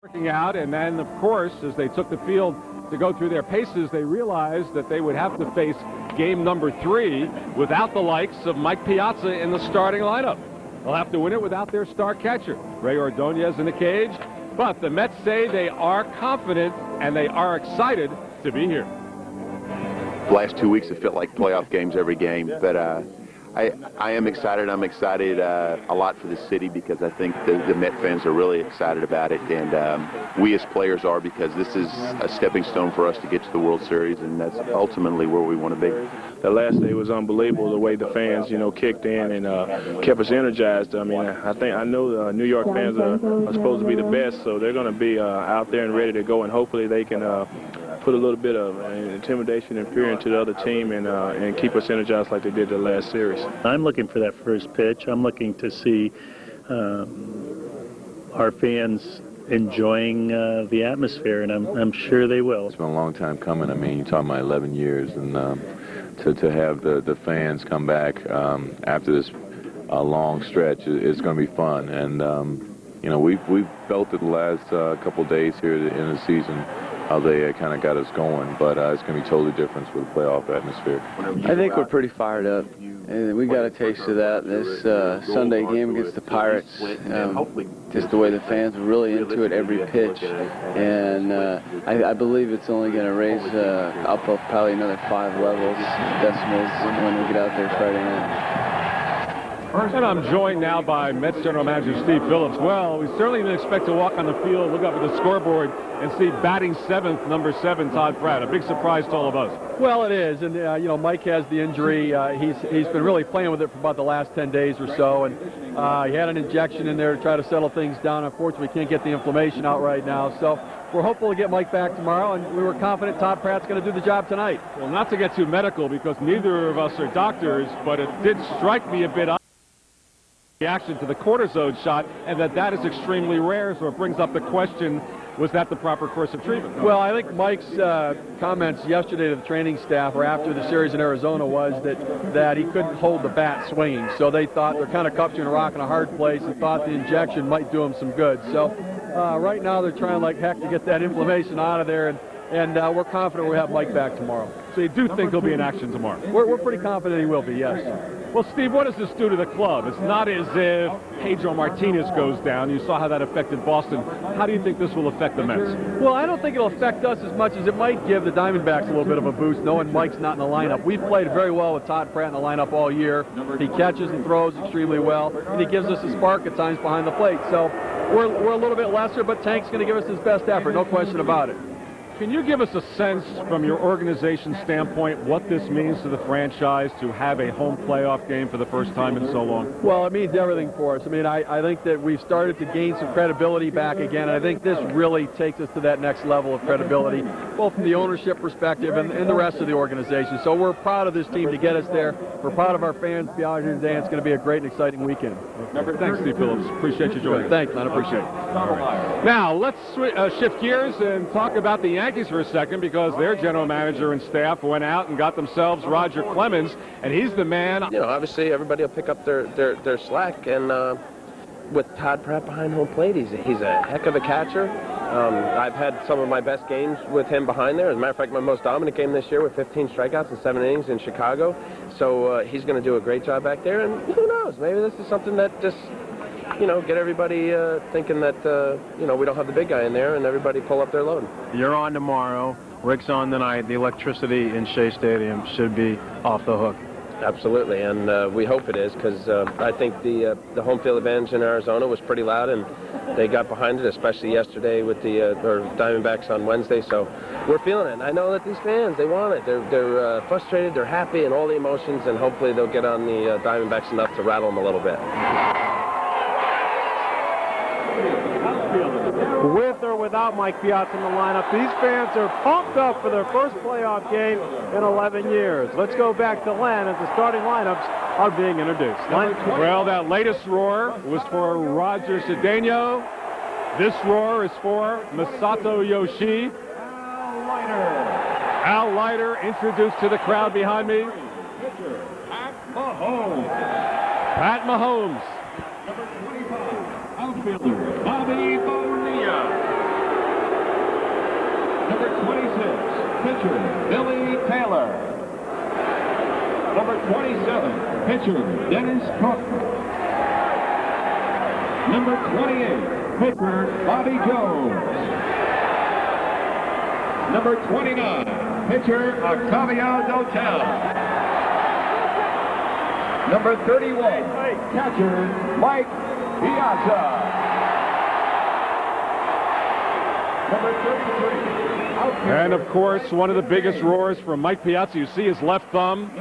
Working out, and then, of course, as they took the field to go through their paces, they realized that they would have to face game number 3 without the likes of Mike Piazza in the starting lineup. They'll have to win it without their star catcher, Ray Ordonez, in the cage. But the Mets say they are confident and they are excited to be here. The last 2 weeks have felt like playoff games every game, but I am excited. I'm excited a lot for the city because I think the Met fans are really excited about it, and we as players are, because this is a stepping stone for us to get to the World Series, and that's ultimately where we want to be. The last day was unbelievable, the way the fans, kicked in and kept us energized. I mean, I know the New York fans are supposed to be the best, so they're going to be out there and ready to go, and hopefully they can put a little bit of intimidation and fear into the other team and keep us energized like they did the last series. I'm looking for that first pitch. I'm looking to see our fans enjoying the atmosphere, and I'm sure they will. It's been a long time coming. I mean, you're talking about 11 years, and to have the fans come back after this long stretch is going to be fun. And we've felt it the last couple of days here in the season, how they kind of got us going, but it's going to be totally different with the playoff atmosphere. I think we're pretty fired up, and we got a taste of that this Sunday game against the Pirates. Just the way the fans are really into it every pitch, and I believe it's only going to raise up of probably another 5 levels, decimals, when we get out there Friday night. And I'm joined now by Mets General Manager Steve Phillips. Well, we certainly didn't expect to walk on the field, look up at the scoreboard, and see batting 7th, number 7, Todd Pratt. A big surprise to all of us. Well, it is, and Mike has the injury. He's been really playing with it for about the last 10 days or so, and he had an injection in there to try to settle things down. Unfortunately, we can't get the inflammation out right now, so we're hopeful to get Mike back tomorrow, and we were confident Todd Pratt's going to do the job tonight. Well, not to get too medical, because neither of us are doctors, but it did strike me a bit reaction to the cortisone shot, and that is extremely rare, so it brings up the question, was that the proper course of treatment? Well, I think Mike's comments yesterday to the training staff or after the series in Arizona was that he couldn't hold the bat swinging, so they thought they're kind of cupped you in a rock in a hard place and thought the injection might do him some good. So right now they're trying like heck to get that inflammation out of there, and we're confident we'll have Mike back tomorrow. So you do think he'll be in action tomorrow? We're pretty confident he will be, yes. Well, Steve, what does this do to the club? It's not as if Pedro Martinez goes down. You saw how that affected Boston. How do you think this will affect the Mets? Well, I don't think it'll affect us as much as it might give the Diamondbacks a little bit of a boost, knowing Mike's not in the lineup. We've played very well with Todd Pratt in the lineup all year. He catches and throws extremely well, and he gives us a spark at times behind the plate. So we're a little bit lesser, but Tank's going to give us his best effort, no question about it. Can you give us a sense from your organization standpoint what this means to the franchise to have a home playoff game for the first time in so long? Well, it means everything for us. I mean, I think that we've started to gain some credibility back again. I think this really takes us to that next level of credibility, both from the ownership perspective and the rest of the organization. So we're proud of this team to get us there. We're proud of our fans to be out here today, and it's going to be a great and exciting weekend. Thanks, Steve Phillips. Appreciate you joining us. Thanks, man. I appreciate it. Right. Now, let's shift gears and talk about the Yankees for a second, because their general manager and staff went out and got themselves Roger Clemens, and he's the man. Obviously everybody will pick up their slack, and with Todd Pratt behind home plate, he's a heck of a catcher. I've had some of my best games with him behind there. As a matter of fact, my most dominant game this year with 15 strikeouts in 7 innings in Chicago. So he's going to do a great job back there, and who knows, maybe this is something that just get everybody thinking that, we don't have the big guy in there, and everybody pull up their load. You're on tomorrow. Rick's on tonight. The electricity in Shea Stadium should be off the hook. Absolutely, and we hope it is, because I think the home field advantage in Arizona was pretty loud, and they got behind it, especially yesterday with the Diamondbacks on Wednesday. So we're feeling it. And I know that these fans, they want it. They're frustrated, they're happy, and all the emotions, and hopefully they'll get on the Diamondbacks enough to rattle them a little bit. With or without Mike Piazza in the lineup, these fans are pumped up for their first playoff game in 11 years. Let's go back to Len as the starting lineups are being introduced. Len? Well, that latest roar was for Roger Cedeno. This roar is for Masato Yoshii. Al Leiter introduced to the crowd behind me. Pat Mahomes. Outfielder Bobby Bonilla. Number 26, pitcher Billy Taylor. Number 27, pitcher Dennis Cook. Number 28, pitcher Bobby Jones. Number 29, pitcher Octavio Dotel. Number 31, catcher Mike Piazza. Number 33. And, of course, one of the biggest roars from Mike Piazza. You see his left thumb.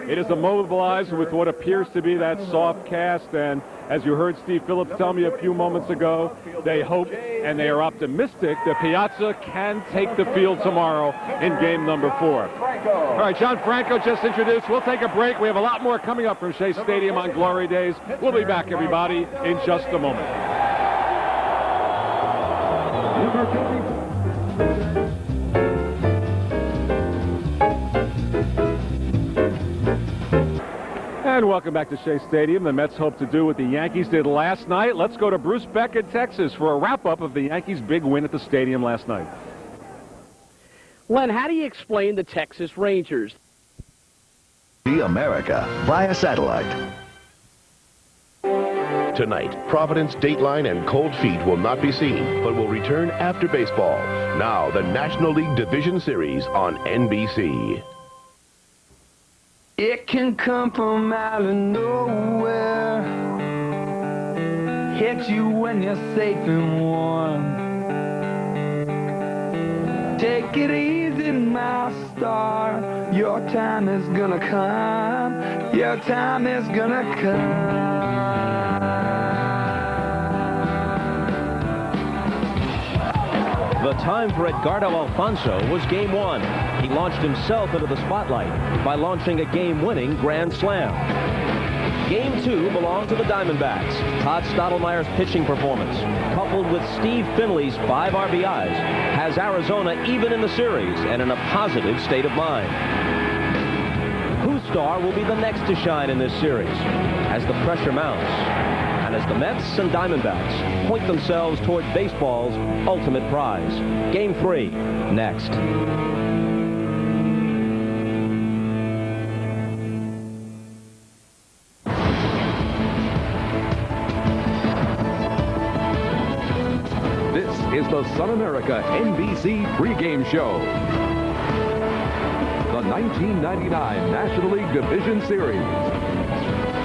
It is immobilized with what appears to be that soft cast. And as you heard Steve Phillips tell me a few moments ago, they hope and they are optimistic that Piazza can take the field tomorrow in game number 4. All right, John Franco just introduced. We'll take a break. We have a lot more coming up from Shea Stadium on Glory Days. We'll be back, everybody, in just a moment. And welcome back to Shea Stadium. The Mets hope to do what the Yankees did last night. Let's go to Bruce Beck in Texas for a wrap-up of the Yankees' big win at the stadium last night. Len, how do you explain the Texas Rangers? See America via satellite. Tonight, Providence, Dateline, and Cold Feet will not be seen, but will return after baseball. Now, the National League Division Series on NBC. It can come from out of nowhere, hit you when you're safe and warm. Take it easy, my star, your time is gonna come, your time is gonna come. The time for Edgardo Alfonso was Game 1. He launched himself into the spotlight by launching a game-winning grand slam. Game 2 belonged to the Diamondbacks. Todd Stottlemyre's pitching performance, coupled with Steve Finley's 5 RBIs, has Arizona even in the series and in a positive state of mind. Whose star will be the next to shine in this series as the pressure mounts? And as the Mets and Diamondbacks point themselves toward baseball's ultimate prize. Game 3, next. This is the Sun America NBC pregame show. The 1999 National League Division Series.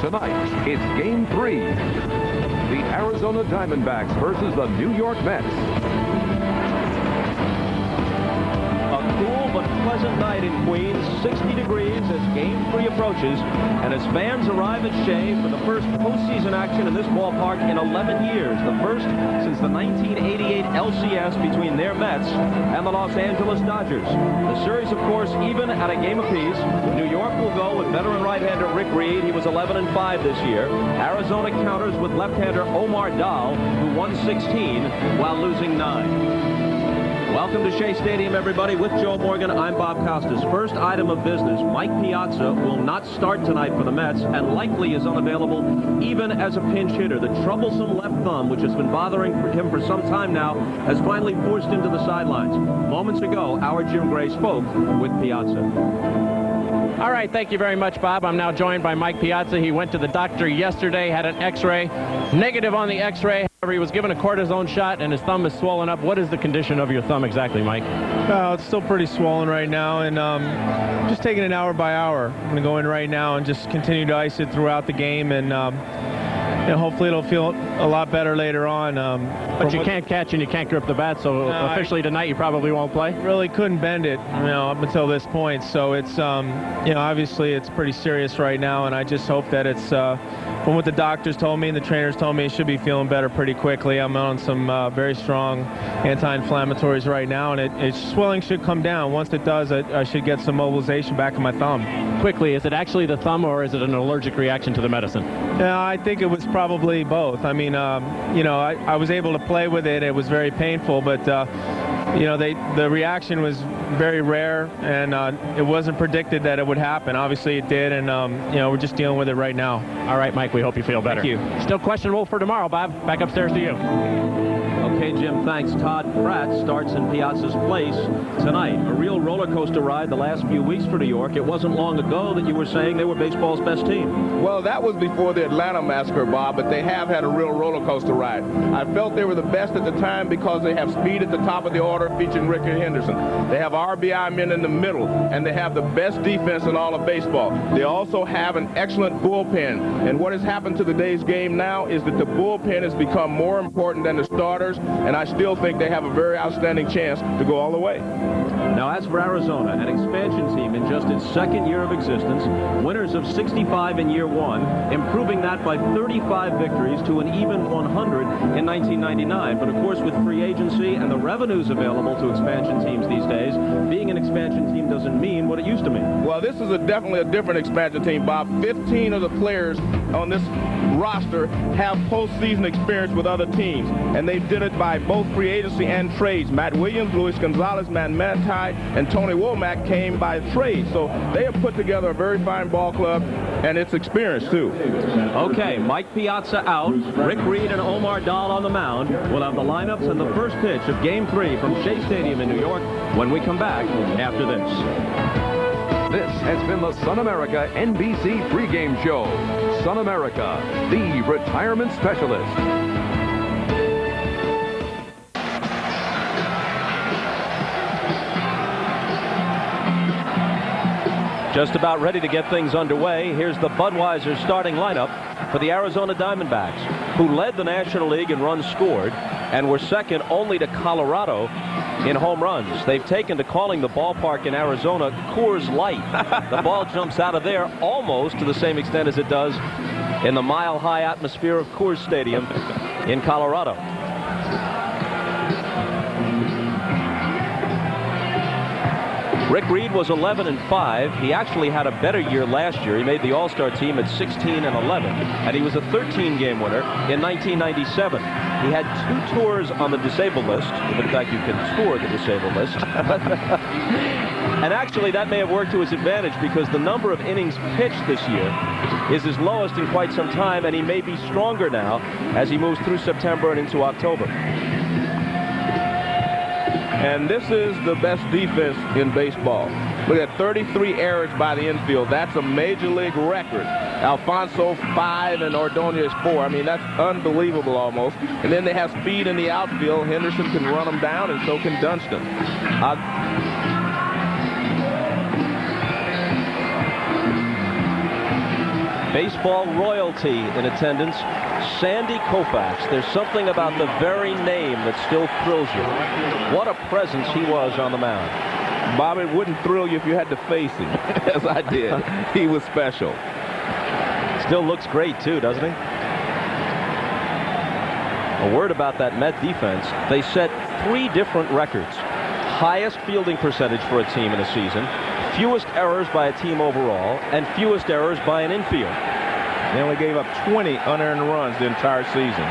Tonight, it's Game 3. The Arizona Diamondbacks versus the New York Mets. A cool but pleasant night in Queens, 60 degrees as Game 3 approaches, and as fans arrive at Shea for the first postseason action in this ballpark in 11 years, the first since the 1988 LCS between their Mets and the Los Angeles Dodgers. The series, of course, even at a game apiece. New York will go with veteran right-hander Rick Reed. He was 11-5 this year. Arizona counters with left-hander Omar Dahl, who won 16 while losing 9. Welcome to Shea Stadium, everybody. With Joe Morgan, I'm Bob Costas. First item of business, Mike Piazza will not start tonight for the Mets and likely is unavailable even as a pinch hitter. The troublesome left thumb, which has been bothering him for some time now, has finally forced him to the sidelines. Moments ago, our Jim Gray spoke with Piazza. All right, thank you very much, Bob. I'm now joined by Mike Piazza. He went to the doctor yesterday, had an X-ray, negative on the X-ray. However, he was given a cortisone shot, and his thumb is swollen up. What is the condition of your thumb exactly, Mike? It's still pretty swollen right now, and just taking it hour by hour. I'm going to go in right now and just continue to ice it throughout the game, and hopefully it'll feel a lot better later on. But you can't catch and you can't grip the bat, so officially tonight you probably won't play? Really couldn't bend it, up until this point. So it's, obviously it's pretty serious right now, and I just hope that it's, from what the doctors told me and the trainers told me, it should be feeling better pretty quickly. I'm on some very strong anti-inflammatories right now, and its swelling should come down. Once it does, I should get some mobilization back in my thumb. Quickly, is it actually the thumb, or is it an allergic reaction to the medicine? Yeah, I think it was probably both. I mean, I was able to play with it. It was very painful, but the reaction was very rare, and it wasn't predicted that it would happen. Obviously, it did, and we're just dealing with it right now. All right, Mike. We hope you feel better. Thank you. Still questionable for tomorrow, Bob. Back upstairs to you. Okay. Okay, Jim, thanks. Todd Pratt starts in Piazza's place tonight. A real roller coaster ride the last few weeks for New York. It wasn't long ago that you were saying they were baseball's best team. Well, that was before the Atlanta massacre, Bob, but they have had a real roller coaster ride. I felt they were the best at the time because they have speed at the top of the order featuring Ricky Henderson. They have RBI men in the middle, and they have the best defense in all of baseball. They also have an excellent bullpen, and what has happened to today's game now is that the bullpen has become more important than the starters, and I still think they have a very outstanding chance to go all the way. Now, as for Arizona, an expansion team in just its second year of existence, winners of 65 in year one, improving that by 35 victories to an even 100 in 1999. But of course, with free agency and the revenues available to expansion teams these days, being an expansion team doesn't mean what it used to mean. Well, this is definitely a different expansion team, Bob. 15 of the players on this roster have postseason experience with other teams, and they did it by both free agency and trades. Matt Williams, Luis Gonzalez, Matt Manti, and Tony Womack came by trade. So they have put together a very fine ball club, and it's experience, too. Okay, Mike Piazza out, Rick Reed and Omar Dahl on the mound. We'll have the lineups and the first pitch of Game 3 from Shea Stadium in New York when we come back after this. This has been the Sun America NBC pregame show. Sun America, the retirement specialist. Just about ready to get things underway. Here's the Budweiser starting lineup for the Arizona Diamondbacks, who led the National League in runs scored and were second only to Colorado in home runs. They've taken to calling the ballpark in Arizona Coors Light. The ball jumps out of there almost to the same extent as it does in the mile-high atmosphere of Coors Stadium in Colorado. Rick Reed was 11-5. He actually had a better year last year. He made the All-Star team at 16-11, and he was a 13-game winner in 1997. He had 2 tours on the disabled list, if in fact you can tour the disabled list. And actually that may have worked to his advantage because the number of innings pitched this year is his lowest in quite some time, and he may be stronger now as he moves through September and into October. And this is the best defense in baseball. Look at 33 errors by the infield. That's a major league record. Alfonso 5 and Ordonez 4. I mean, that's unbelievable almost. And then they have speed in the outfield. Henderson can run them down, and so can Dunston. Baseball royalty in attendance, Sandy Koufax. There's something about the very name that still thrills you. What a presence he was on the mound. Bob, it wouldn't thrill you if you had to face him, as I did. He was special. Still looks great, too, doesn't he? A word about that Met defense. They set 3 different records. Highest fielding percentage for a team in a season, fewest errors by a team overall, and fewest errors by an infield. They only gave up 20 unearned runs the entire season.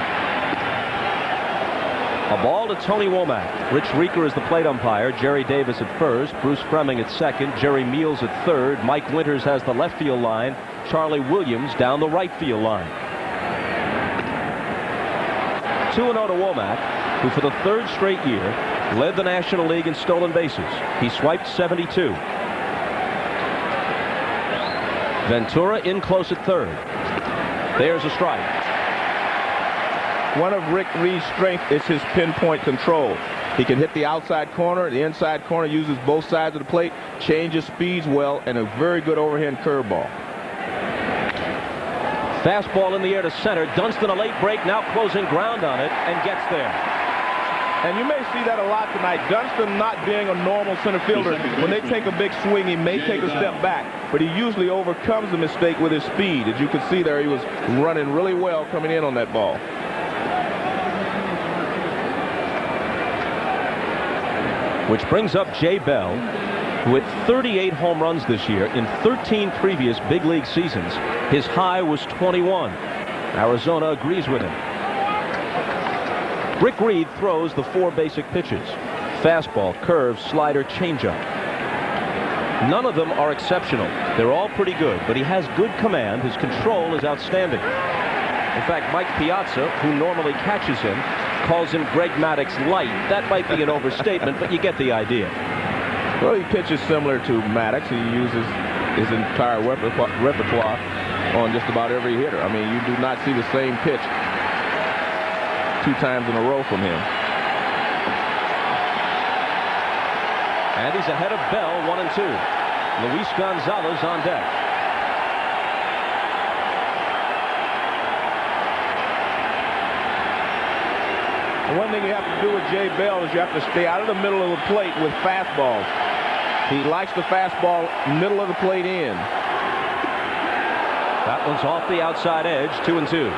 A ball to Tony Womack. Rich Rieker is the plate umpire. Jerry Davis at first. Bruce Fremming at second. Jerry Meals at third. Mike Winters has the left field line. Charlie Williams down the right field line. 2-0 to Womack, who for the 3rd straight year led the National League in stolen bases. He swiped 72. Ventura in close at third. There's a strike. One of Rick Reed's strengths is his pinpoint control. He can hit the outside corner, the inside corner, uses both sides of the plate, changes speeds well, and a very good overhand curveball. Fastball in the air to center. Dunston a late break, now closing ground on it, and gets there. And you may see that a lot tonight. Dunston not being a normal center fielder. When they take a big swing, he may take a step back, but he usually overcomes the mistake with his speed. As you can see there, he was running really well coming in on that ball. Which brings up Jay Bell, who hit 38 home runs this year in 13 previous big league seasons. His high was 21. Arizona agrees with him. Rick Reed throws the 4 basic pitches: fastball, curve, slider, changeup. None of them are exceptional. They're all pretty good, but he has good command. His control is outstanding. In fact, Mike Piazza, who normally catches him, calls him Greg Maddux light. That might be an overstatement, but you get the idea. Well, he pitches similar to Maddux. He uses his entire repertoire on just about every hitter. I mean, you do not see the same pitch 2 times in a row from him. And he's ahead of Bell, 1-2. Luis Gonzalez on deck. The one thing you have to do with Jay Bell is you have to stay out of the middle of the plate with fastballs. He likes the fastball middle of the plate in. That one's off the outside edge, 2-2.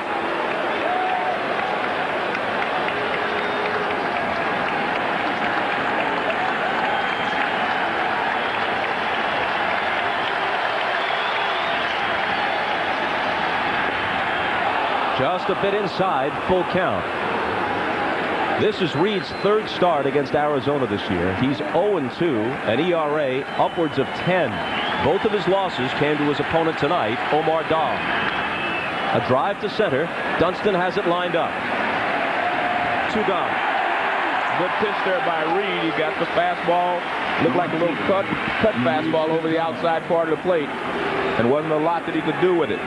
Just a bit inside, full count. This is Reed's 3rd start against Arizona this year. He's 0-2, an ERA upwards of 10. Both of his losses came to his opponent tonight, Omar Dahl. A drive to center. Dunston has it lined up. 2 gone. Good pitch there by Reed. He got the fastball. Looked like a little cut fastball over the outside part of the plate. And wasn't a lot that he could do with it.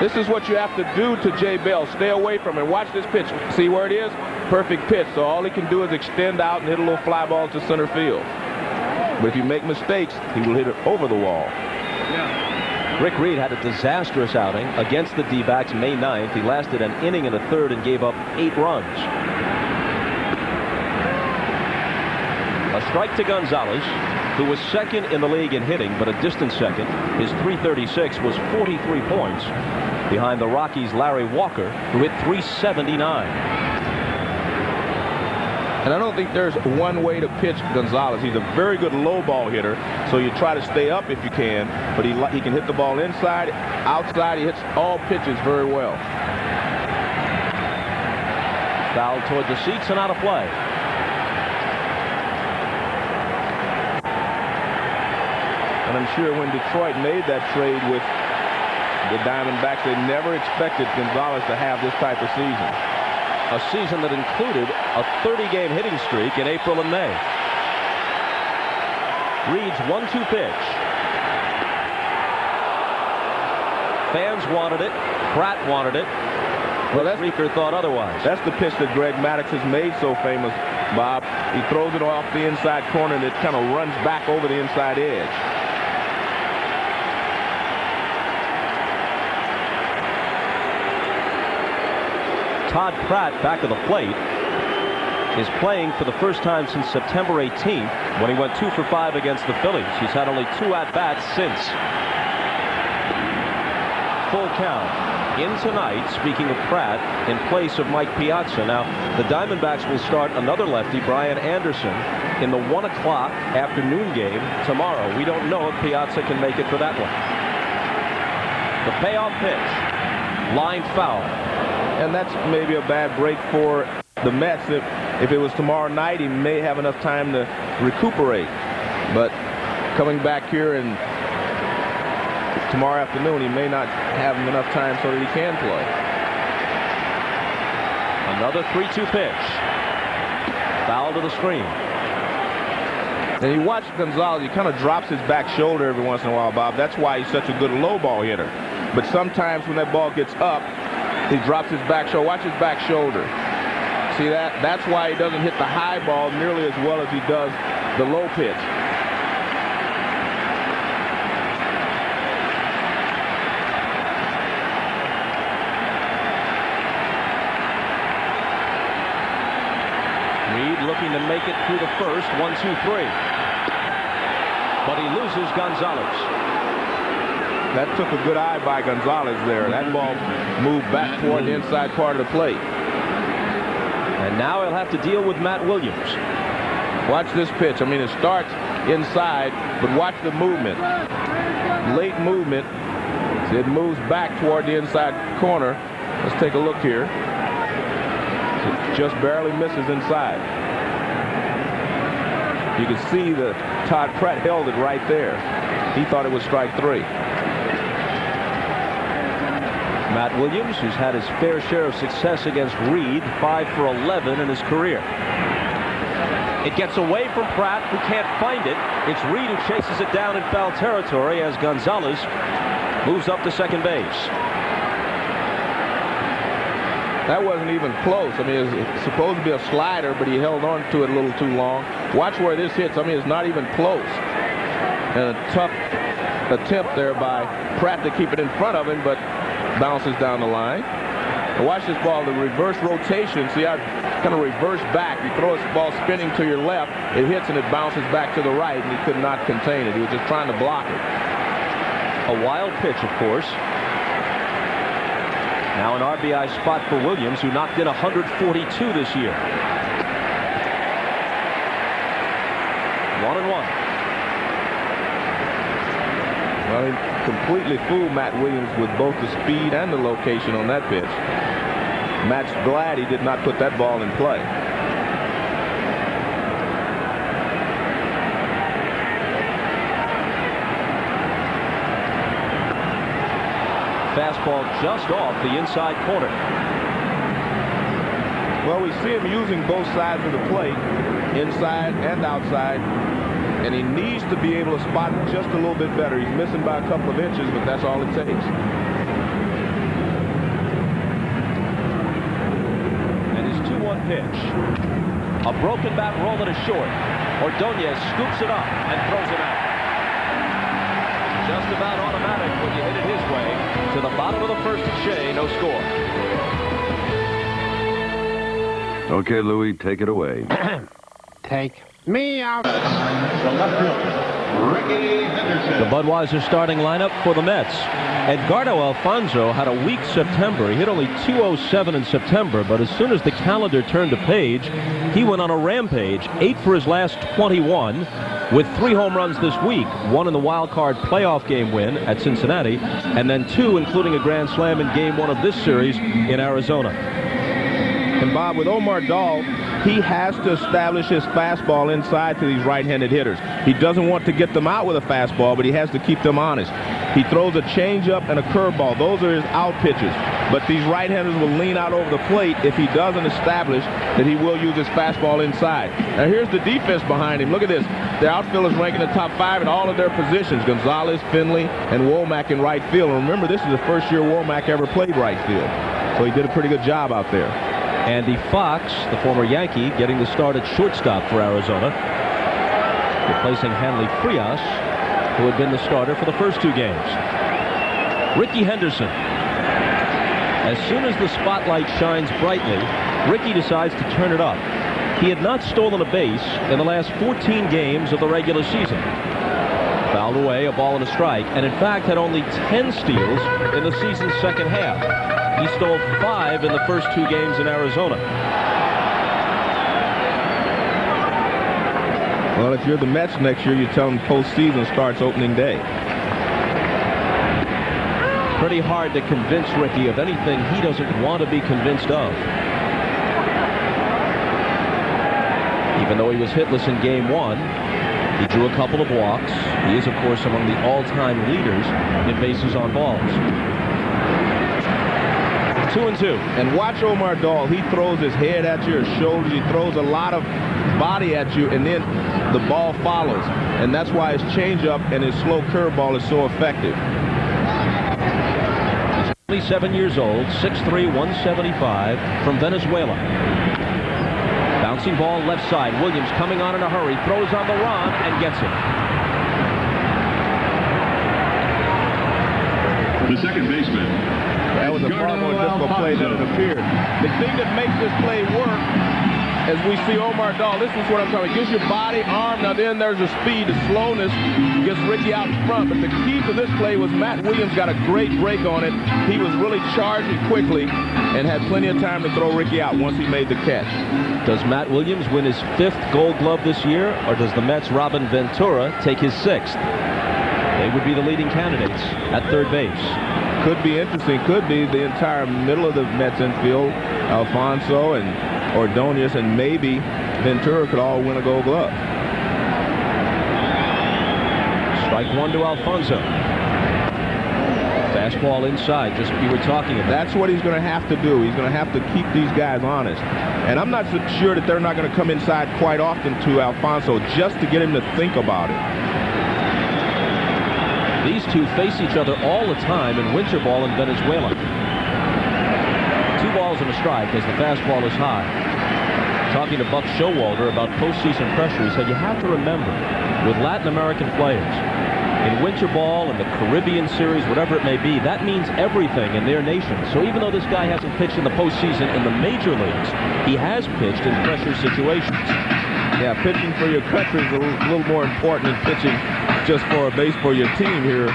This is what you have to do to Jay Bell. Stay away from it. Watch this pitch. See where it is? Perfect pitch. So all he can do is extend out and hit a little fly ball to center field. But if you make mistakes, he will hit it over the wall. Rick Reed had a disastrous outing against the D-backs May 9th. He lasted an inning and a third and gave up 8 runs. A strike to Gonzalez, who was second in the league in hitting, but a distant second. His .336 was 43 points behind the Rockies' Larry Walker, who hit .379. And I don't think there's one way to pitch Gonzalez. He's a very good low ball hitter, so you try to stay up if you can, but he can hit the ball inside, outside. He hits all pitches very well. Foul toward the seats and out of play. And I'm sure when Detroit made that trade with the Diamondbacks, they never expected Gonzalez to have this type of season. A season that included a 30-game hitting streak in April and May. Reed's 1-2 pitch. Fans wanted it. Pratt wanted it. Well, Streaker thought otherwise. That's the pitch that Greg Maddux has made so famous, Bob. He throws it off the inside corner and it kind of runs back over the inside edge. Todd Pratt, back of the plate, is playing for the first time since September 18th, when he went 2 for 5 against the Phillies. He's had only 2 at-bats since. Full count. In tonight, speaking of Pratt, in place of Mike Piazza. Now, the Diamondbacks will start another lefty, Brian Anderson, in the 1 o'clock afternoon game tomorrow. We don't know if Piazza can make it for that one. The payoff pitch. Line foul. And that's maybe a bad break for the Mets. If it was tomorrow night, he may have enough time to recuperate. But coming back here and tomorrow afternoon, he may not have enough time so that he can play. Another 3-2 pitch. Foul to the screen. And you watch Gonzalez, he kind of drops his back shoulder every once in a while, Bob. That's why he's such a good low ball hitter. But sometimes when that ball gets up, he drops his back shoulder. Watch his back shoulder. See that? That's why he doesn't hit the high ball nearly as well as he does the low pitch. Reed looking to make it through the first. 1-2-3. But he loses Gonzalez. That took a good eye by Gonzalez there. That ball moved back toward the inside part of the plate. And now he'll have to deal with Matt Williams. Watch this pitch. I mean, it starts inside, but watch the movement. Late movement. It moves back toward the inside corner. Let's take a look here. It just barely misses inside. You can see that Todd Pratt held it right there. He thought it was strike 3. Matt Williams, who's had his fair share of success against Reed, 5 for 11 in his career. It gets away from Pratt, who can't find it. It's Reed who chases it down in foul territory as Gonzalez moves up to second base. That wasn't even close. I mean, it's supposed to be a slider, but he held on to it a little too long. Watch where this hits. I mean, it's not even close. And a tough attempt there by Pratt to keep it in front of him, but bounces down the line. And watch this ball, the reverse rotation. See how kind of reverse back. You throw this ball spinning to your left, it hits and it bounces back to the right, and he could not contain it. He was just trying to block it. A wild pitch, of course. Now an RBI spot for Williams, who knocked in 142 this year. 1-1. Well, he completely fooled Matt Williams with both the speed and the location on that pitch. Matt's glad he did not put that ball in play. Fastball just off the inside corner. Well, we see him using both sides of the plate, inside and outside, and he needs to be able to spot it just a little bit better. He's missing by a couple of inches, but that's all it takes. And his 2-1 pitch. A broken bat rolling to short. Ordonez scoops it up and throws it out. Just about automatic when you hit it his way. To the bottom of the first at Shea, no score. Okay, Louie, take it away. Take me out. The Budweiser starting lineup for the Mets. Edgardo Alfonzo had a weak September. He hit only .207 in September, but as soon as the calendar turned a page, he went on a rampage. 8 for his last 21, with 3 home runs this week. 1 in the wild card playoff game win at Cincinnati, and then 2, including a grand slam in game 1 of this series in Arizona. And Bob, with Omar Dahl, he has to establish his fastball inside to these right-handed hitters. He doesn't want to get them out with a fastball, but he has to keep them honest. He throws a changeup and a curveball. Those are his out pitches. But these right-handers will lean out over the plate if he doesn't establish that he will use his fastball inside. Now here's the defense behind him. Look at this. The outfielders ranking in the top 5 in all of their positions. Gonzalez, Finley, and Womack in right field. And remember, this is the first year Womack ever played right field. So he did a pretty good job out there. Andy Fox, the former Yankee, getting the start at shortstop for Arizona, replacing Hanley Frias, who had been the starter for the first 2 games. Ricky Henderson. As soon as the spotlight shines brightly, Ricky decides to turn it up. He had not stolen a base in the last 14 games of the regular season. Fouled away, a ball and a strike, and in fact had only 10 steals in the season's second half. He stole 5 in the first 2 games in Arizona. Well, if you're the Mets next year, you tell them postseason starts opening day. Pretty hard to convince Ricky of anything he doesn't want to be convinced of. Even though he was hitless in game 1, he drew a couple of walks. He is, of course, among the all-time leaders in bases on balls. 2-2. And watch Omar Dahl. He throws his head at you, his shoulders. He throws a lot of body at you, and then the ball follows. And that's why his changeup and his slow curveball is so effective. He's 27 years old, 6'3", 175, from Venezuela. Bouncing ball left side. Williams coming on in a hurry. Throws on the run and gets it. The second baseman. That was a far more difficult play than it appeared. The thing that makes this play work, as we see Omar Dahl, this is what I'm talking about. Gives your body, arm, now then there's the speed, the slowness, gets Ricky out in front. But the key to this play was Matt Williams got a great break on it. He was really charging quickly and had plenty of time to throw Ricky out once he made the catch. Does Matt Williams win his 5th Gold Glove this year, or does the Mets' Robin Ventura take his 6th? They would be the leading candidates at third base. Could be interesting. Could be the entire middle of the Mets infield, Alfonso and Ordonez, and maybe Ventura could all win a Gold Glove. Strike 1 to Alfonso. Fastball inside, just you were talking about. That's what he's going to have to do. He's going to have to keep these guys honest. And I'm not so sure that they're not going to come inside quite often to Alfonso just to get him to think about it. These two face each other all the time in winter ball in Venezuela. 2 balls and a strike as the fastball is high. Talking to Buck Showalter about postseason pressure, he said you have to remember, with Latin American players, in winter ball and the Caribbean series, whatever it may be, that means everything in their nation. So even though this guy hasn't pitched in the postseason in the major leagues, he has pitched in pressure situations. Yeah, pitching for your country is a little more important than pitching just for a base for your team here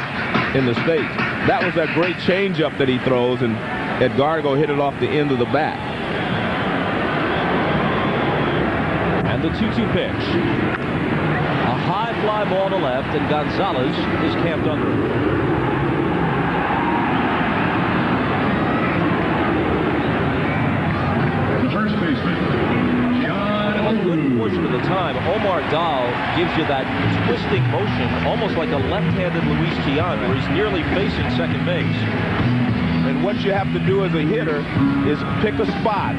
in the States. That was that great changeup that he throws, and Edgardo hit it off the end of the bat. And the 2-2 pitch. A high fly ball to left, and Gonzalez is camped under it. The first baseman, A good portion of the time, Omar Dahl gives you that twisting motion, almost like a left-handed Luis Tiant, where he's nearly facing second base. And what you have to do as a hitter is pick a spot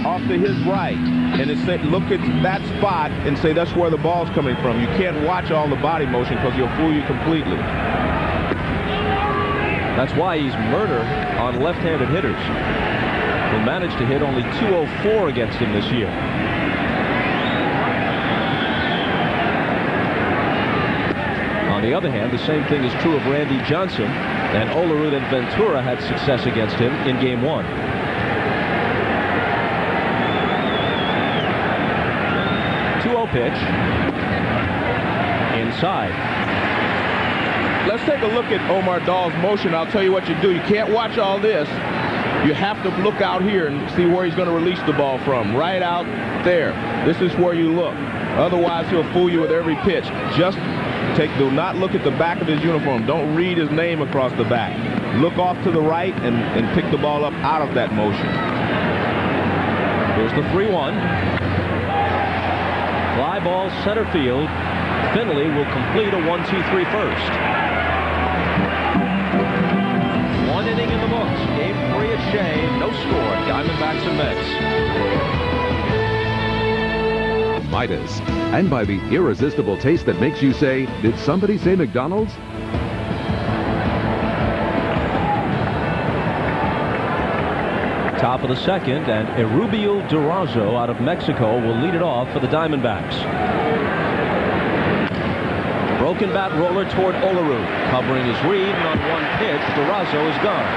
off to his right and look at that spot and say that's where the ball's coming from. You can't watch all the body motion because he'll fool you completely. That's why he's murder on left-handed hitters. He managed to hit only .204 against him this year. On the other hand, the same thing is true of Randy Johnson, and Olerud and Ventura had success against him in Game 1. Pitch inside. Let's take a look at Omar Dahl's motion. I'll tell you what you do. You can't watch all this. You have to look out here and see where he's going to release the ball from. Right out there. This is where you look. Otherwise, he'll fool you with every pitch. Do not look at the back of his uniform. Don't read his name across the back. Look off to the right and pick the ball up out of that motion. Here's the 3-1. Fly ball center field. Finley will complete a 1-2-3 first. 1 inning in the books. Game 3 at Shea. No score. Diamondbacks and Mets. Midas. And by the irresistible taste that makes you say, did somebody say McDonald's? Top of the second, and Erubiel Durazo out of Mexico will lead it off for the Diamondbacks. Broken bat roller toward Olerud, covering his read, and on one pitch, Durazo is gone.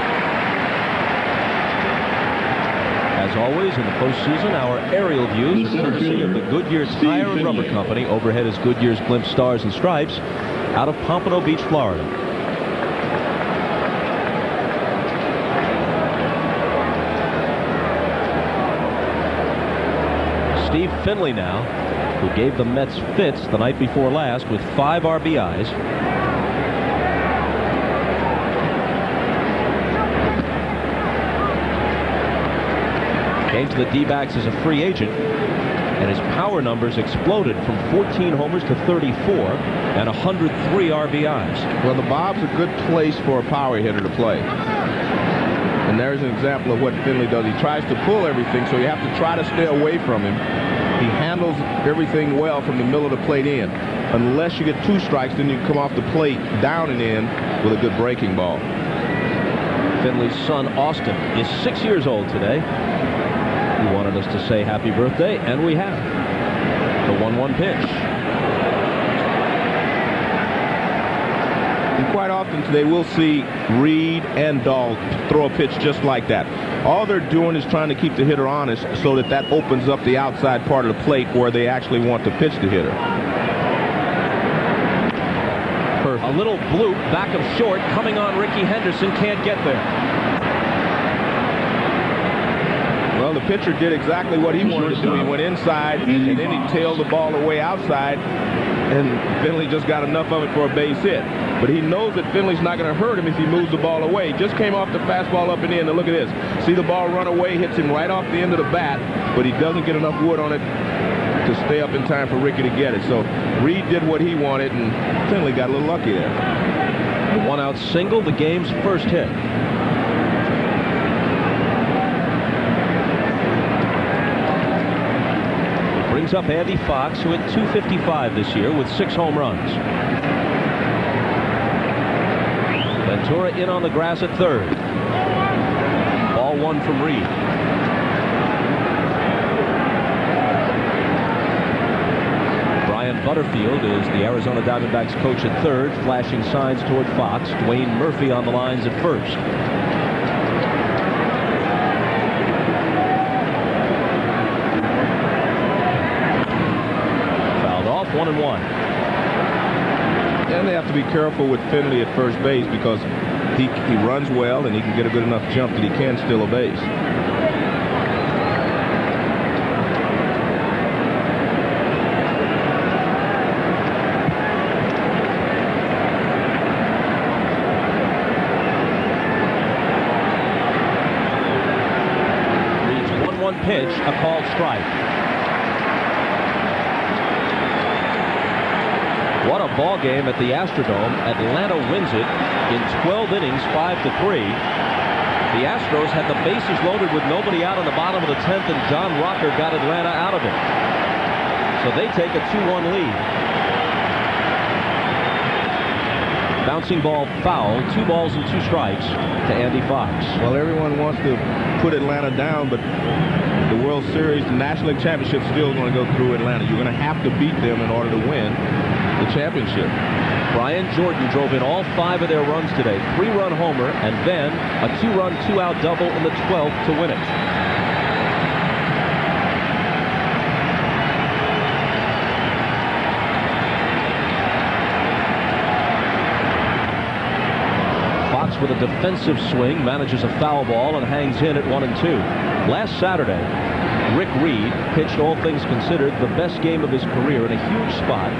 As always in the postseason, our aerial views are courtesy of the Goodyear Tire and Rubber Company. Overhead is Goodyear's blimp stars and stripes out of Pompano Beach, Florida. Steve Finley now, who gave the Mets fits the night before last with 5 RBIs. Came to the D-backs as a free agent, and his power numbers exploded from 14 homers to 34 and 103 RBIs. Well, the Bob's a good place for a power hitter to play. And there's an example of what Finley does. He tries to pull everything, so you have to try to stay away from him. He handles everything well from the middle of the plate in. Unless you get 2 strikes, then you come off the plate down and in with a good breaking ball. Finley's son, Austin, is 6 years old today. He wanted us to say happy birthday, and we have. The 1-1 pitch. And quite often today we'll see Reed and Dahl throw a pitch just like that. All they're doing is trying to keep the hitter honest so that opens up the outside part of the plate where they actually want to pitch the hitter. A little bloop back of short coming on Ricky Henderson, can't get there. Well, the pitcher did exactly what he wanted to do. He went inside, and then he tailed the ball away outside, and Finley just got enough of it for a base hit. But he knows that Finley's not going to hurt him if he moves the ball away. He just came off the fastball up and in, and look at this. See the ball run away, hits him right off the end of the bat, but he doesn't get enough wood on it to stay up in time for Ricky to get it. So Reed did what he wanted, and Finley got a little lucky there. one-out single, the game's first hit. Brings up Andy Fox, who hit .255 this year with 6 home runs. Ventura in on the grass at third. Ball 1 from Reed. Brian Butterfield is the Arizona Diamondbacks coach at third, flashing signs toward Fox. Dwayne Murphy on the lines at first. Fouled off, 1-1. And they have to be careful with Finley at first base because he runs well and he can get a good enough jump that he can steal a base. Pitch, a called strike. What a ball game at the Astrodome. Atlanta wins it in 12 innings, 5-3. The Astros had the bases loaded with nobody out in the bottom of the 10th, and John Rocker got Atlanta out of it. So they take a 2-1 lead. Bouncing ball foul, 2 balls and 2 strikes to Andy Fox. Well, everyone wants to put Atlanta down, but the World Series, the National League Championship, still going to go through Atlanta. You're going to have to beat them in order to win the championship. Brian Jordan drove in all 5 of their runs today. 3-run homer, and then a 2-run, 2-out double in the 12th to win it. Fox with a defensive swing manages a foul ball and hangs in at 1-2. Last Saturday, Rick Reed pitched, all things considered, the best game of his career in a huge spot.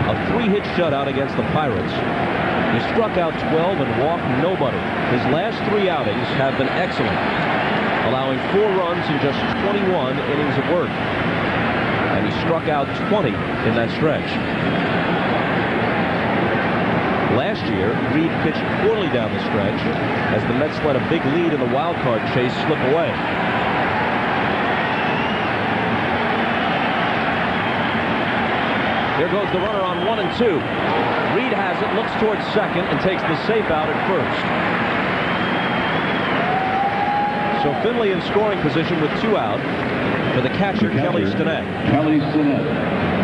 A 3-hit shutout against the Pirates. He struck out 12 and walked nobody. His last 3 outings have been excellent, allowing 4 runs in just 21 innings of work. And he struck out 20 in that stretch. Last year, Reed pitched poorly down the stretch as the Mets let a big lead in the wild card chase slip away. There goes the runner on 1-2. Reed has it, looks towards second, and takes the safe out at first. So Finley in scoring position with 2 out for the catcher, Kelly Stinnett.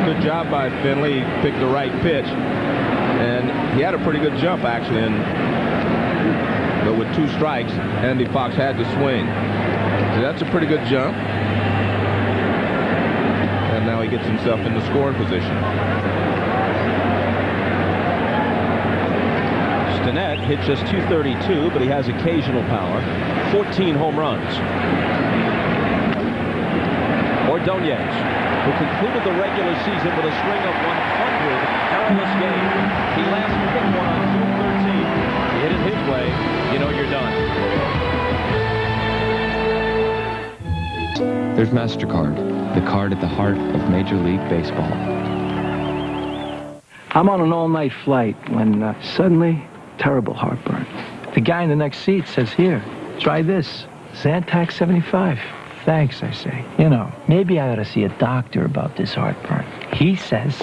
Good job by Finley. He picked the right pitch. And he had a pretty good jump, actually. But with 2 strikes, Andy Fox had to swing. So that's a pretty good jump. And now he gets himself in the scoring position. Stinnett hit just .232, but he has occasional power. 14 home runs. Ordonez, who concluded the regular season with a string of 100 perilous games. He last hit one on June 13th. He hit it his way. You know you're done. There's MasterCard, the card at the heart of Major League Baseball. I'm on an all-night flight when suddenly, terrible heartburn. The guy in the next seat says, "Here, try this, Zantac 75. Thanks, I say. You know, maybe I ought to see a doctor about this heartburn. He says,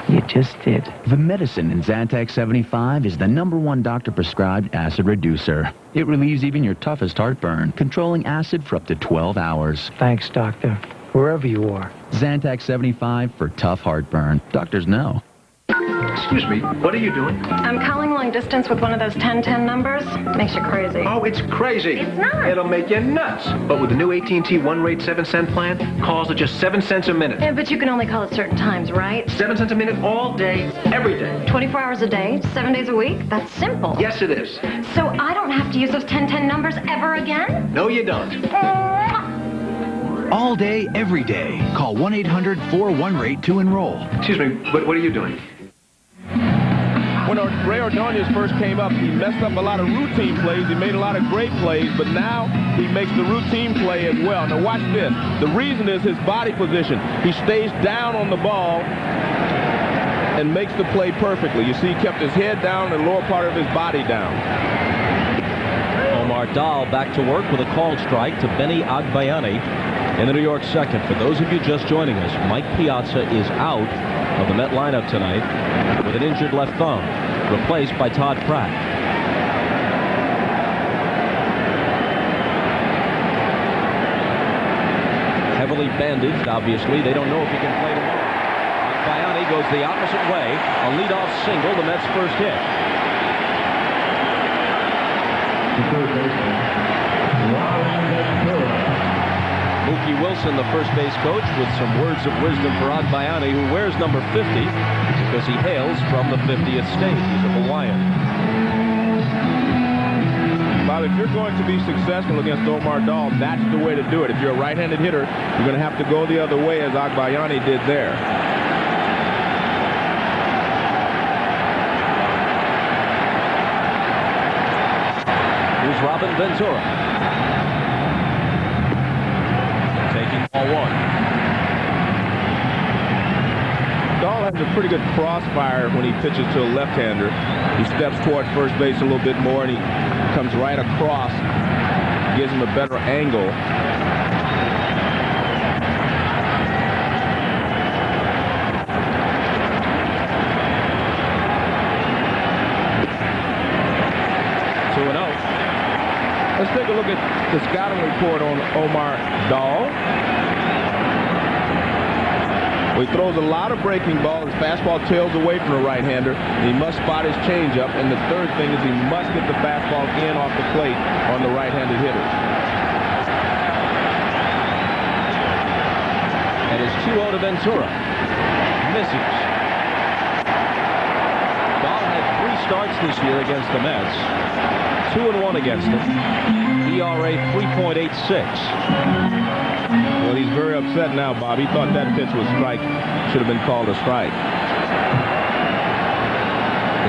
you just did. The medicine in Zantac 75 is the #1 doctor-prescribed acid reducer. It relieves even your toughest heartburn, controlling acid for up to 12 hours. Thanks, doctor, wherever you are. Zantac 75 for tough heartburn. Doctors know. Excuse me, what are you doing? I'm calling long distance with one of those 1010 numbers. Makes you crazy. Oh, it's crazy. It's not. It'll make you nuts. But with the new AT&T one-rate 7-cent plan, calls are just 7 cents a minute. Yeah, but you can only call at certain times, right? 7 cents a minute all day, every day. 24 hours a day, 7 days a week? That's simple. Yes, it is. So I don't have to use those 1010 numbers ever again? No, you don't. All day, every day. Call 1-800-41-RATE to enroll. Excuse me, what are you doing? When Ray Ordonez first came up, he messed up a lot of routine plays. He made a lot of great plays, but now he makes the routine play as well. Now watch this. The reason is his body position. He stays down on the ball and makes the play perfectly. You see he kept his head down and the lower part of his body down. Omar Dahl back to work with a called strike to Benny Agbayani in the New York second. For those of you just joining us, Mike Piazza is out of the Met lineup tonight with an injured left thumb, replaced by Todd Pratt. Heavily bandaged, obviously. They don't know if he can play tomorrow. Agbayani goes the opposite way. A leadoff single, the Mets' first hit. Mookie Wilson, the first base coach, with some words of wisdom for Agbayani, who wears number 50 because he hails from the 50th state. He's a Hawaiian. Bob, if you're going to be successful against Omar Dahl, that's the way to do it. If you're a right-handed hitter, you're going to have to go the other way as Agbayani did there. Here's Robin Ventura. Taking ball one. Dahl has a pretty good crossfire when he pitches to a left-hander. He steps toward first base a little bit more, and he comes right across, gives him a better angle. Let's take a look at the scouting report on Omar Dahl. He throws a lot of breaking balls. His fastball tails away from the right-hander. He must spot his changeup. And the third thing is he must get the fastball in off the plate on the right-handed hitter. And it's 2-0 to Ventura. Misses. Dahl had 3 starts this year against the Mets. 2-1 against him. ERA 3.86. Well, he's very upset now, Bob. He thought that pitch was strike. Should have been called a strike.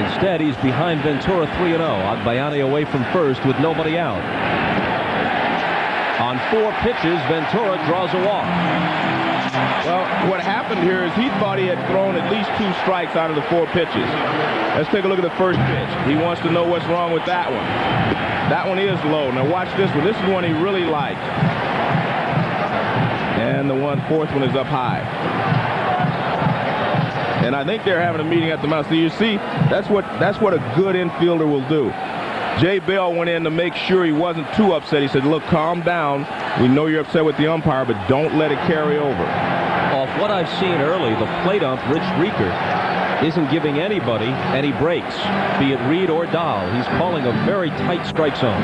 Instead, he's behind Ventura 3-0. Agbayani away from first with nobody out. On 4 pitches, Ventura draws a walk. Well, what happened here is he thought he had thrown at least 2 strikes out of the 4 pitches. Let's take a look at the first pitch. He wants to know what's wrong with that one. That one is low. Now watch this one. This is one he really liked. And the fourth one is up high. And I think they're having a meeting at the mound. So you see, that's what a good infielder will do. Jay Bell went in to make sure he wasn't too upset. He said, look, calm down. We know you're upset with the umpire, but don't let it carry over. Off what I've seen early, the plate ump, Rich Rieker, isn't giving anybody any breaks, be it Reed or Dahl. He's calling a very tight strike zone.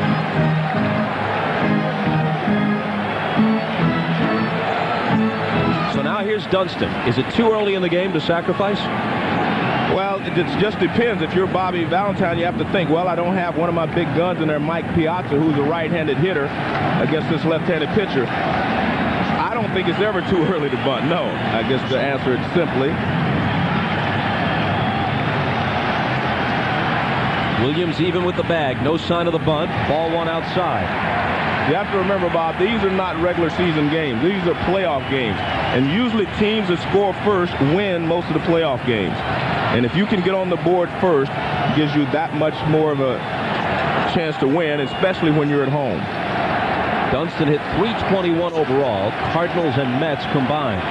So now here's Dunston. Is it too early in the game to sacrifice? Well, it just depends. If you're Bobby Valentine, you have to think, well, I don't have one of my big guns in there, Mike Piazza, who's a right-handed hitter against this left-handed pitcher. I don't think it's ever too early to bunt. No. I guess the answer is simply. Williams even with the bag. No sign of the bunt. Ball 1 outside. You have to remember, Bob, these are not regular season games. These are playoff games. And usually teams that score first win most of the playoff games. And if you can get on the board first, it gives you that much more of a chance to win, especially when you're at home. Dunston hit .321 overall. Cardinals and Mets combined.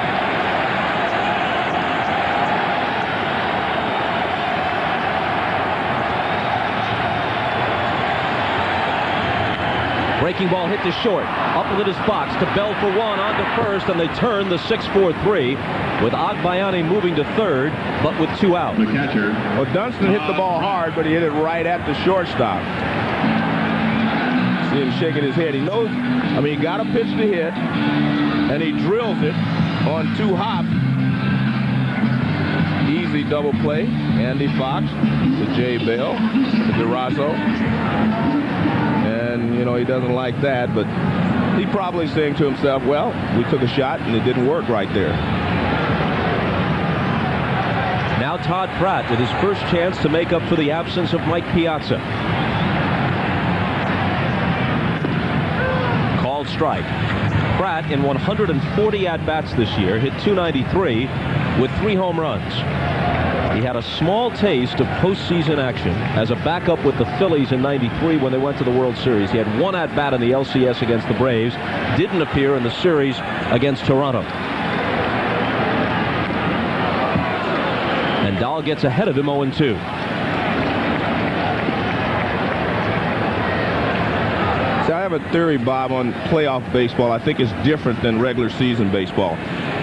Breaking ball hit to short. Up into this box to Bell for 1, on to first, and they turn the 6-4-3 with Agbayani moving to third, but with 2 out. The catcher. Well, Dunston hit the ball hard, but he hit it right at the shortstop. See him shaking his head. He knows, I mean, he got a pitch to hit, and he drills it on 2 hops. Easy double play. Andy Fox to Jay Bell to DeRosso. And, you know, he doesn't like that, but he's probably saying to himself, well, we took a shot, and it didn't work right there. Now Todd Pratt with his first chance to make up for the absence of Mike Piazza. Called strike. Pratt, in 140 at-bats this year, hit .293 with 3 home runs. He had a small taste of postseason action as a backup with the Phillies in '93 when they went to the World Series. He had one at-bat in the LCS against the Braves. Didn't appear in the series against Toronto. And Dahl gets ahead of him 0-2. See, I have a theory, Bob, on playoff baseball. I think it's different than regular season baseball.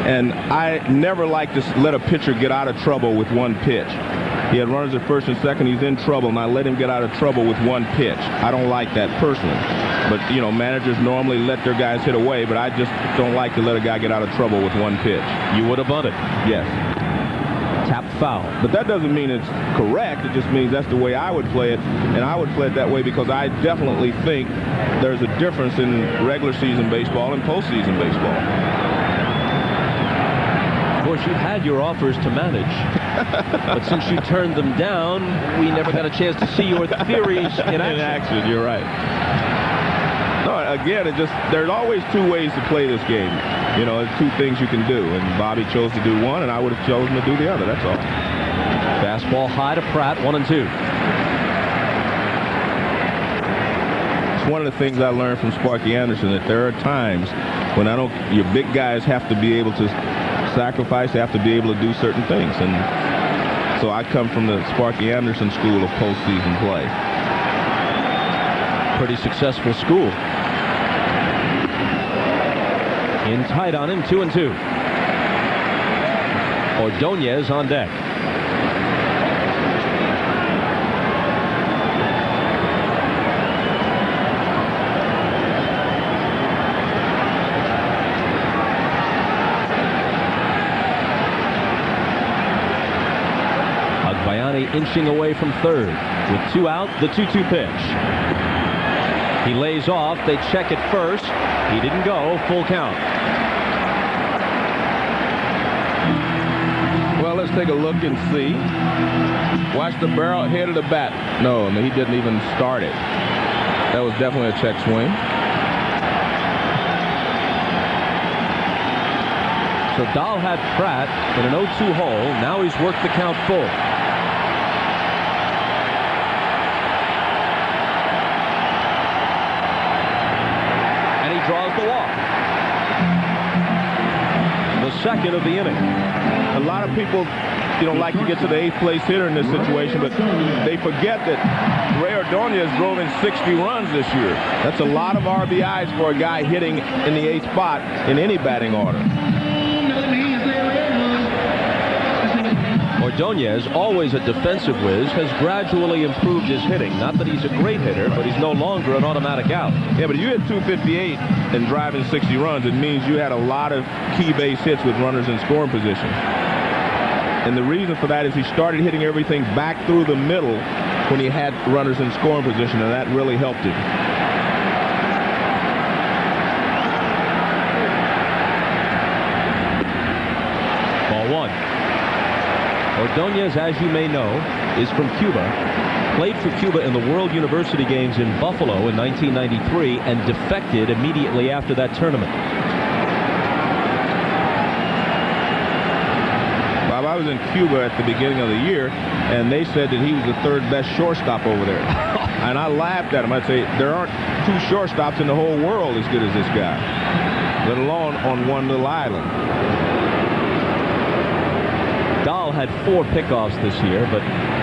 And I never like to let a pitcher get out of trouble with one pitch. He had runners at first and second. He's in trouble, and I let him get out of trouble with one pitch. I don't like that personally. But, you know, managers normally let their guys hit away, but I just don't like to let a guy get out of trouble with one pitch. You would have bunted. Yes. Tap foul. But that doesn't mean it's correct. It just means that's the way I would play it. And I would play it that way because I definitely think there's a difference in regular season baseball and postseason baseball. Of course, you've had your offers to manage. But since you turned them down, we never got a chance to see your theories in action. You're right. No, again, there's always two ways to play this game. You know, there's two things you can do, and Bobby chose to do one, and I would have chosen to do the other. That's all. Fastball high to Pratt, 1-2. It's one of the things I learned from Sparky Anderson, that there are times when your big guys have to be able to sacrifice, they have to be able to do certain things, and so I come from the Sparky Anderson school of postseason play. Pretty successful school. In tight on him, 2-2. Ordonez on deck. Agbayani inching away from third. With two out, the 2-2 pitch. He lays off. They check it first. He didn't go. Full count. Well, let's take a look and see. Watch the barrel head of the bat. No, he didn't even start it. That was definitely a check swing. So Dahl had Pratt in an 0-2 hole. Now he's worked the count full. Draws the walk. The second of the inning. A lot of people, like to get to the 8th place hitter in this situation, but they forget that Ray Ordonez drove in 60 runs this year. That's a lot of RBIs for a guy hitting in the 8th spot in any batting order. Ordonez, always a defensive whiz, has gradually improved his hitting. Not that he's a great hitter, but he's no longer an automatic out. Yeah, but you hit 258 and driving 60 runs. It means you had a lot of key base hits with runners in scoring position. And the reason for that is he started hitting everything back through the middle when he had runners in scoring position, and that really helped him. Ball one. Ordonez, as you may know, is from Cuba. Played for Cuba in the World University Games in Buffalo in 1993 and defected immediately after that tournament. Bob, I was in Cuba at the beginning of the year, and they said that he was the third best shortstop over there. And I laughed at him. I'd say, there aren't two shortstops in the whole world as good as this guy, let alone on one little island. Dahl had 4 pickoffs this year, but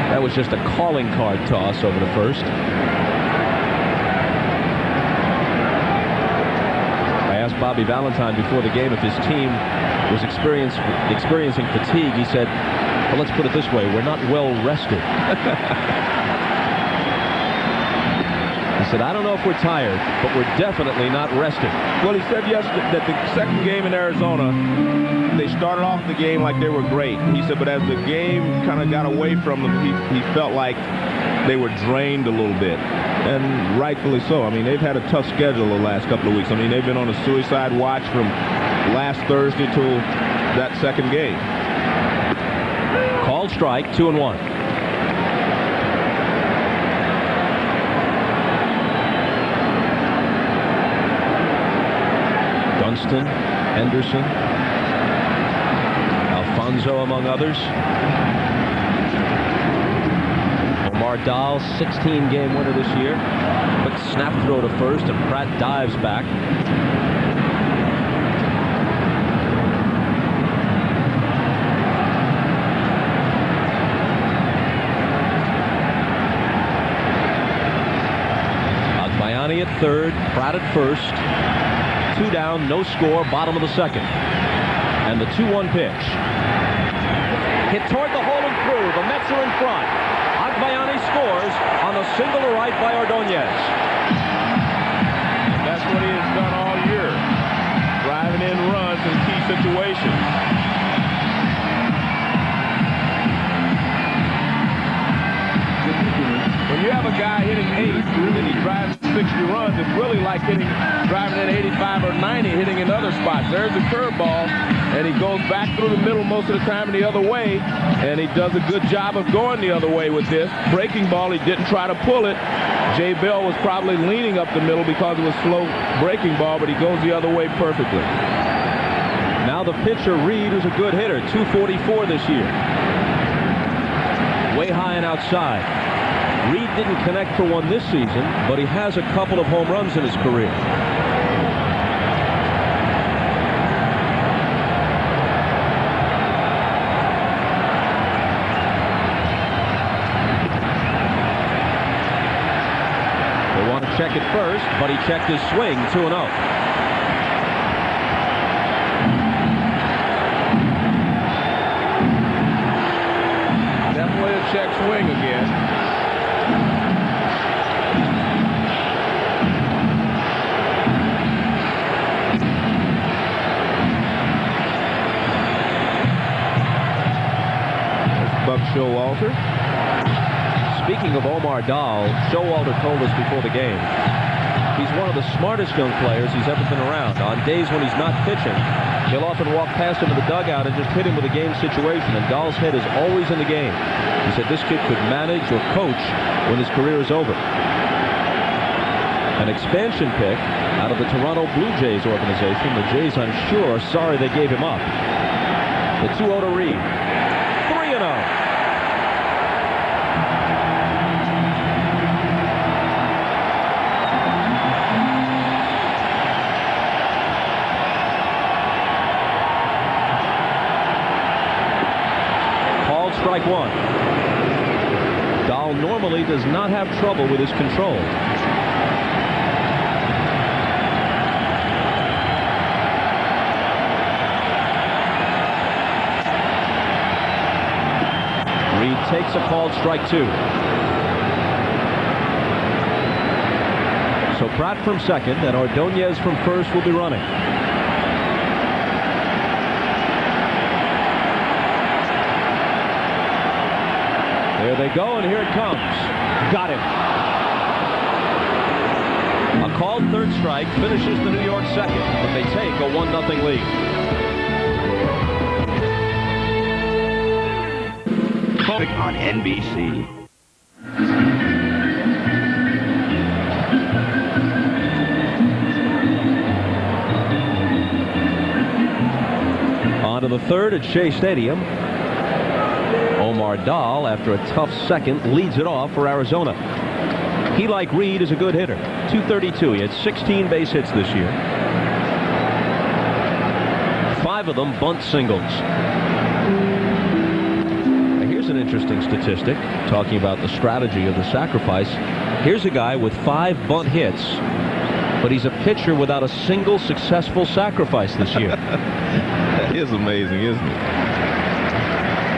that was just a calling card toss over the first. I asked Bobby Valentine before the game if his team was experiencing fatigue. He said, well, let's put it this way, we're not well rested. He said, I don't know if we're tired, but we're definitely not rested. Well, he said yesterday that the second game in Arizona, they started off the game like they were great. He said, but as the game kind of got away from them, he felt like they were drained a little bit. And rightfully so. I mean, they've had a tough schedule the last couple of weeks. I mean, they've been on a suicide watch from last Thursday till that second game. Called strike, 2-1. Dunston, Henderson, Alfonso among others. Omar Dahl, 16-game winner this year. Quick snap throw to first, and Pratt dives back. Agbayani at third, Pratt at first. 2 down, no score, bottom of the second. And the 2-1 pitch. Hit toward the hole and through. The Mets are in front. Agbayani scores on the single to right by Ordonez. That's what he has done all year. Driving in runs in key situations. When you have a guy hitting 8 and he drives 60 runs, it's really like driving in 85 or 90, hitting in other spots. There's the curveball, and he goes back through the middle most of the time and the other way, and he does a good job of going the other way with this. Breaking ball, he didn't try to pull it. Jay Bell was probably leaning up the middle because it was slow breaking ball, but he goes the other way perfectly. Now the pitcher, Reed, who's a good hitter, 244 this year. Way high and outside. Reed didn't connect for one this season, but he has a couple of home runs in his career. They want to check it first, but he checked his swing, 2-0. Definitely a check swing again. Showalter. Speaking of Omar Dahl, Showalter told us before the game, he's one of the smartest young players he's ever been around. On days when he's not pitching, he'll often walk past him in the dugout and just hit him with a game situation, and Dahl's head is always in the game. He said this kid could manage or coach when his career is over. An expansion pick out of the Toronto Blue Jays organization. The Jays, I'm sure, are sorry they gave him up. The 2-0 to Reed. 3-0. Strike one. Dahl normally does not have trouble with his control. Reed takes a called strike 2. So Pratt from second and Ordonez from first will be running. There they go, and here it comes. Got him. A called third strike finishes the New York second, but they take a 1-0 lead. On NBC. On to the third at Shea Stadium. Omar Dahl, after a tough second, leads it off for Arizona. He, like Reed, is a good hitter. 232. He had 16 base hits this year. 5 of them bunt singles. Now, here's an interesting statistic, talking about the strategy of the sacrifice. Here's a guy with 5 bunt hits, but he's a pitcher without a single successful sacrifice this year. That is amazing, isn't it?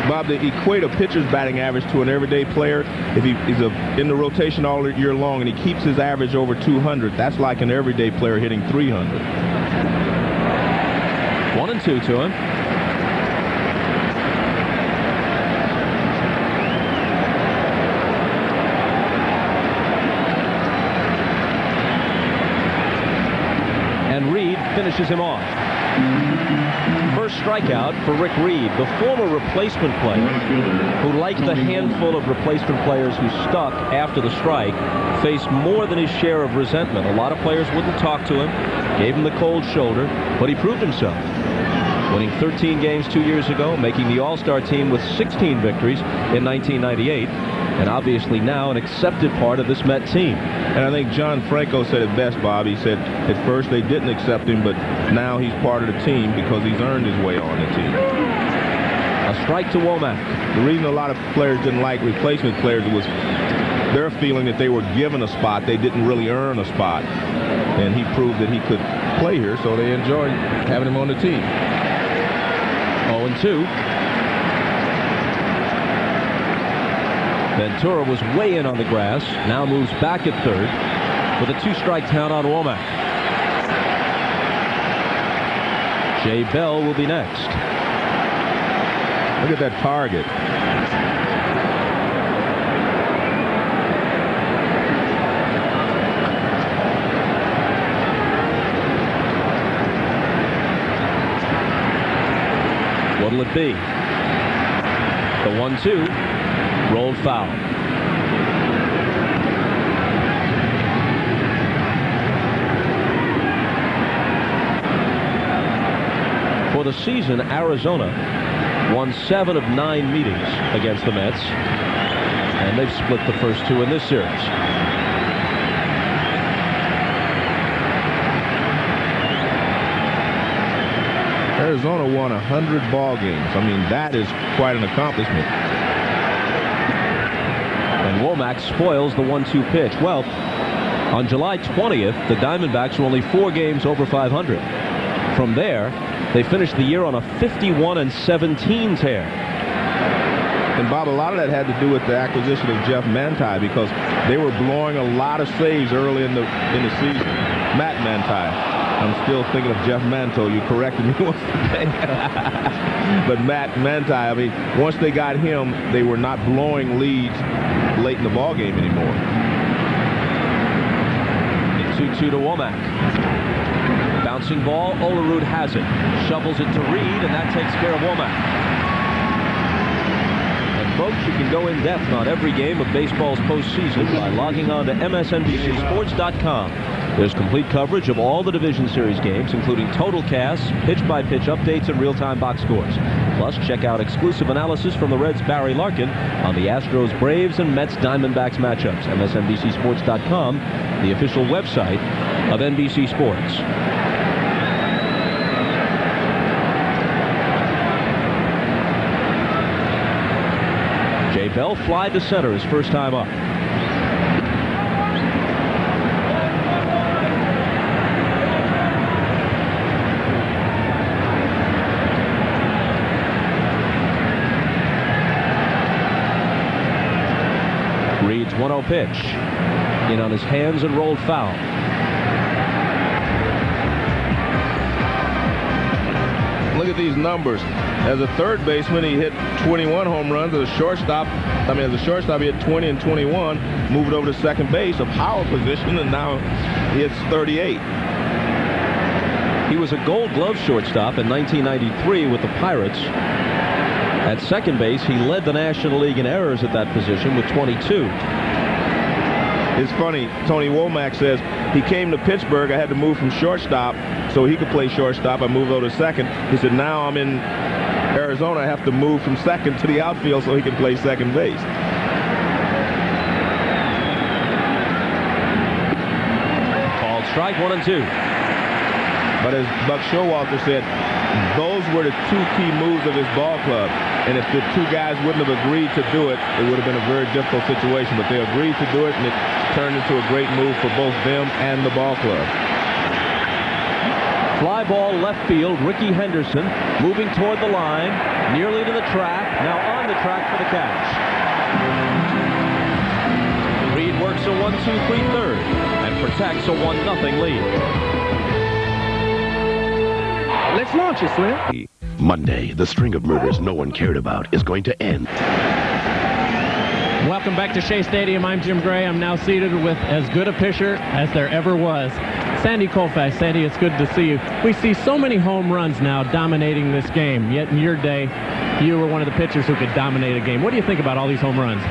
Bob, to equate a pitcher's batting average to an everyday player, if he's in the rotation all year long and he keeps his average over 200, that's like an everyday player hitting 300. 1-2 to him. And Reed finishes him off. First strikeout for Rick Reed, the former replacement player who, like the handful of replacement players who stuck after the strike, faced more than his share of resentment. A lot of players wouldn't talk to him, gave him the cold shoulder, but he proved himself. winning 13 games 2 years ago, making the All-Star team with 16 victories in 1998, and obviously now an accepted part of this Met team. And I think John Franco said it best, Bob. He said at first they didn't accept him, but now he's part of the team because he's earned his way on the team. A strike to Womack. The reason a lot of players didn't like replacement players was their feeling that they were given a spot. They didn't really earn a spot. And he proved that he could play here, so they enjoyed having him on the team. 0-2. Ventura was way in on the grass, now moves back at third with a 2-strike count on Womack. Jay Bell will be next. Look at that target. What'll it be? The 1-2 rolled foul. For the season, Arizona won 7 of 9 meetings against the Mets, and they've split the first 2 in this series. Arizona won 100 ball games. I mean, that is quite an accomplishment. And Womack spoils the 1-2 pitch. Well, on July 20th, the Diamondbacks were only 4 games over 500. From there, they finished the year on a 51-17 tear. And Bob, a lot of that had to do with the acquisition of Jeff Manti because they were blowing a lot of saves early in the season. Matt Manti. I'm still thinking of Jeff Manto. You corrected me once today. But Matt Manti, I mean, once they got him, they were not blowing leads late in the ball game anymore. 2-2 to Womack. Bouncing ball, Olerud has it. Shovels it to Reed, and that takes care of Womack. And folks, you can go in depth on every game of baseball's postseason by logging on to MSNBCSports.com. There's complete coverage of all the Division Series games, including total casts, pitch-by-pitch updates, and real-time box scores. Plus, check out exclusive analysis from the Reds' Barry Larkin on the Astros, Braves, and Mets Diamondbacks matchups. MSNBCSports.com, the official website of NBC Sports. Jay Bell fly to center his first time up. Reed's 1-0 pitch. In on his hands and rolled foul. Look at these numbers. As a third baseman, he hit 21 home runs. As a shortstop, he hit 20 and 21. Moved over to second base, a power position, and now he hits 38. He was a Gold Glove shortstop in 1993 with the Pirates. At second base, he led the National League in errors at that position with 22. It's funny, Tony Womack says, he came to Pittsburgh, I had to move from shortstop so he could play shortstop. I moved over to second. He said, now I'm in Arizona, I have to move from second to the outfield so he can play second base. Called strike, 1-2. But as Buck Showalter said, those were the 2 key moves of his ball club. And if the 2 guys wouldn't have agreed to do it, it would have been a very difficult situation. But they agreed to do it, and it turned into a great move for both them and the ball club. Fly ball left field, Ricky Henderson moving toward the line, nearly to the track, now on the track for the catch. Reed works a 1-2-3 third and protects a 1-0 lead. Let's launch it, Slim. Monday, the string of murders no one cared about is going to end. Welcome back to Shea Stadium. I'm Jim Gray. I'm now seated with as good a pitcher as there ever was. Sandy Koufax. Sandy, it's good to see you. We see so many home runs now dominating this game, yet in your day, you were one of the pitchers who could dominate a game. What do you think about all these home runs?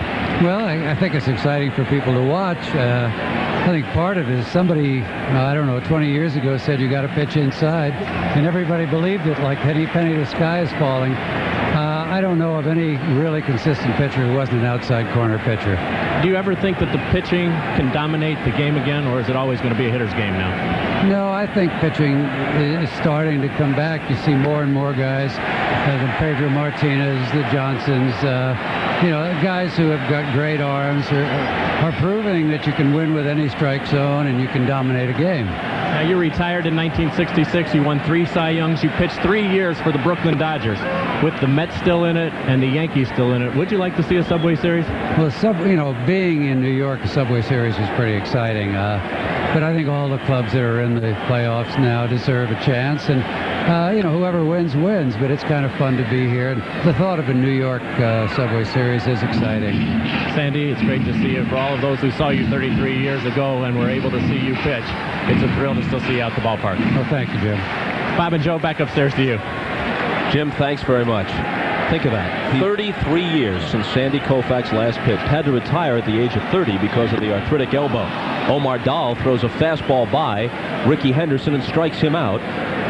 Well, I think it's exciting for people to watch. I think part of it is somebody, I don't know, 20 years ago said you got to pitch inside, and everybody believed it like penny, the sky is falling. I don't know of any really consistent pitcher who wasn't an outside corner pitcher. Do you ever think that the pitching can dominate the game again, or is it always going to be a hitter's game now? No, I think pitching is starting to come back. You see more and more guys, the Pedro Martinez, the Johnsons, guys who have got great arms are proving that you can win with any strike zone and you can dominate a game. Now, you retired in 1966. You won 3 Cy Youngs. You pitched 3 years for the Brooklyn Dodgers with the Mets still in it and the Yankees still in it. Would you like to see a Subway Series? Well, being in New York, a Subway Series is pretty exciting. But I think all the clubs that are in the playoffs now deserve a chance. And, whoever wins, wins. But it's kind of fun to be here. And the thought of a New York Subway Series is exciting. Sandy, it's great to see you. For all of those who saw you 33 years ago and were able to see you pitch, it's a thrill to still see you out the ballpark. Oh, thank you, Jim. Bob and Joe, back upstairs to you. Jim, thanks very much. Think of that. 33 years since Sandy Koufax last pitched. Had to retire at the age of 30 because of the arthritic elbow. Omar Dahl throws a fastball by Ricky Henderson and strikes him out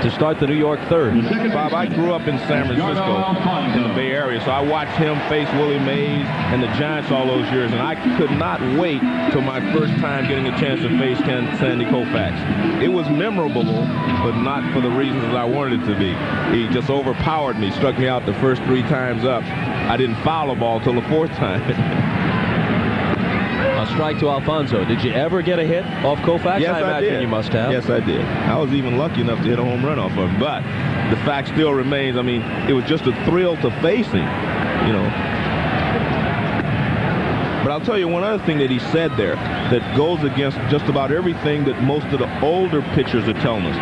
to start the New York third. Bob, I grew up in San Francisco in the Bay Area, so I watched him face Willie Mays and the Giants all those years, and I could not wait till my first time getting a chance to face Sandy Koufax. It was memorable, but not for the reasons I wanted it to be. He just overpowered me, struck me out the first 3 times up. I didn't foul a ball till the 4th time. A strike to Alfonso. Did you ever get a hit off Koufax? Yes, I imagine did. You must have. Yes, I did. I was even lucky enough to hit a home run off of him. But the fact still remains, it was just a thrill to face him, But I'll tell you one other thing that he said there that goes against just about everything that most of the older pitchers are telling us.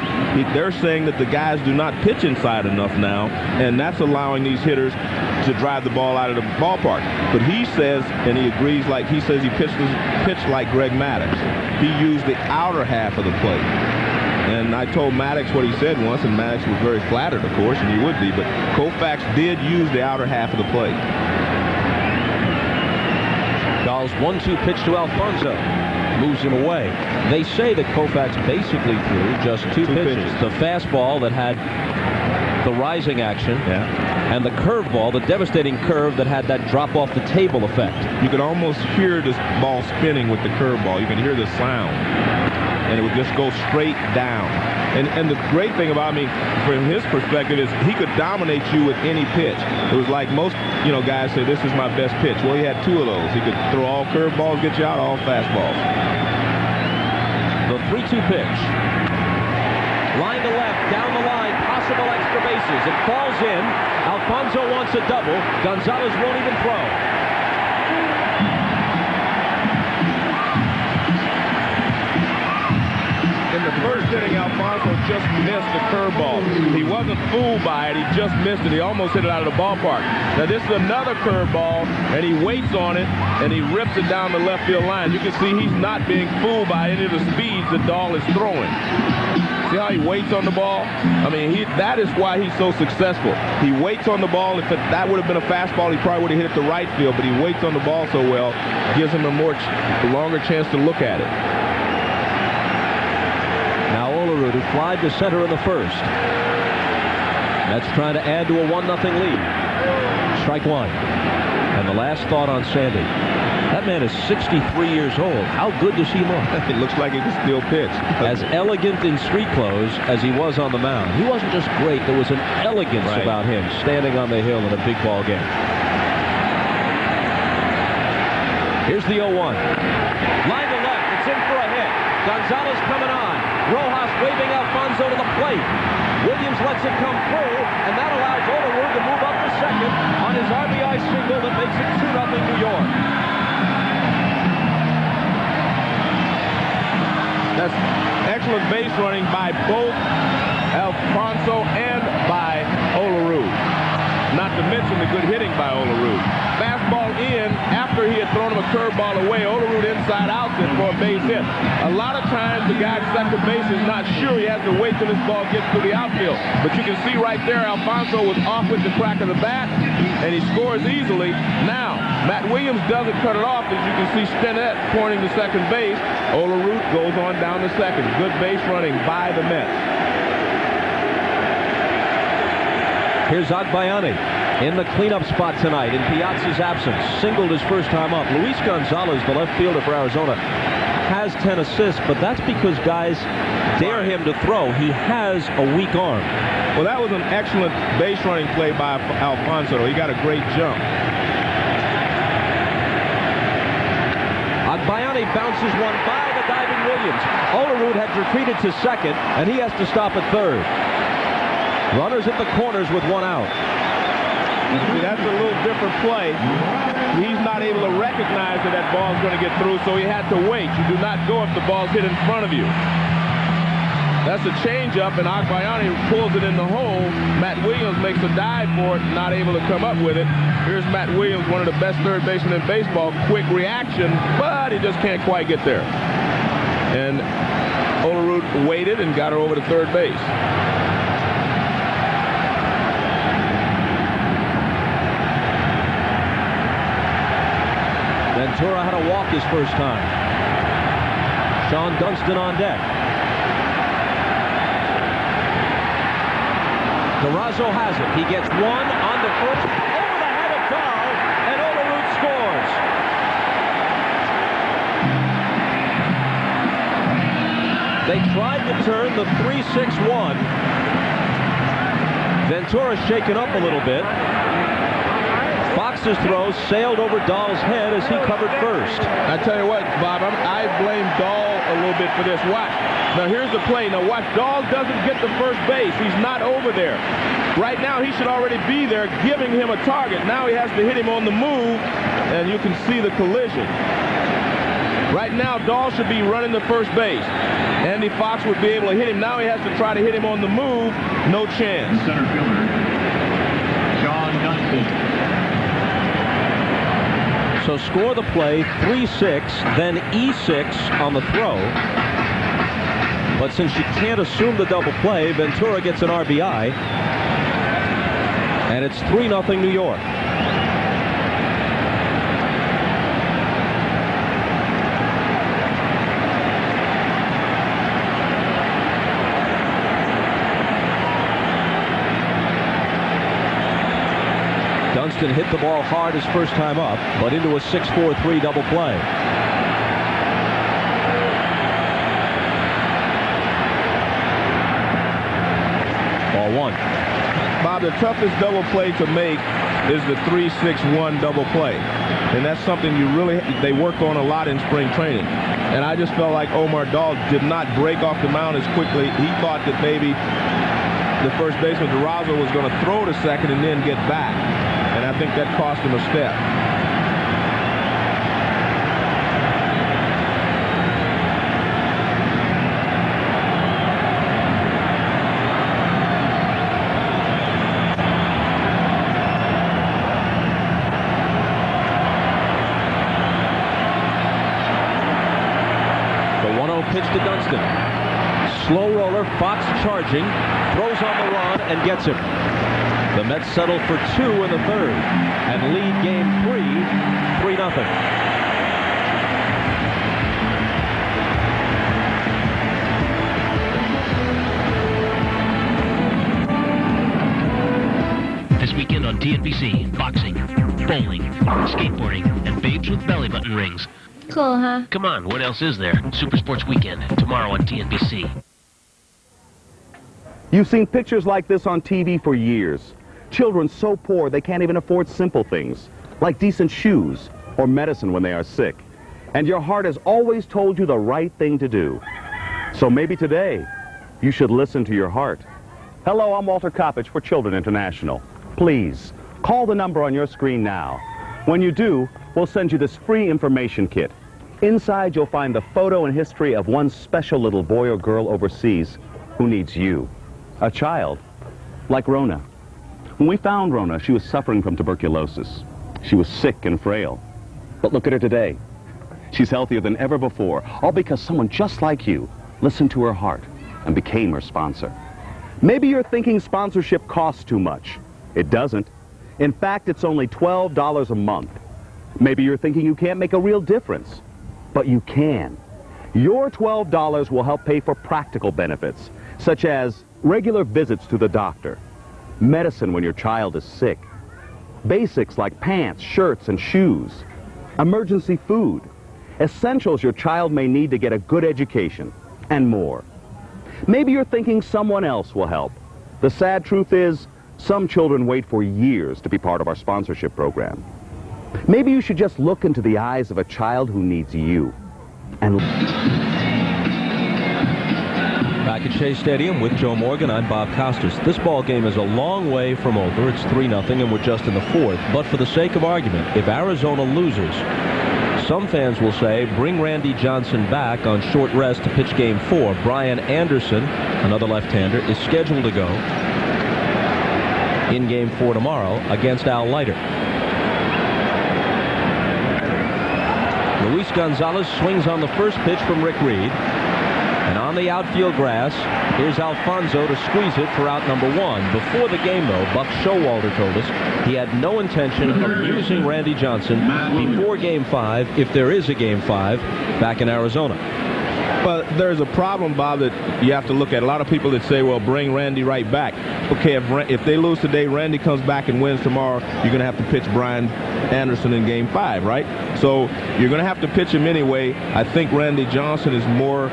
They're saying that the guys do not pitch inside enough now, and that's allowing these hitters to drive the ball out of the ballpark. But he says, and he agrees, he says he pitched like Greg Maddux. He used the outer half of the plate. And I told Maddux what he said once, and Maddux was very flattered, of course, and he would be, but Koufax did use the outer half of the plate. Dahl's 1-2 pitch to Alfonso. Moves him away. They say that Koufax basically threw just two pitches. The fastball that had the rising action, and the curveball, the devastating curve that had that drop off the table effect. You could almost hear this ball spinning with the curveball. You can hear the sound, and it would just go straight down. And the great thing about from his perspective, is he could dominate you with any pitch. It was like most, guys say, this is my best pitch. Well, he had 2 of those. He could throw all curveballs, get you out, all fastballs. The 3-2 pitch. Line to left, down the line, possible extra bases. It falls in. Alfonso wants a double. Gonzalez won't even throw. In the first inning, Alfonso just missed the curveball. He wasn't fooled by it. He just missed it. He almost hit it out of the ballpark. Now, this is another curveball, and he waits on it, and he rips it down the left field line. You can see he's not being fooled by any of the speeds that Dahl is throwing. See how he waits on the ball? That is why he's so successful. He waits on the ball. If that would have been a fastball, he probably would have hit it to right field, but he waits on the ball so well, gives him a longer chance to look at it. Now Olerud, who flied to center in the first. That's trying to add to a 1-0 lead. Strike 1. And the last thought on Sandy. That man is 63 years old. How good does he look? It looks like he can still pitch. As elegant in street clothes as he was on the mound. He wasn't just great. There was an elegance about him standing on the hill in a big ball game. Here's the 0-1. Line to left. It's in for a hit. Gonzalez coming on. Rojas waving Alfonso to the plate. Williams lets it come through, and that allows Olerud to move up to second on his RBI single that makes it 2-0 New York. That's excellent base running by both Alfonso and by Olerud. not to mention the good hitting by Olerud. Fastball in after he had thrown him a curveball away. Olerud inside outs it for a base hit. A lot of times the guy at second base is not sure. He has to wait till this ball gets to the outfield. But you can see right there, Alfonso was off with the crack of the bat, and he scores easily. Now, Matt Williams doesn't cut it off. As you can see, Stinnett pointing to second base. Olerud goes on down to second. Good base running by the Mets. Here's Agbayani in the cleanup spot tonight in Piazza's absence. Singled his first time up. Luis Gonzalez, the left fielder for Arizona, has 10 assists, but that's because guys dare him to throw. He has a weak arm. Well, that was an excellent base running play by Alfonso. He got a great jump. Agbayani bounces one by the diving Williams. Olerud had retreated to second, and he has to stop at third. Runners at the corners with one out. See, that's a little different play. He's not able to recognize that that ball's going to get through, so he had to wait. You do not go if the ball's hit in front of you. That's a changeup, and Agbayani pulls it in the hole. Matt Williams makes a dive for it, not able to come up with it. Here's Matt Williams, one of the best third basemen in baseball. Quick reaction, but he just can't quite get there. And Olerud waited and got her over to third base. Ventura had a walk his first time. Sean Dunston on deck. Durazo has it. He gets one on the first, over the head of Dahl, and Olerud scores. They tried to turn the 3-6-1. Ventura shaken up a little bit. Fox's throw sailed over Dahl's head as he covered first. I tell you what, Bob, I blame Dahl a little bit for this. Watch. Now, here's the play. Now, watch. Dahl doesn't get to first base. He's not over there. Right now, he should already be there, giving him a target. Now he has to hit him on the move, and you can see the collision. Right now, Dahl should be running to first base. Andy Fox would be able to hit him. Now he has to try to hit him on the move. No chance. Center fielder, Sean Dunston. So score the play 3-6, then E6 on the throw. But since you can't assume the double play, Ventura gets an RBI. And it's 3-0 New York. Dunston hit the ball hard his first time up, but into a 6-4-3 double play. Ball one. Bob, the toughest double play to make is the 3-6-1 double play. And that's something they worked on a lot in spring training. And I just felt like Omar Dahl did not break off the mound as quickly. He thought that maybe the first baseman, Durazo, was going to throw to second and then get back. And I think that cost him a step. The 1-0 pitch to Dunston. Slow roller, Fox charging, throws on the run and gets him. The Mets settle for 2 in the third and lead game 3, 3-0. This weekend on TNBC, boxing, bowling, skateboarding, and babes with belly button rings. Cool, huh? Come on, what else is there? Super Sports Weekend, tomorrow on TNBC. You've seen pictures like this on TV for years. Children so poor they can't even afford simple things, like decent shoes or medicine when they are sick. And your heart has always told you the right thing to do. So maybe today, you should listen to your heart. Hello, I'm Walter Coppage for Children International. Please, call the number on your screen now. When you do, we'll send you this free information kit. Inside, you'll find the photo and history of one special little boy or girl overseas who needs you. A child, like Rona. When we found Rona, she was suffering from tuberculosis. She was sick and frail. But look at her today. She's healthier than ever before, all because someone just like you listened to her heart and became her sponsor. Maybe you're thinking sponsorship costs too much. It doesn't. In fact, it's only $12 a month. Maybe you're thinking you can't make a real difference, but you can. Your $12 will help pay for practical benefits, such as regular visits to the doctor, medicine when your child is sick, basics like pants, shirts, and shoes, emergency food, essentials your child may need to get a good education, and more. Maybe you're thinking someone else will help. The sad truth is, some children wait for years to be part of our sponsorship program. Maybe you should just look into the eyes of a child who needs you. And back at Shea Stadium with Joe Morgan, I'm Bob Costas. This ball game is a long way from over. It's 3-0 and we're just in the fourth. But for the sake of argument, if Arizona loses, some fans will say, bring Randy Johnson back on short rest to pitch game 4. Brian Anderson, another left-hander, is scheduled to go in game 4 tomorrow against Al Leiter. Luis Gonzalez swings on the first pitch from Rick Reed. And on the outfield grass, here's Alfonso to squeeze it for out number 1. Before the game, though, Buck Showalter told us he had no intention of using Randy Johnson before Game 5, if there is a Game 5, back in Arizona. Well, there's a problem, Bob, that you have to look at. A lot of people that say, well, bring Randy right back. Okay, if they lose today, Randy comes back and wins tomorrow, you're going to have to pitch Brian Anderson in Game 5, right? So you're going to have to pitch him anyway. I think Randy Johnson is more...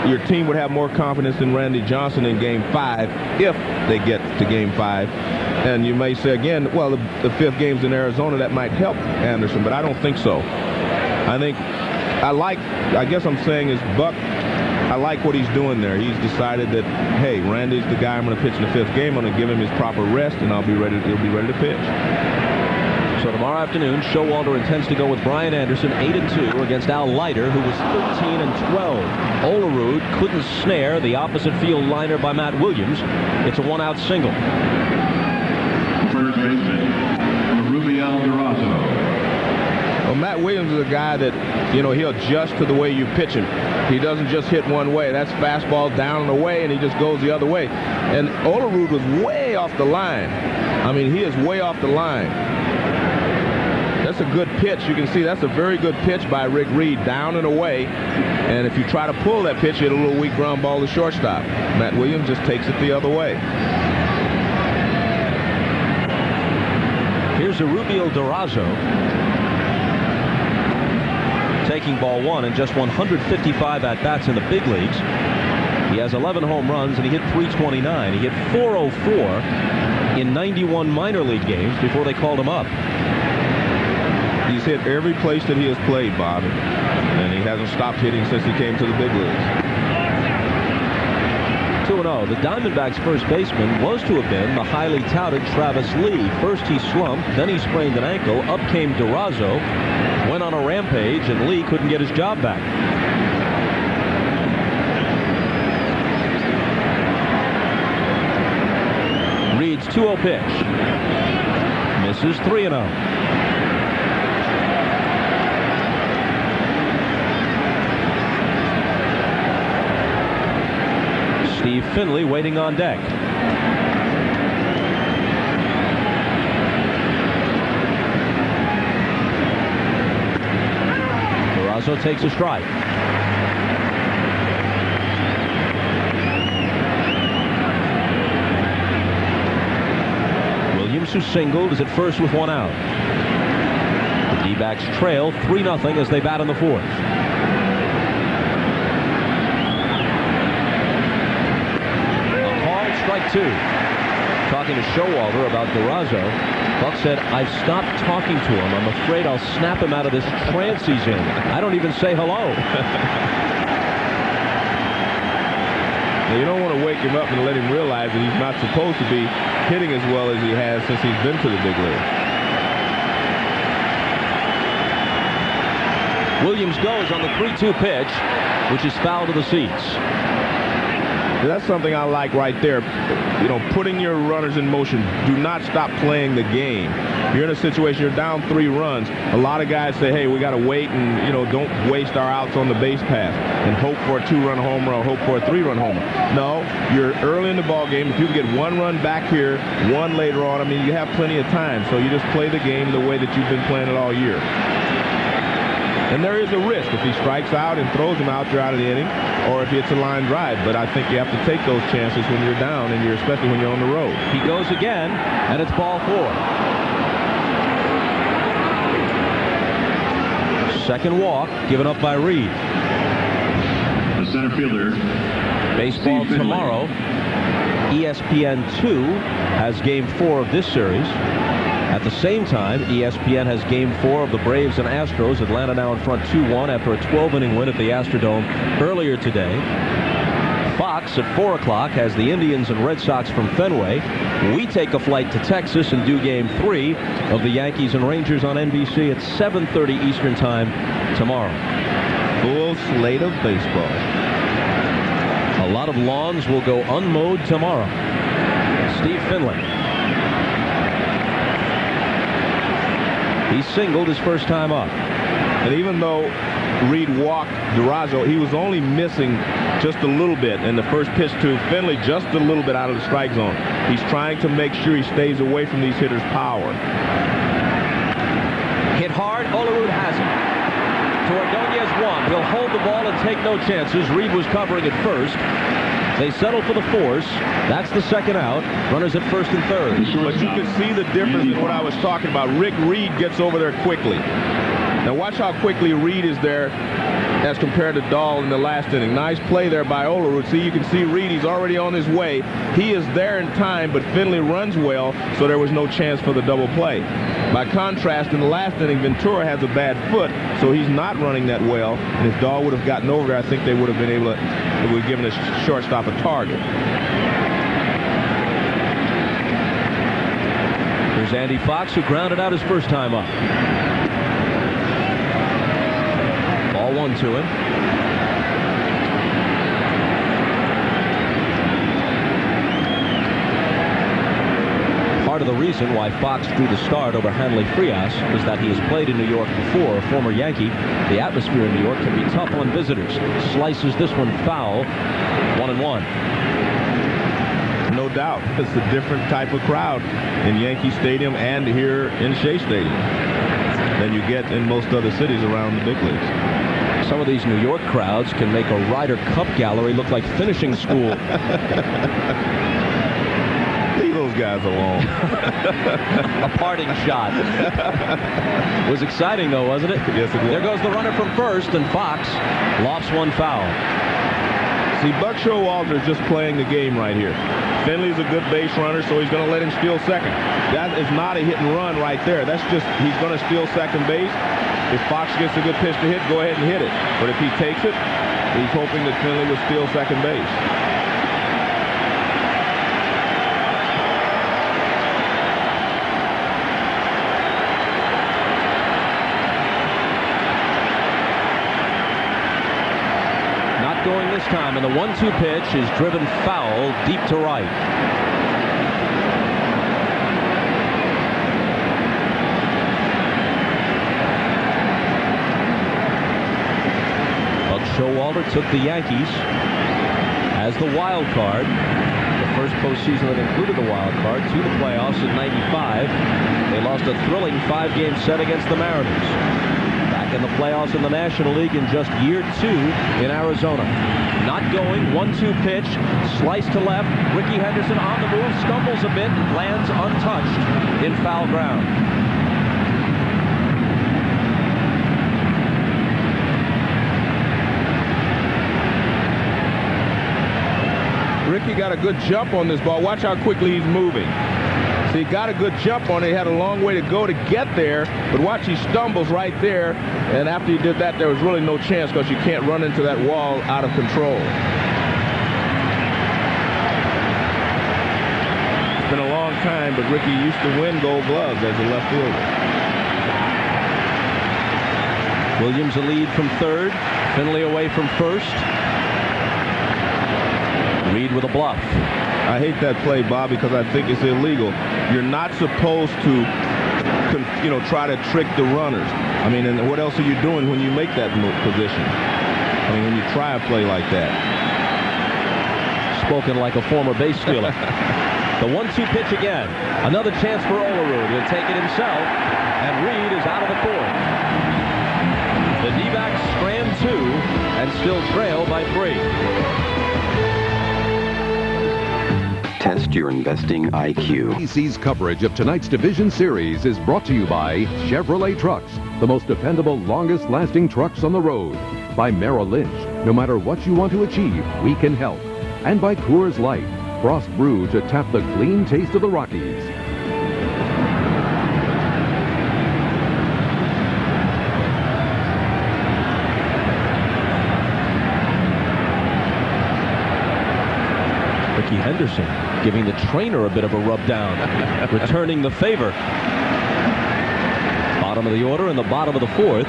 Your team would have more confidence in Randy Johnson in Game 5 if they get to Game 5. And you may say again, well, the 5th game's in Arizona, that might help Anderson, but I don't think so. I guess I'm saying is Buck, I like what he's doing there. He's decided that, hey, Randy's the guy I'm going to pitch in the 5th game. I'm going to give him his proper rest, and he'll be ready to pitch. So tomorrow afternoon, Showalter intends to go with Brian Anderson, 8-2, against Al Leiter, who was 13-12. Olerud couldn't snare the opposite field liner by Matt Williams. It's a 1-out single. First baseman, Rubiel Durazo. Well, Matt Williams is a guy that, you know, he'll adjust to the way you pitch him. He doesn't just hit one way. That's fastball down and away, and he just goes the other way. And Olerud was way off the line. I mean, he is way off the line. That's a good pitch. You can see that's a very good pitch by Rick Reed, down and away. And if you try to pull that pitch, you hit a little weak ground ball to shortstop. Matt Williams just takes it the other way. Here's a Rubiel Durazo taking ball 1 and just 155 at-bats in the big leagues. He has 11 home runs and he hit .329. He hit .404 in 91 minor league games before they called him up. He's hit every place that he has played, Bob, and he hasn't stopped hitting since he came to the big leagues. 2-0. The Diamondbacks' first baseman was to have been the highly touted Travis Lee. First he slumped, then he sprained an ankle. Up came Durazo, went on a rampage, and Lee couldn't get his job back. Reed's 2-0 pitch. Misses. 3-0. Steve Finley waiting on deck. Durazo takes a strike. Williams, who singled, is at first with 1 out. The D-backs trail 3-0 as they bat in the 4th. Strike 2. Talking to Showalter about Durazo, Buck said, I've stopped talking to him. I'm afraid I'll snap him out of this trance he's in. I don't even say hello. Now, you don't want to wake him up and let him realize that he's not supposed to be hitting as well as he has since he's been to the big league. Williams goes on the 3-2 pitch, which is foul to the seats. That's something I like right there. You know, putting your runners in motion. Do not stop playing the game. You're in a situation, you're down 3 runs. A lot of guys say, hey, we got to wait and, you know, don't waste our outs on the base pass and hope for a 2-run homer or hope for a 3-run homer. No, you're early in the ball game. If you can get 1 run back here, 1 later on, I mean, you have plenty of time. So you just play the game the way that you've been playing it all year. And there is a risk. If he strikes out and throws him out, you're out of the inning, or if he hits a line drive. But I think you have to take those chances when you're down, and especially when you're on the road. He goes again, and it's ball 4. Second walk given up by Reed. The center fielder. Baseball tomorrow. ESPN 2 has Game 4 of this series. At the same time, ESPN has Game 4 of the Braves and Astros. Atlanta now in front 2-1 after a 12-inning win at the Astrodome earlier today. Fox at 4 o'clock has the Indians and Red Sox from Fenway. We take a flight to Texas and do Game 3 of the Yankees and Rangers on NBC at 7:30 Eastern Time tomorrow. Full slate of baseball. A lot of lawns will go unmowed tomorrow. Steve Finley. He singled his first time up. And even though Reed walked Durazo, he was only missing just a little bit. And the first pitch to Finley, just a little bit out of the strike zone. He's trying to make sure he stays away from these hitters' power. Hit hard, Olerud has it. To Ordonez 1. He'll hold the ball and take no chances. Reed was covering at first. They settle for the force. That's the second out. Runners at first and third. But you can see the difference in what I was talking about. Rick Reed gets over there quickly. Now watch how quickly Reed is there as compared to Dahl in the last inning. Nice play there by Olerud. See, you can see Reed, he's already on his way. He is there in time, but Finley runs well, so there was no chance for the double play. By contrast, in the last inning, Ventura has a bad foot, so he's not running that well. And if Dahl would have gotten over there, I think they would have been able to, they would have given a shortstop a target. Here's Andy Fox, who grounded out his first time up. Ball 1 to him. Part of the reason why Fox drew the start over Hanley Frias is that he has played in New York before, a former Yankee. The atmosphere in New York can be tough on visitors. Slices this one foul. 1-1. No doubt. It's a different type of crowd in Yankee Stadium and here in Shea Stadium than you get in most other cities around the big leagues. Some of these New York crowds can make a Ryder Cup gallery look like finishing school. Leave those guys alone. A parting shot. Was exciting, though, wasn't it? Yes, it was. There goes the runner from first, and Fox lofts one foul. See, Buck Showalter is just playing the game right here. Finley's a good base runner, so he's going to let him steal second. That is not a hit and run right there. That's just, he's going to steal second base. If Fox gets a good pitch to hit, go ahead and hit it. But if he takes it, he's hoping that Finley will steal second base. Not going this time, and the 1-2 pitch is driven foul deep to right. Showalter took the Yankees as the wild card. The first postseason that included the wild card to the playoffs in '95. They lost a thrilling 5-game set against the Mariners. Back in the playoffs in the National League in just year 2 in Arizona. Not going, 1-2 pitch, slice to left. Ricky Henderson on the move, stumbles a bit, lands untouched in foul ground. Ricky got a good jump on this ball. Watch how quickly he's moving. See, he got a good jump on it. He had a long way to go to get there, but watch, he stumbles right there, and after he did that, there was really no chance because you can't run into that wall out of control. It's been a long time, but Ricky used to win Gold Gloves as a left fielder. Williams a lead from third. Finley away from first. Reed with a bluff. I hate that play, Bob, because I think it's illegal. You're not supposed to, try to trick the runners. I mean, and what else are you doing when you make that position? I mean, when you try a play like that. Spoken like a former base stealer. The 1-2 pitch again. Another chance for Olerud. He'll take it himself, and Reed is out of the fourth. The D-backs strand 2 and still trail by 3. Test your investing IQ. NBC's coverage of tonight's Division Series is brought to you by Chevrolet Trucks, the most dependable, longest-lasting trucks on the road. By Merrill Lynch, no matter what you want to achieve, we can help. And by Coors Light, frost brewed to tap the clean taste of the Rockies. Ricky Henderson giving the trainer a bit of a rub down, returning the favor. Bottom of the order in the bottom of the fourth.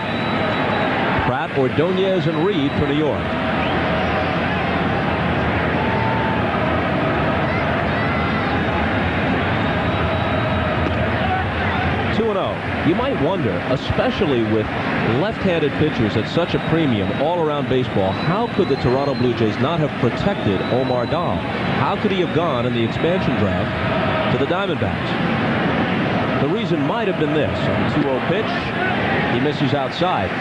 Pratt, Ordonez, and Reed for New York. You might wonder, especially with left-handed pitchers at such a premium all around baseball, how could the Toronto Blue Jays not have protected Omar Dahl? How could he have gone in the expansion draft to the Diamondbacks? The reason might have been this. On the 2-0 pitch, he misses outside.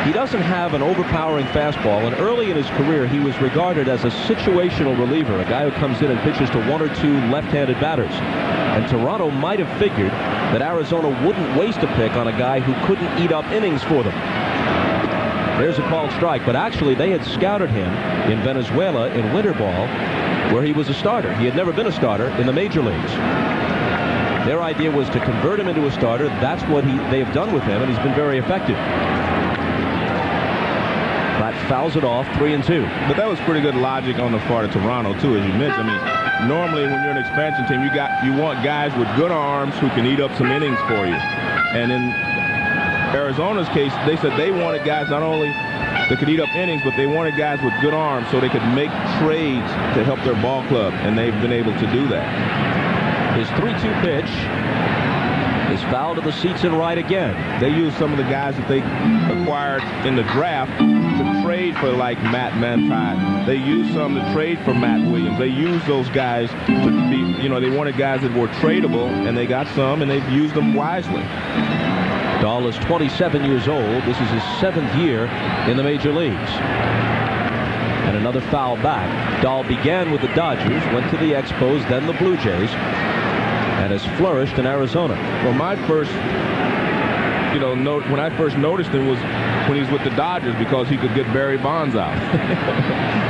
He doesn't have an overpowering fastball, and early in his career he was regarded as a situational reliever, a guy who comes in and pitches to 1 or 2 left-handed batters. And Toronto might have figured that Arizona wouldn't waste a pick on a guy who couldn't eat up innings for them. There's a called strike, but actually they had scouted him in Venezuela in winter ball, where he was a starter. He had never been a starter in the major leagues. Their idea was to convert him into a starter. That's what they have done with him, and he's been very effective. Pratt fouls it off, 3-2. But that was pretty good logic on the part of Toronto, too, as you mentioned. I mean, normally when you're an expansion team, you want guys with good arms who can eat up some innings for you. And in Arizona's case, they said they wanted guys not only that could eat up innings, but they wanted guys with good arms so they could make trades to help their ball club, and they've been able to do that. His 3-2 pitch is fouled to the seats and right again. They used some of the guys that they acquired in the draft to trade for, like Matt Manti. They used some to trade for Matt Williams. They used those guys to be, they wanted guys that were tradable, and they got some, and they've used them wisely. Dahl is 27 years old. This is his 7th year in the major leagues. And another foul back. Dahl began with the Dodgers, went to the Expos, then the Blue Jays, and has flourished in Arizona. Well, my first, when I first noticed him was when he was with the Dodgers, because he could get Barry Bonds out.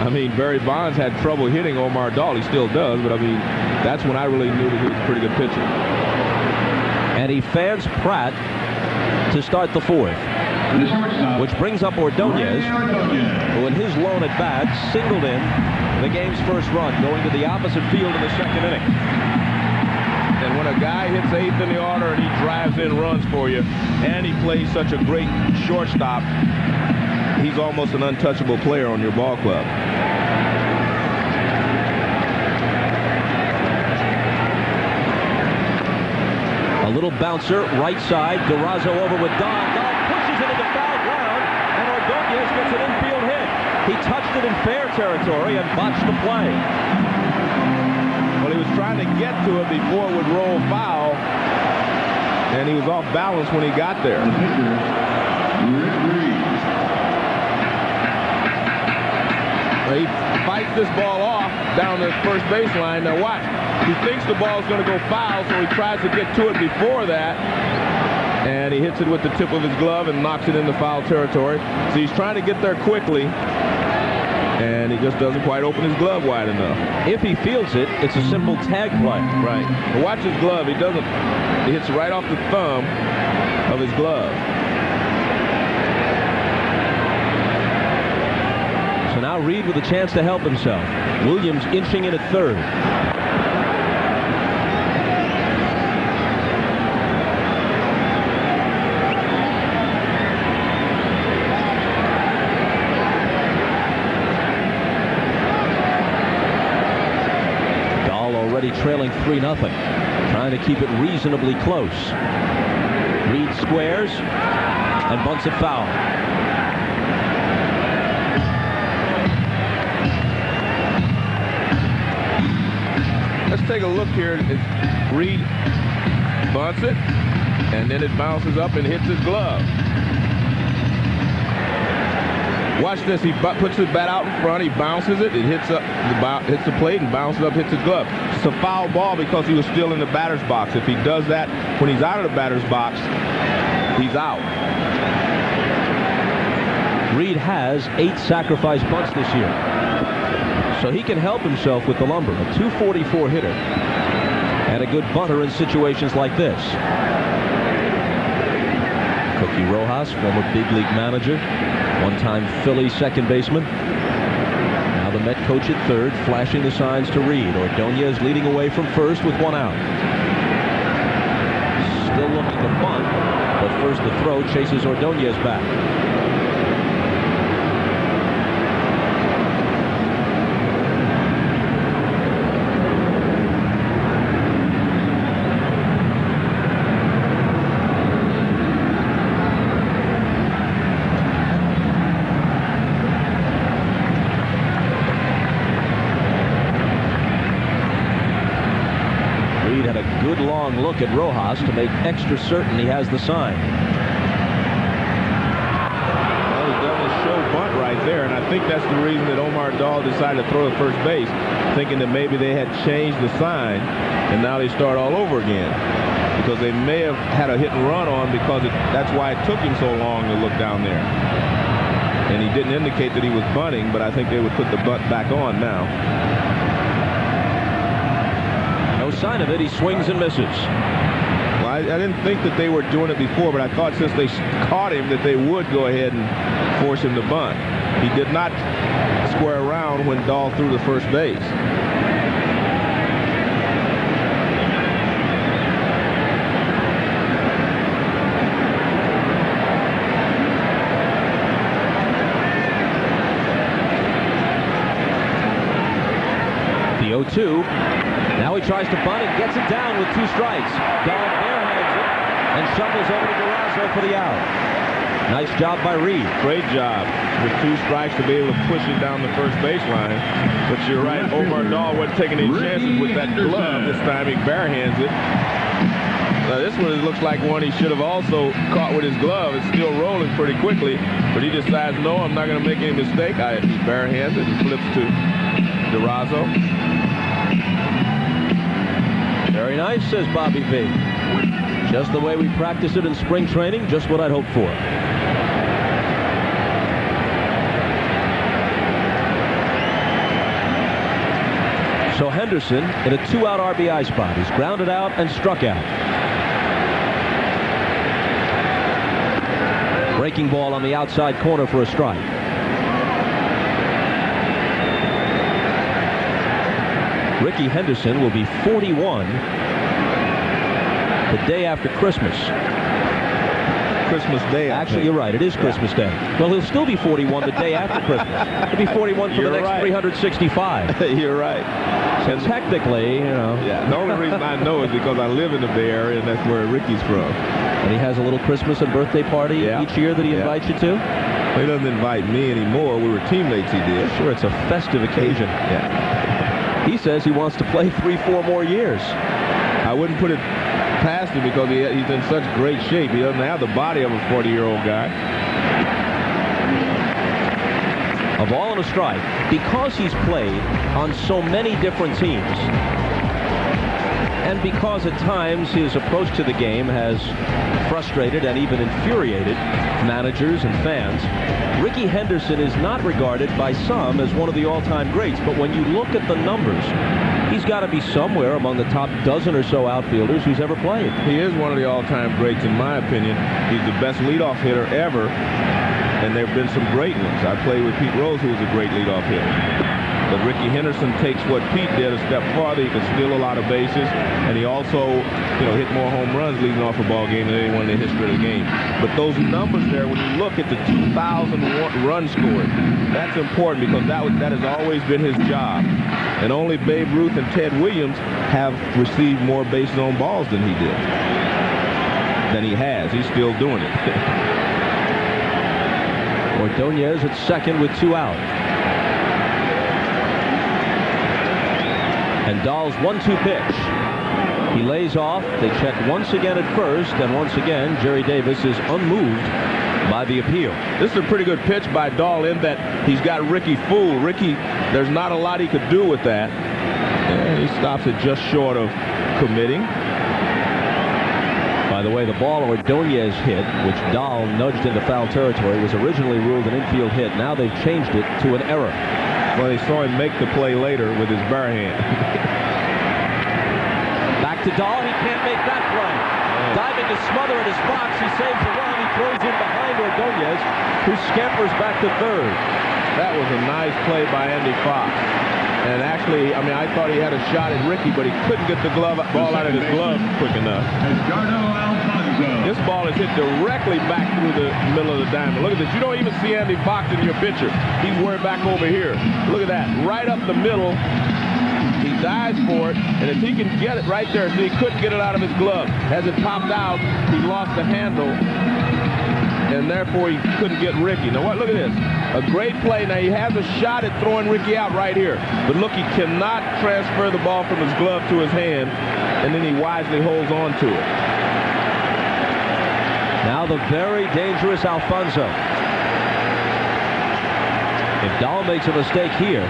I mean, Barry Bonds had trouble hitting Omar Dahl. He still does, but I mean, that's when I really knew that he was a pretty good pitcher. And he fans Pratt to start the fourth, which brings up Ordonez, who in his lone at bat singled in the game's first run, going to the opposite field in the second inning. And when a guy hits 8th in the order and he drives in runs for you, and he plays such a great shortstop, he's almost an untouchable player on your ball club. A little bouncer, right side, Durazo over with Dahl. Dahl pushes it into foul ground, and Ordonez gets an infield hit. He touched it in fair territory and botched the play. Well, he was trying to get to it before it would roll foul, and he was off balance when he got there. He fights this ball off down the first baseline. Now watch. He thinks the ball's going to go foul, so he tries to get to it before that. And he hits it with the tip of his glove and knocks it into foul territory. So he's trying to get there quickly, and he just doesn't quite open his glove wide enough. If he fields it, it's a simple tag play. Right. But watch his glove. He doesn't. He hits right off the thumb of his glove. So now Reed with a chance to help himself. Williams inching in at third. trailing 3-0. Trying to keep it reasonably close. Reed squares and bunts it foul. Let's take a look here. Reed bunts it, and then it bounces up and hits his glove. Watch this. He puts his bat out in front. He bounces it. It hits the plate and bounces up, hits his glove. It's a foul ball because he was still in the batter's box. If he does that when he's out of the batter's box, he's out. Reed has 8 sacrifice bunts this year, so he can help himself with the lumber. A .244 hitter and a good bunter in situations like this. Cookie Rojas, former big league manager, one-time Philly second baseman. Now the Met coach at third, flashing the signs to Reed. Ordonez leading away from first with 1 out. Still looking to bunt, but first the throw chases Ordonez back. Look at Rojas to make extra certain he has the sign. Well, he doesn't show bunt right there, and I think that's the reason that Omar Dahl decided to throw to first base, thinking that maybe they had changed the sign, and now they start all over again. Because they may have had a hit and run on because that's why it took him so long to look down there. And he didn't indicate that he was bunting, but I think they would put the bunt back on now. No sign of it. He swings and misses. Well, I didn't think that they were doing it before, but I thought since they caught him that they would go ahead and force him to bunt. He did not square around when Dahl threw to first base. The 0-2. Now he tries to bunt and gets it down with 2 strikes. Dahl barehands it and shuffles over to Durazo for the out. Nice job by Reed. Great job with 2 strikes to be able to push it down the first baseline. But you're right, Omar Dahl wasn't taking any chances with that glove. This time he barehands it. Now this one looks like one he should have also caught with his glove. It's still rolling pretty quickly, but he decides, no, I'm not going to make any mistake. He barehands it and flips to Durazo. Very nice, says Bobby V. Just the way we practice it in spring training, just what I'd hoped for. So Henderson in a 2-out RBI spot. He's grounded out and struck out. Breaking ball on the outside corner for a strike. Ricky Henderson will be 41 the day after Christmas. Christmas Day. Actually, you're right. It is Christmas Day. Well, he'll still be 41 the day after Christmas. He'll be 41 for the next 365. You're right. So technically, you know. Yeah. The only reason I know is because I live in the Bay Area, and that's where Ricky's from. And he has a little Christmas and birthday party each year that he invites you to? Well, he doesn't invite me anymore. We were teammates, he did. Sure, it's a festive occasion. Yeah. He says he wants to play 3-4 more years. I wouldn't put it past him because he's in such great shape. He doesn't have the body of a 40-year-old guy. A ball and a strike. Because he's played on so many different teams, and because at times his approach to the game has frustrated and even infuriated managers and fans, Ricky Henderson is not regarded by some as one of the all-time greats. But when you look at the numbers, he's got to be somewhere among the top dozen or so outfielders who's ever played. He is one of the all-time greats, in my opinion. He's the best leadoff hitter ever, and there have been some great ones. I played with Pete Rose, who was a great leadoff hitter. But Ricky Henderson takes what Pete did a step farther. He can steal a lot of bases, and he also, hit more home runs leading off a ball game than anyone in the history of the game. But those numbers there, when you look at the 2,000 runs scored, that's important because that has always been his job. And only Babe Ruth and Ted Williams have received more bases on balls than he did. Than he has. He's still doing it. Ordonez at second with 2 out. And Dahl's 1-2 pitch. He lays off. They check once again at first, and once again, Jerry Davis is unmoved by the appeal. This is a pretty good pitch by Dahl in that he's got Ricky fooled. Ricky, there's not a lot he could do with that. And he stops it just short of committing. By the way, the ball Ordonez hit, which Dahl nudged into foul territory, was originally ruled an infield hit. Now they've changed it to an error. Well, they saw him make the play later with his bare hand. Back to Dahl. He can't make that play. Diving to smother at his box. He saves the run. He throws in behind Ordonez, who scampers back to third. That was a nice play by Andy Fox. And actually, I thought he had a shot at Ricky, but he couldn't get the ball out of his glove quick enough. This ball is hit directly back through the middle of the diamond. Look at this. You don't even see Andy Fox in your picture. He's way back over here. Look at that. Right up the middle. He dives for it, and if he can get it right there, see, he couldn't get it out of his glove. As it popped out, he lost the handle, and therefore he couldn't get Ricky. Now, look at this. A great play. Now, he has a shot at throwing Ricky out right here. But look, he cannot transfer the ball from his glove to his hand, and then he wisely holds on to it. Now the very dangerous Alfonso. If Dahl makes a mistake here,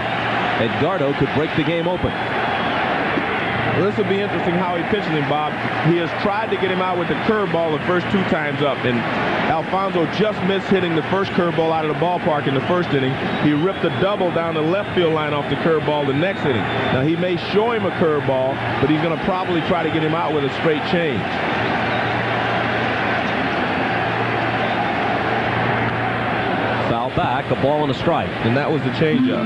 Edgardo could break the game open. Well, this will be interesting how he pitches him, Bob. He has tried to get him out with the curveball the first 2 times up, and Alfonso just missed hitting the first curveball out of the ballpark in the first inning. He ripped a double down the left field line off the curveball the next inning. Now, he may show him a curveball, but he's going to probably try to get him out with a straight change. Foul back, a ball and a strike. And that was the changeup.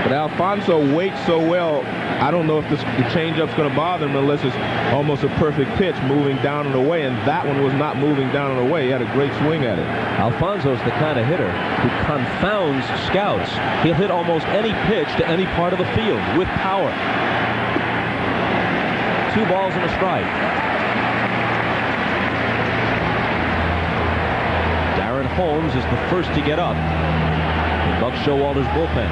But Alfonso waits so well, I don't know if the changeup's going to bother him unless it's almost a perfect pitch moving down and away, and that one was not moving down and away. He had a great swing at it. Alfonso's the kind of hitter who confounds scouts. He'll hit almost any pitch to any part of the field with power. 2 balls and a strike. Darren Holmes is the first to get up in Buck Showalter's bullpen.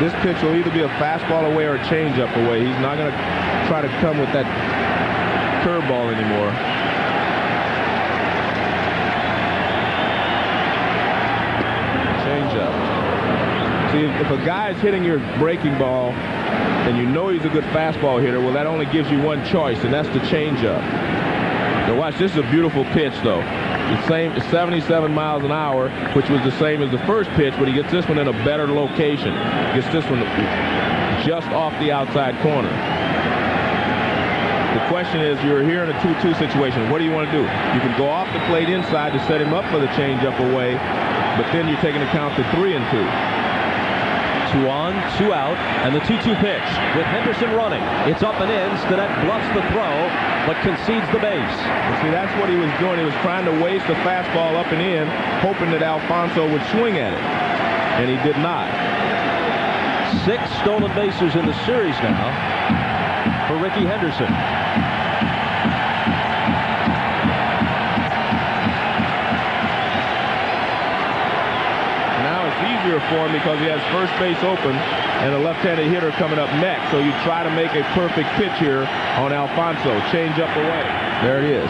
This pitch will either be a fastball away or a changeup away. He's not going to try to come with that curveball anymore. Changeup. See, if a guy is hitting your breaking ball and you know he's a good fastball hitter, well, that only gives you one choice, and that's the changeup. Now watch, this is a beautiful pitch, though. The same 77 miles an hour, which was the same as the first pitch, but he gets this one in a better location. Gets this one just off the outside corner. The question is, you're here in a 2-2 situation. What do you want to do? You can go off the plate inside to set him up for the changeup away, but then you're taking account to 3-2. 2 on, 2 out, and the 2-2 pitch with Henderson running. It's up and in. Stinnett bluffs the throw, but concedes the base. See, that's what he was doing. He was trying to waste the fastball up and in, hoping that Alfonso would swing at it, and he did not. 6 stolen bases in the series now for Ricky Henderson. Easier for him because he has first base open and a left-handed hitter coming up next. So you try to make a perfect pitch here on Alfonso. Change up away. There it is.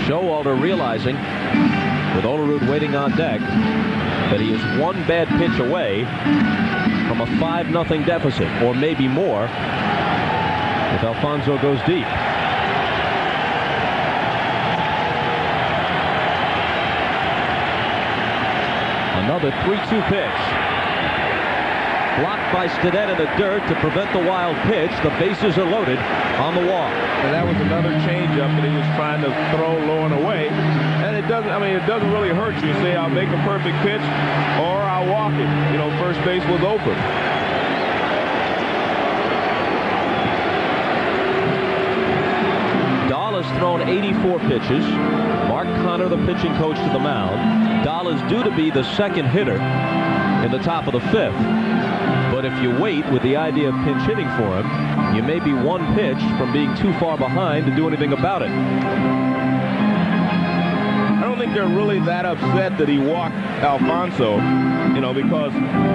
Showalter realizing, with Olerud waiting on deck, that he is 1 bad pitch away from a 5-0 deficit, or maybe more, if Alfonso goes deep. Another 3-2 pitch. Blocked by Stinnett in the dirt to prevent the wild pitch. The bases are loaded on the walk. And that was another changeup that he was trying to throw low and away. And it doesn't really hurt you. Say, I'll make a perfect pitch or I'll walk it. You know, first base was open. Dahl has thrown 84 pitches. Mark Connor, the pitching coach, to the mound. Dahl is due to be the second hitter in the top of the 5th. But if you wait with the idea of pinch hitting for him, you may be one pitch from being too far behind to do anything about it. I don't think they're really that upset that he walked Alfonso, you know, because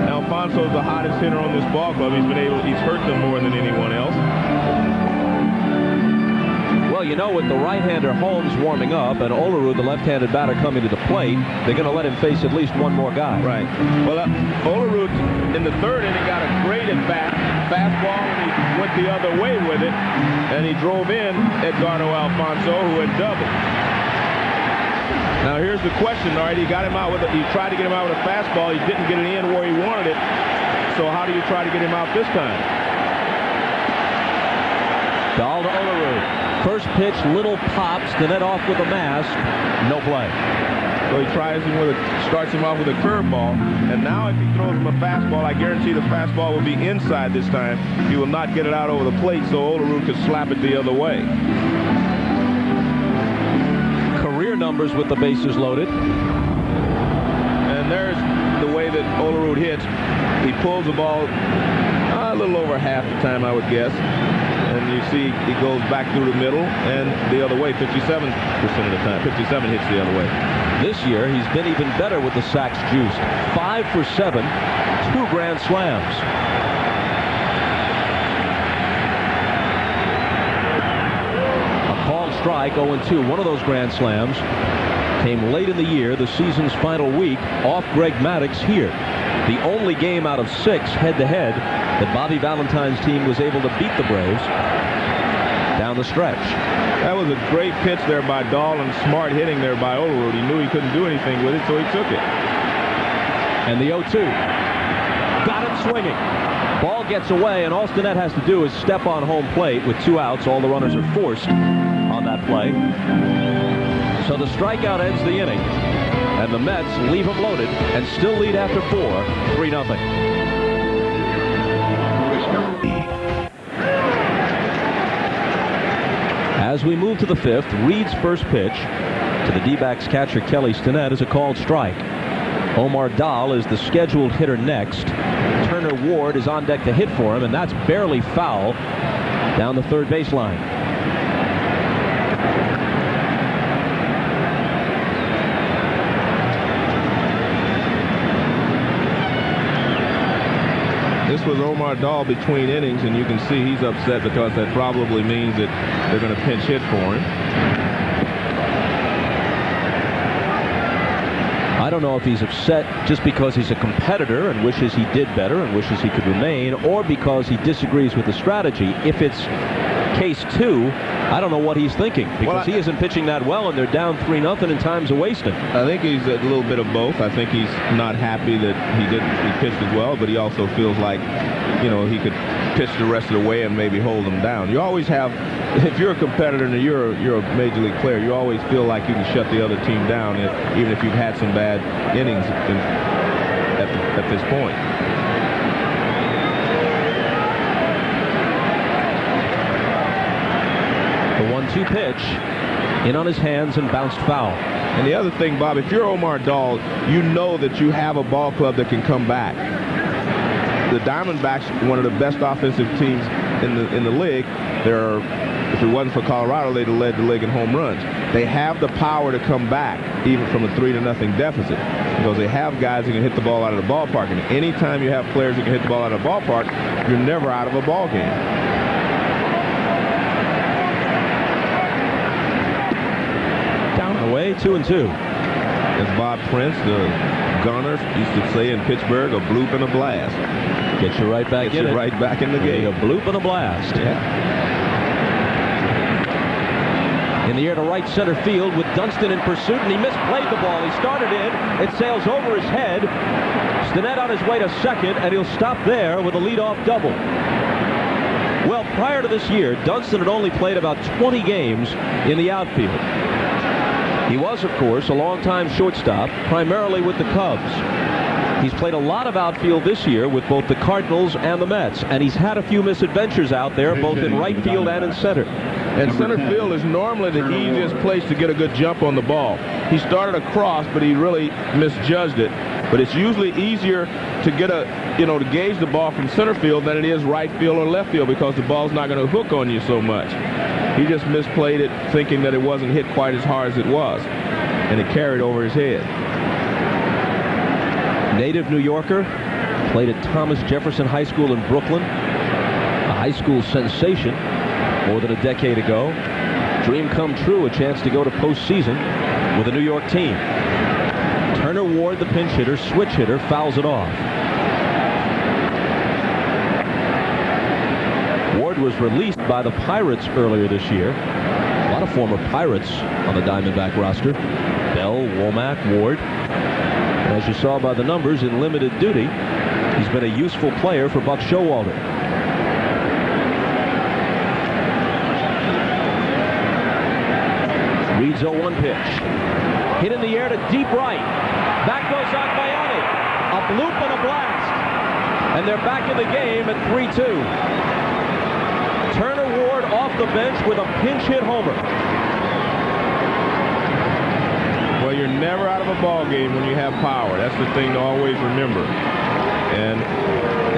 Alfonso's the hottest hitter on this ball club. He's hurt them more than anyone else. Well, you know, with the right-hander Holmes warming up and Olerud, the left-handed batter, coming to the plate, they're going to let him face at least one more guy. Right. Well, Olerud in the 3rd inning got a great at-bat, fastball, and he went the other way with it, and he drove in Edgardo Alfonso, who had doubled. Now here's the question. All right, he got him out with he tried to get him out with a fastball. He didn't get it in where he wanted it. So how do you try to get him out this time? Dahl to Olerud. First pitch, little pops, Stinnett off with a mask, no play. So he starts him off with a curveball, and now if he throws him a fastball, I guarantee the fastball will be inside this time. He will not get it out over the plate, so Olerud could slap it the other way. Career numbers with the bases loaded. And there's the way that Olerud hits. He pulls the ball a little over half the time, I would guess. And you see he goes back through the middle and the other way 57% of the time. 57 hits the other way. This year, he's been even better with the sacks juiced. 5 for 7, 2 grand slams. A called strike, 0-2. One of those grand slams came late in the year, the season's final week, off Greg Maddux here. The only game out of 6 head-to-head that Bobby Valentine's team was able to beat the Braves down the stretch. That was a great pitch there by Dahl and smart hitting there by Olerud. He knew he couldn't do anything with it, so he took it. And the 0-2. Got it swinging. Ball gets away, and all Stinnett has to do is step on home plate with 2 outs. All the runners are forced on that play. So the strikeout ends the inning, and the Mets leave them loaded and still lead after 4, 3-0. As we move to the 5th, Reed's first pitch to the D-backs catcher Kelly Stinnett is a called strike. Omar Dahl is the scheduled hitter next. Turner Ward is on deck to hit for him, and that's barely foul down the third baseline. This was Omar Dahl between innings, and you can see he's upset because that probably means that they're going to pinch hit for him. I don't know if he's upset just because he's a competitor and wishes he did better and wishes he could remain, or because he disagrees with the strategy. If it's case 2, I don't know what he's thinking, because he isn't pitching that well and they're down 3-0 and time's a wasting. I think he's a little bit of both. I think he's not happy that he pitched as well, but he also feels like, you know, he could pitch the rest of the way and maybe hold them down. You always have, if you're a competitor and you're a major league player, you always feel like you can shut the other team down, even if you've had some bad innings at this point. The 1-2 pitch in on his hands and bounced foul. And the other thing, Bob, if you're Omar Dahl, you know that you have a ball club that can come back. The Diamondbacks, one of the best offensive teams in the league. If it wasn't for Colorado, they'd have led the league in home runs. They have the power to come back, even from a 3-0 deficit, because they have guys who can hit the ball out of the ballpark. And anytime you have players who can hit the ball out of the ballpark, you're never out of a ball game. Down and away, 2-2. As Bob Prince, the gunner, used to say in Pittsburgh, a bloop and a blast. Get you right back in it. Right back in the game. A bloop and a blast. Yeah. In the air to right center field with Dunston in pursuit, and he misplayed the ball. He started in. It sails over his head. Stinnett on his way to second, and he'll stop there with a leadoff double. Well, prior to this year, Dunston had only played about 20 games in the outfield. He was, of course, a longtime shortstop, primarily with the Cubs. He's played a lot of outfield this year with both the Cardinals and the Mets, and he's had a few misadventures out there, both in right field and in center. And center field is normally the easiest place to get a good jump on the ball. He started across, but he really misjudged it. But it's usually easier to get to gauge the ball from center field than it is right field or left field, because the ball's not going to hook on you so much. He just misplayed it, thinking that it wasn't hit quite as hard as it was, and it carried over his head. Native New Yorker, played at Thomas Jefferson High School in Brooklyn, a high school sensation more than a decade ago. Dream come true, a chance to go to postseason with a New York team. Turner Ward, the pinch hitter, switch hitter, fouls it off. Ward was released by the Pirates earlier this year. A lot of former Pirates on the Diamondback roster. Bell, Womack, Ward. As you saw by the numbers, in limited duty, he's been a useful player for Buck Showalter. Reed's 0-1 pitch. Hit in the air to deep right. Back goes Agbayani. A bloop and a blast. And they're back in the game at 3-2. Turner Ward off the bench with a pinch hit homer. Well, you're never out of a ball game when you have power. That's the thing to always remember. And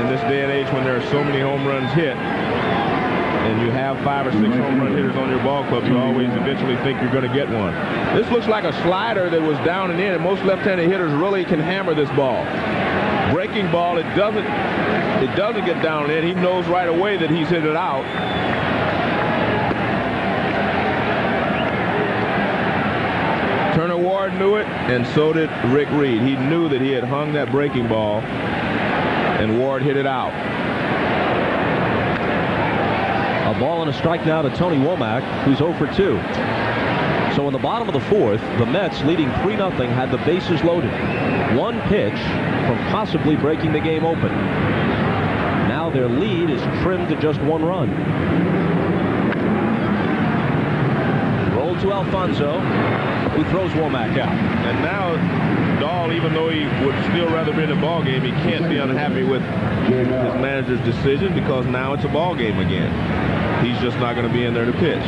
in this day and age, when there are so many home runs hit, and you have 5 or 6 home run hitters on your ball club, you always eventually think you're going to get one. This looks like a slider that was down and in, and most left-handed hitters really can hammer this ball. Breaking ball, it doesn't get down and in. He knows right away that he's hit it out. Turner Ward knew it, and so did Rick Reed. He knew that he had hung that breaking ball, and Ward hit it out. A ball and a strike now to Tony Womack, who's 0 for 2. So in the bottom of the 4th, the Mets, leading 3-0, had the bases loaded. One pitch from possibly breaking the game open. Now their lead is trimmed to just 1 run. Roll to Alfonso, who throws Womack out. And now Dahl, even though he would still rather be in the ball game, he can't be unhappy with his manager's decision, because now it's a ball game again. He's just not going to be in there to pitch.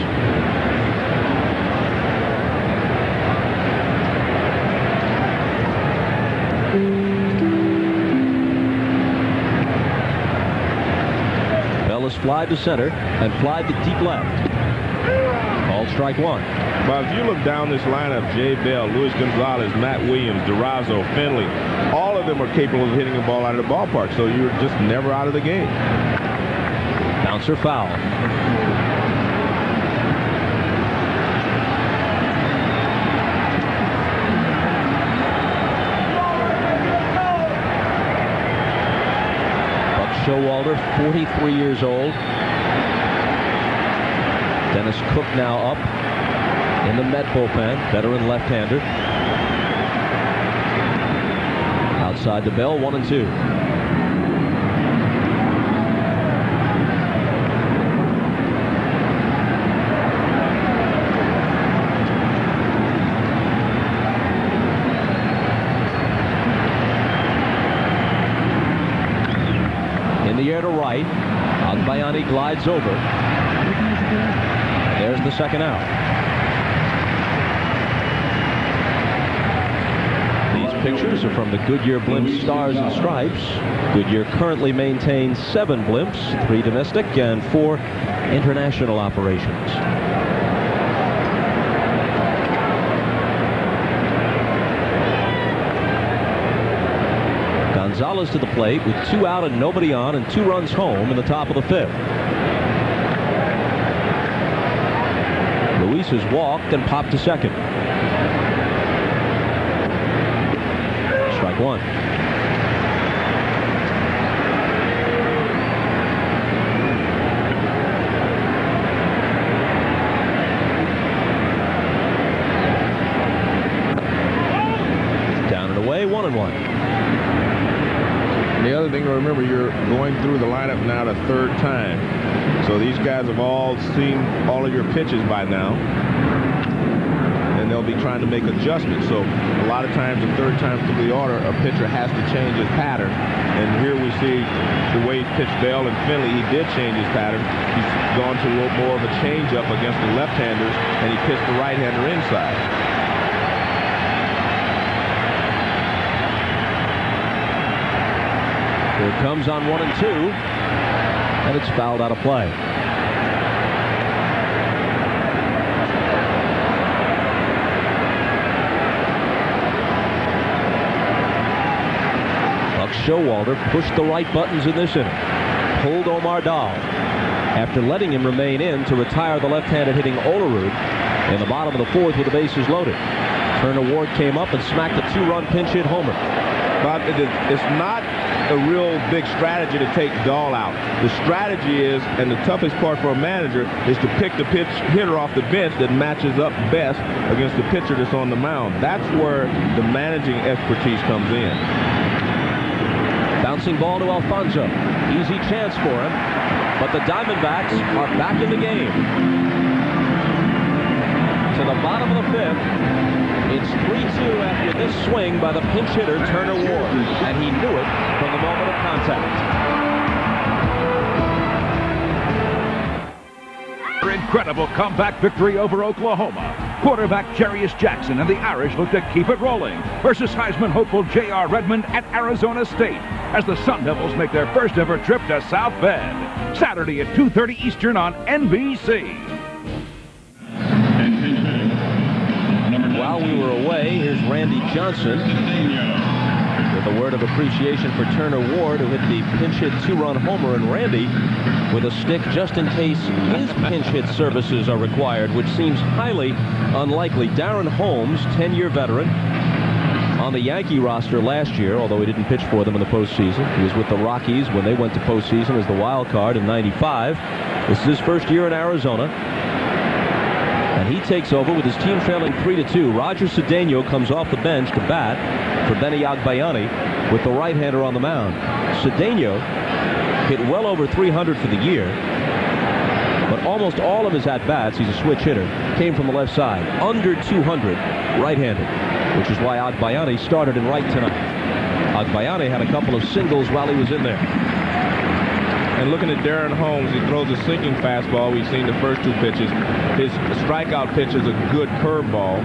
Bell is flied to center and flied to deep left. Called strike 1. But if you look down this lineup, Jay Bell, Luis Gonzalez, Matt Williams, DeRozzo, Finley, all of them are capable of hitting a ball out of the ballpark, so you're just never out of the game. Bouncer foul. Buck Showalter, 43 years old. Dennis Cook now up in the Met bullpen, veteran left-hander. Outside the Bell, 1-2. In the air to right, Agbayani glides over. There's the second out. These pictures are from the Goodyear Blimp Stars and Stripes. Goodyear currently maintains 7 blimps, 3 domestic and 4 international operations. Gonzalez to the plate with 2 out and nobody on and 2 runs home in the top of the 5th. Luis has walked and popped to second. Strike 1. 1-1. And the other thing to remember, you're going through the lineup now the third time. So these guys have all seen all of your pitches by now. And they'll be trying to make adjustments. So a lot of times, the third time through the order, a pitcher has to change his pattern. And here we see the way he pitched Bell and Finley. He did change his pattern. He's gone to a little more of a changeup against the left-handers, and he pitched the right-hander inside. Here it comes on 1-2, and it's fouled out of play. Buck Showalter pushed the right buttons in this inning. Pulled Omar Dahl after letting him remain in to retire the left-handed hitting Olerud in the bottom of the fourth with the bases loaded. Turner Ward came up and smacked a 2-run pinch hit homer. But it's not a real big strategy to take Dahl out. The strategy is, and the toughest part for a manager, is to pick the pitch hitter off the bench that matches up best against the pitcher that's on the mound. That's where the managing expertise comes in. Bouncing ball to Alfonso. Easy chance for him, but the Diamondbacks are back in the game. To the bottom of the fifth. It's 3-2 after this swing by the pinch hitter, Turner Ward, and he knew it from the moment of contact. Incredible comeback victory over Oklahoma. Quarterback Jarius Jackson and the Irish look to keep it rolling versus Heisman hopeful J.R. Redmond at Arizona State as the Sun Devils make their first ever trip to South Bend. Saturday at 2:30 Eastern on NBC. While we were away, here's Randy Johnson with a word of appreciation for Turner Ward, who hit the pinch hit 2-run homer, and Randy with a stick just in case his pinch hit services are required, which seems highly unlikely. Darren Holmes, 10-year veteran, on the Yankee roster last year, although he didn't pitch for them in the postseason. He was with the Rockies when they went to postseason as the wild card in '95. This is his first year in Arizona. And he takes over with his team trailing 3-2. Roger Cedeno comes off the bench to bat for Benny Agbayani with the right-hander on the mound. Cedeno hit well over 300 for the year, but almost all of his at-bats, he's a switch hitter, came from the left side. Under 200 right-handed, which is why Agbayani started in right tonight. Agbayani had a couple of singles while he was in there. And looking at Darren Holmes, he throws a sinking fastball. We've seen the first two pitches. His strikeout pitch is a good curveball.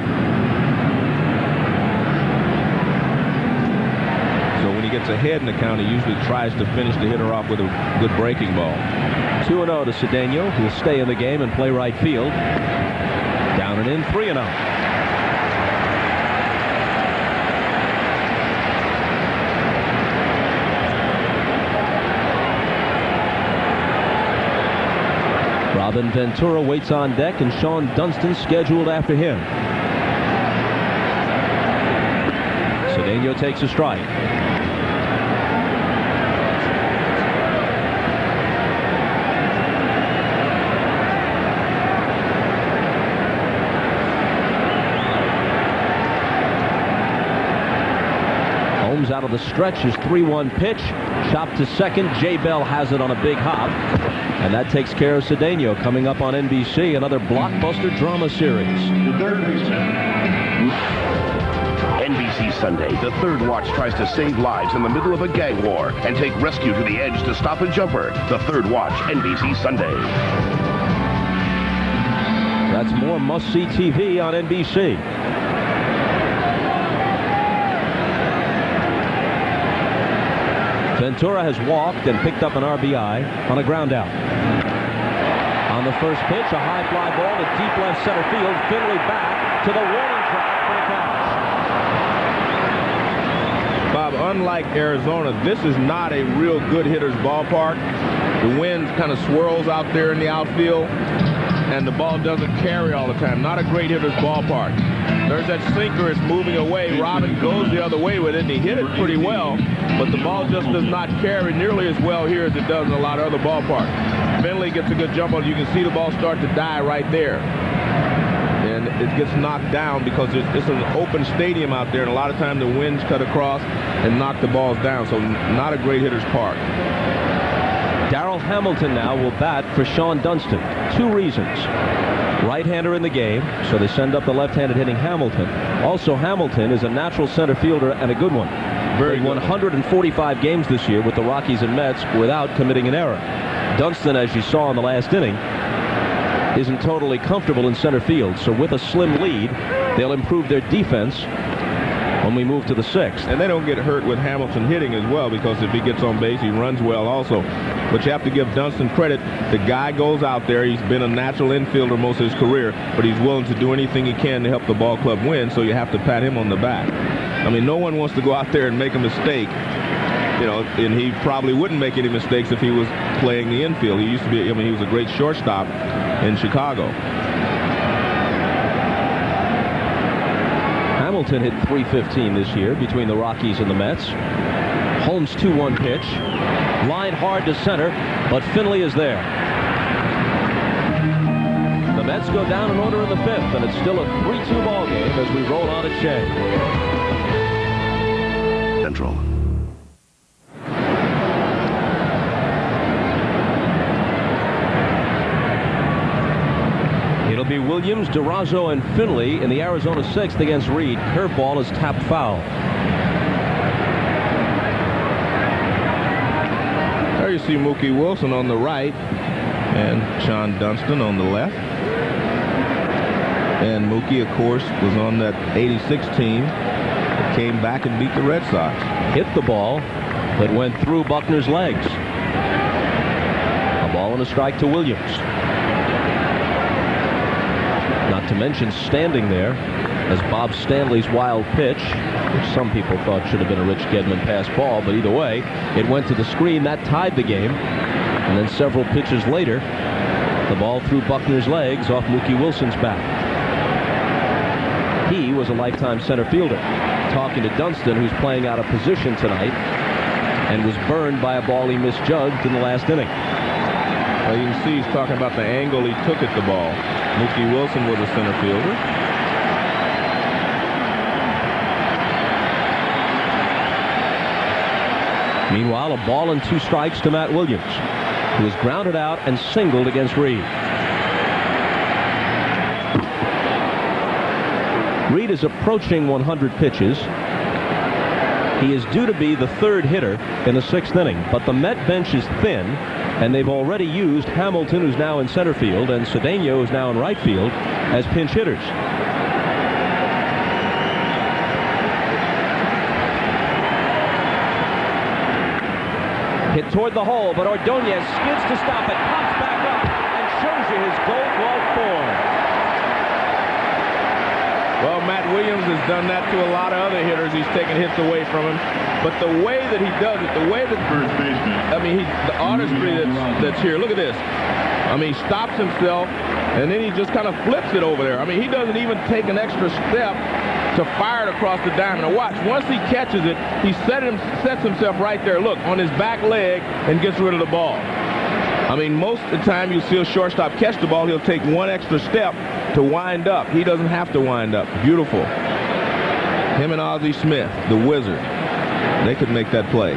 So when he gets ahead in the count, he usually tries to finish the hitter off with a good breaking ball. 2-0 to Cedeno, who will stay in the game and play right field. Down and in, 3-0. Robin Ventura waits on deck, and Sean Dunston scheduled after him. Cedeno takes a strike. Holmes out of the stretch, his 3-1 pitch. Chopped to second. Jay Bell has it on a big hop. And that takes care of Cedeno. Coming up on NBC, another blockbuster drama series. NBC Sunday, the Third Watch tries to save lives in the middle of a gang war and take rescue to the edge to stop a jumper. The Third Watch, NBC Sunday. That's more must-see TV on NBC. Ventura has walked and picked up an RBI on a ground out. On the first pitch, a high fly ball to deep left center field. Finley back to the warning track for the catch. Bob, unlike Arizona, this is not a real good hitter's ballpark. The wind kind of swirls out there in the outfield, and the ball doesn't carry all the time. Not a great hitter's ballpark. There's that sinker, it's moving away. Robin goes the other way with it, and he hit it pretty well, but the ball just does not carry nearly as well here as it does in a lot of other ballparks. Finley gets a good jump on it. You can see the ball start to die right there. and it gets knocked down because it's an open stadium out there, and a lot of times the winds cut across and knock the balls down, so not a great hitter's park. Darrell Hamilton now will bat for Sean Dunston. 2 reasons. Right-hander in the game, so they send up the left-handed hitting Hamilton. Also, Hamilton is a natural center fielder and a good one. Played 145 games this year with the Rockies and Mets without committing an error. Dunston, as you saw in the last inning, isn't totally comfortable in center field, so with a slim lead, they'll improve their defense when we move to the 6th. And they don't get hurt with Hamilton hitting as well, because if he gets on base, he runs well also. But you have to give Dunston credit. The guy goes out there. He's been a natural infielder most of his career, but he's willing to do anything he can to help the ball club win, so you have to pat him on the back. I mean, no one wants to go out there and make a mistake, you know, and he probably wouldn't make any mistakes if he was playing the infield. He used to be, I mean, he was a great shortstop in Chicago. Hamilton hit .315 this year between the Rockies and the Mets. Holmes' 2-1 pitch. Line hard to center, but Finley is there. The Mets go down in order in the 5th, and it's still a 3-2 ball game as we roll on at Shea. Central. It'll be Williams, Durazo, and Finley in the Arizona 6th against Reed. Curveball is tapped foul. There you see Mookie Wilson on the right and Sean Dunston on the left. And Mookie, of course, was on that 86 team that came back and beat the Red Sox. Hit the ball, but went through Buckner's legs. A ball and a strike to Williams. Not to mention standing there as Bob Stanley's wild pitch, which some people thought should have been a Rich Gedman pass ball, but either way, it went to the screen. That tied the game. And then several pitches later, the ball through Buckner's legs off Mookie Wilson's bat. He was a lifetime center fielder. Talking to Dunston, who's playing out of position tonight, and was burned by a ball he misjudged in the last inning. Well, you can see he's talking about the angle he took at the ball. Mookie Wilson was a center fielder. Meanwhile, a ball and 2 strikes to Matt Williams, who was grounded out and singled against Reed. Reed is approaching 100 pitches. He is due to be the 3rd hitter in the 6th inning, but the Met bench is thin, and they've already used Hamilton, who's now in center field, and Cedeno, who's now in right field, as pinch hitters. Hit toward the hole, but Ordonez skids to stop it, pops back up, and shows you his gold glove form. Well, Matt Williams has done that to a lot of other hitters. He's taken hits away from him. But the way that he does it, the way that, I mean, the artistry that's here, look at this. I mean, he stops himself, and then he just kind of flips it over there. I mean, he doesn't even take an extra step to fire it across the diamond. Now watch, once he catches it, he sets himself right there, look, on his back leg, and gets rid of the ball. I mean, most of the time you see a shortstop catch the ball, he'll take one extra step to wind up. He doesn't have to wind up. Beautiful. Him and Ozzie Smith, the wizard, they could make that play.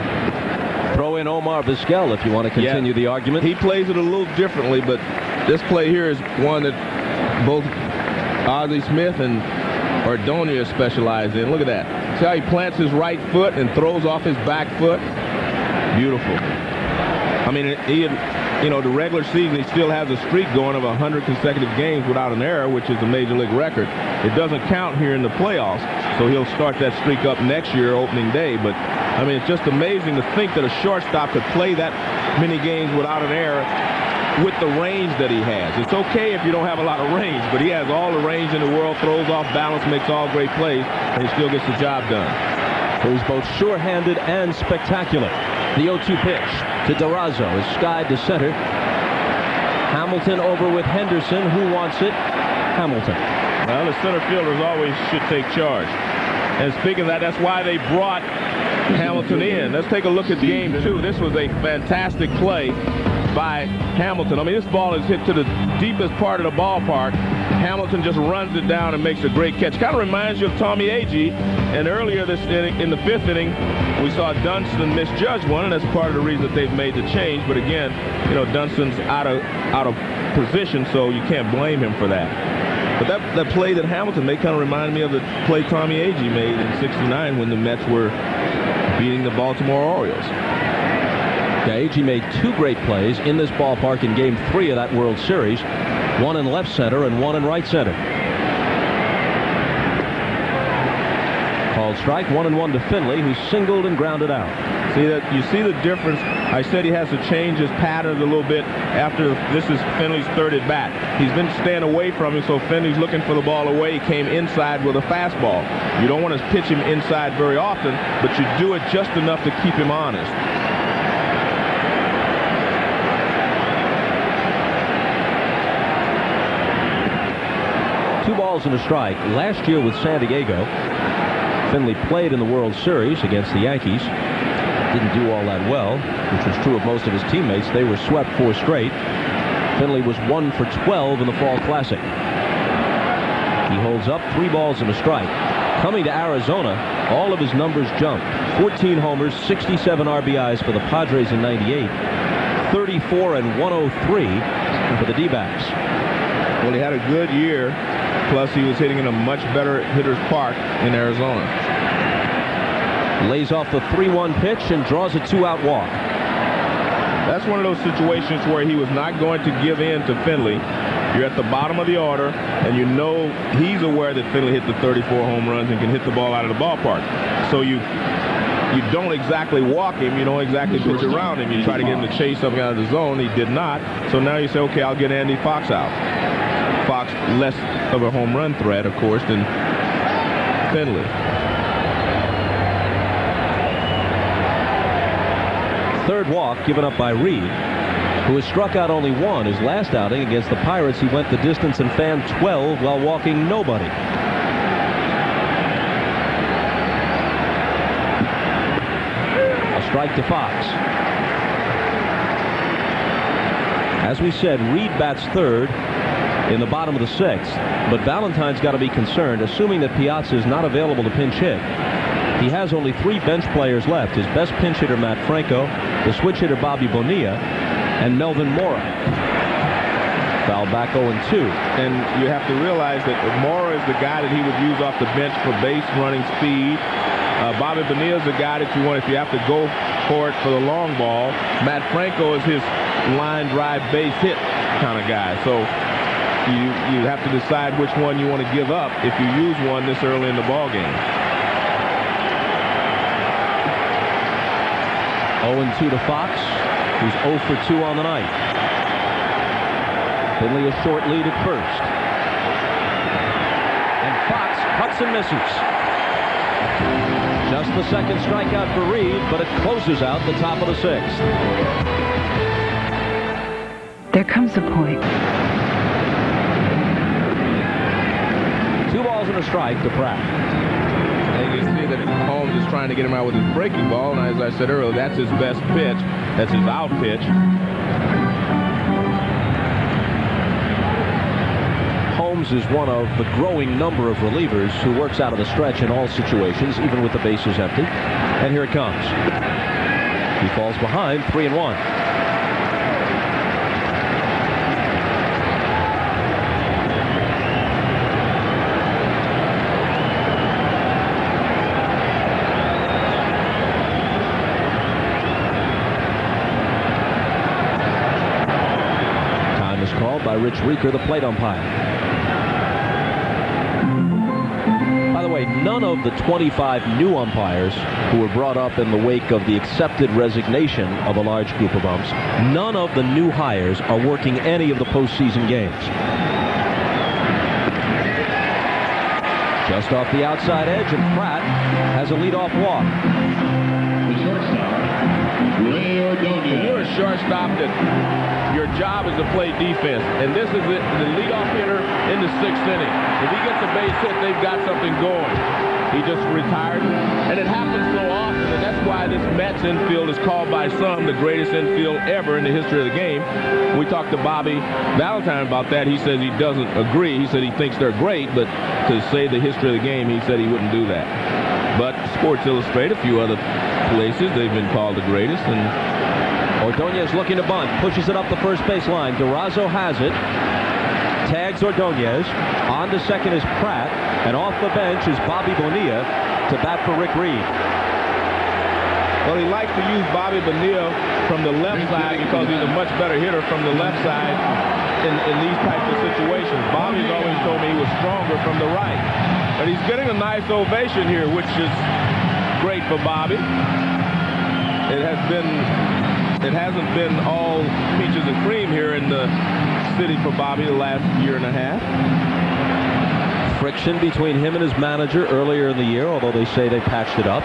Throw in Omar Vizquel if you want to continue the argument. He plays it a little differently, but this play here is one that both Ozzie Smith and Ordonez specialize in. Look at that. See how he plants his right foot and throws off his back foot? Beautiful. I mean, he had, you know, the regular season, he still has a streak going of 100 consecutive games without an error, which is a major league record. It doesn't count here in the playoffs, so he'll start that streak up next year, opening day. But, I mean, it's just amazing to think that a shortstop could play that many games without an error with the range that he has. It's okay if you don't have a lot of range, but he has all the range in the world, throws off balance, makes all great plays, and he still gets the job done. He's both sure-handed and spectacular. The 0-2 pitch to Durazo is skied to center. Hamilton over with Henderson. Who wants it? Hamilton. Well, the center fielders always should take charge. And speaking of that, that's why they brought Hamilton in. Let's take a look at game 2. This was a fantastic play by Hamilton. I mean, this ball is hit to the deepest part of the ballpark. Hamilton just runs it down and makes a great catch. Kind of reminds you of Tommy Agee. And earlier this inning, in the 5th inning, we saw Dunston misjudge one, and that's part of the reason that they've made the change. But again, you know, Dunston's out of position, so you can't blame him for that. But that play that Hamilton made kind of reminded me of the play Tommy Agee made in '69 when the Mets were beating the Baltimore Orioles. Yeah, Agee made 2 great plays in this ballpark in Game 3 of that World Series. One in left center and one in right center. Called strike, 1-1 to Finley, who singled and grounded out. You see the difference. I said he has to change his patterns a little bit after this is Finley's 3rd at bat. He's been staying away from him, so Finley's looking for the ball away. He came inside with a fastball. You don't want to pitch him inside very often, but you do it just enough to keep him honest. Two balls and a strike. Last year with San Diego, Finley played in the World Series against the Yankees. Didn't do all that well, which was true of most of his teammates. They were swept 4 straight. Finley was 1 for 12 in the Fall Classic. He holds up 3 balls and a strike. Coming to Arizona, all of his numbers jumped. 14 homers, 67 RBIs for the Padres in '98, 34 and 103 for the D-backs. Well, he had a good year. Plus, he was hitting in a much better hitter's park in Arizona. Lays off the 3-1 pitch and draws a 2-out walk. That's one of those situations where he was not going to give in to Finley. You're at the bottom of the order, and you know he's aware that Finley hit the 34 home runs and can hit the ball out of the ballpark. So you don't exactly walk him. You don't exactly pitch around him. You try to get him to chase something out of the zone. He did not. So now you say, okay, I'll get Andy Fox out. Fox less of a home run threat, of course, than Finley. Third walk given up by Reed, who has struck out only 1. His last outing against the Pirates, he went the distance and fanned 12 while walking nobody. A strike to Fox. As we said, Reed bats 3rd in the bottom of the 6th, but Valentine's got to be concerned, assuming that Piazza is not available to pinch hit. He has only 3 bench players left. His best pinch hitter, Matt Franco, the switch hitter, Bobby Bonilla, and Melvin Mora. Foul back 0-2. And you have to realize that Mora is the guy that he would use off the bench for base running speed. Bobby Bonilla is the guy that you want if you have to go for it for the long ball. Matt Franco is his line drive base hit kind of guy. So you have to decide which one you want to give up if you use one this early in the ball game. 0-2 to Fox, who's 0 for 2 on the night. Finley a short lead at first. And Fox cuts and misses. Just the second strikeout for Reed, but it closes out the top of the 6th. There comes a point. 2 balls and a strike to Pratt. And you see that Holmes is trying to get him out with his breaking ball, and as I said earlier, that's his best pitch. That's his out pitch. Holmes is one of the growing number of relievers who works out of the stretch in all situations, even with the bases empty. And here it comes. He falls behind, 3-1. Called by Rich Reeker, the plate umpire. By the way, none of the 25 new umpires who were brought up in the wake of the accepted resignation of a large group of umps, none of the new hires are working any of the postseason games. Just off the outside edge, and Pratt has a leadoff walk. You're a shortstop that your job is to play defense, and this is the leadoff hitter in the 6th inning. If he gets a base hit, they've got something going. He just retired. And it happens so often, and that's why this Mets infield is called by some the greatest infield ever in the history of the game. We talked to Bobby Valentine about that. He says he doesn't agree. He said he thinks they're great, but to say the history of the game, he said he wouldn't do that. But Sports Illustrated, a few other places, they've been called the greatest. And Ordonez looking to bunt, pushes it up the first baseline. Durazo has it, tags Ordonez. On to second is Pratt, and off the bench is Bobby Bonilla to bat for Rick Reed. Well, he likes to use Bobby Bonilla from the left side because he's a much better hitter from the left side in these types of situations. Bobby's always told me he was stronger from the right. But he's getting a nice ovation here, which is great for Bobby. It hasn't been all peaches and cream here in the city for Bobby the last year and a half. Friction between him and his manager earlier in the year, although they say they patched it up.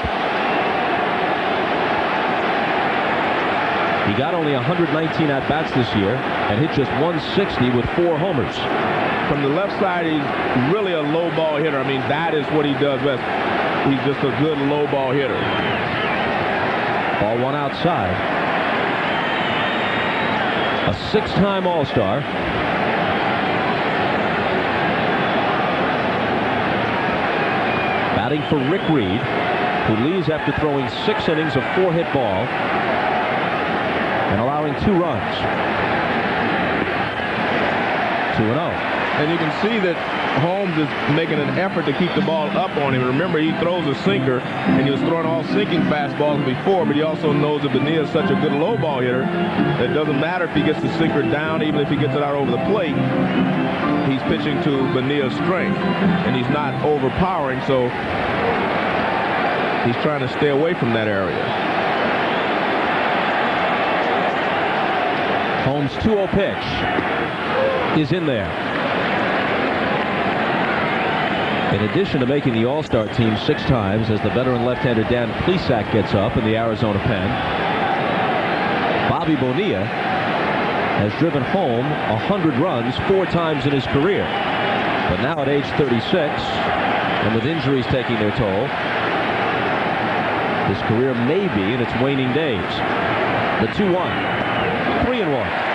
He got only 119 at-bats this year and hit just 160 with 4 homers. From the left side, he's really a low ball hitter. I mean, that is what he does best. He's just a good low ball hitter. Ball one outside. A 6-time All-Star. Batting for Rick Reed, who leaves after throwing 6 innings of 4-hit ball and allowing 2 runs. 2-0. And you can see that Holmes is making an effort to keep the ball up on him. Remember, he throws a sinker, and he was throwing all sinking fastballs before, but he also knows that Bonilla is such a good low ball hitter that it doesn't matter if he gets the sinker down, even if he gets it out over the plate. He's pitching to Bonilla's strength, and he's not overpowering, so he's trying to stay away from that area. Holmes' 2-0 pitch is in there. In addition to making the All-Star team 6 times, as the veteran left-hander Dan Plesac gets up in the Arizona pen, Bobby Bonilla has driven home 100 runs 4 times in his career. But now at age 36, and with injuries taking their toll, his career may be in its waning days. The 2-1, 3-1.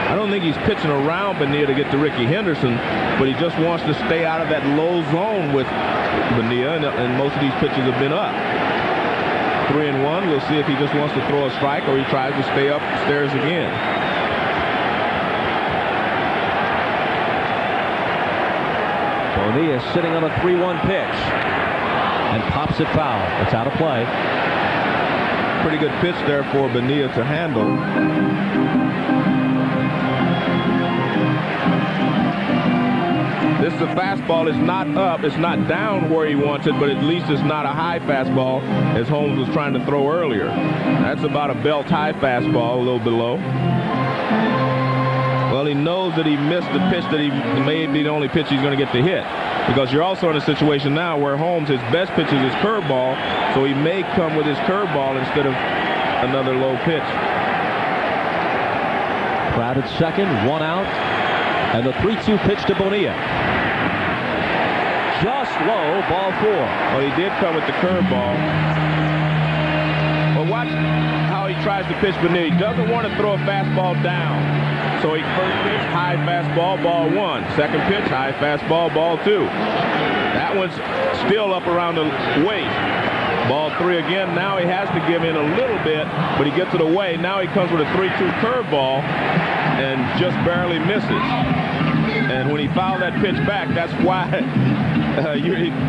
I don't think he's pitching around Bonilla to get to Ricky Henderson, but he just wants to stay out of that low zone with Bonilla, and most of these pitches have been up. 3-1. We'll see if he just wants to throw a strike or he tries to stay upstairs again. Bonilla sitting on a 3-1 pitch and pops it foul. It's out of play. Pretty good pitch there for Bonilla to handle. This is a fastball. It's not up. It's not down where he wants it, but at least it's not a high fastball as Holmes was trying to throw earlier. That's about a belt-high fastball, a little below. Well, he knows that he missed the pitch that he may be the only pitch he's going to get to hit, because you're also in a situation now where Holmes, his best pitch is his curveball, so he may come with his curveball instead of another low pitch. Pratt at second, 1 out, and the 3-2 pitch to Bonilla. Just low, ball 4. Well, he did come with the curveball. Well, watch how he tries to pitch Bonilla. He doesn't want to throw a fastball down. So he first pitch, high fastball, ball 1. Second pitch, high fastball, ball 2. That one's still up around the waist. Ball 3 again. Now he has to give in a little bit, but he gets it away. Now he comes with a 3-2 curveball and just barely misses. And when he fouled that pitch back, that's why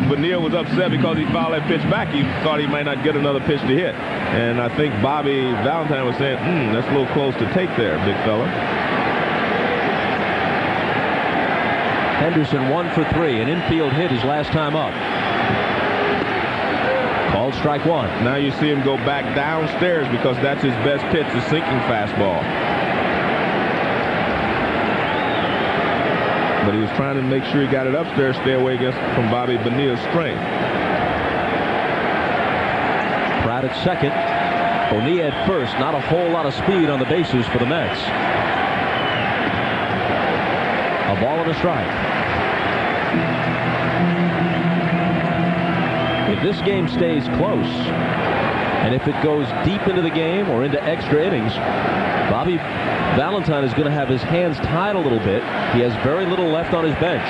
Bonilla was upset, because he fouled that pitch back. He thought he might not get another pitch to hit. And I think Bobby Valentine was saying, that's a little close to take there, big fella. Henderson 1 for 3, an infield hit his last time up. Called strike 1. Now you see him go back downstairs because that's his best pitch, the sinking fastball. But he was trying to make sure he got it upstairs, stay away from Bobby Bonilla's strength. Pratt at second. Bonilla at first. Not a whole lot of speed on the bases for the Mets. ball and a strike. If this game stays close, and if it goes deep into the game or into extra innings, Bobby Valentine is going to have his hands tied a little bit. He has very little left on his bench.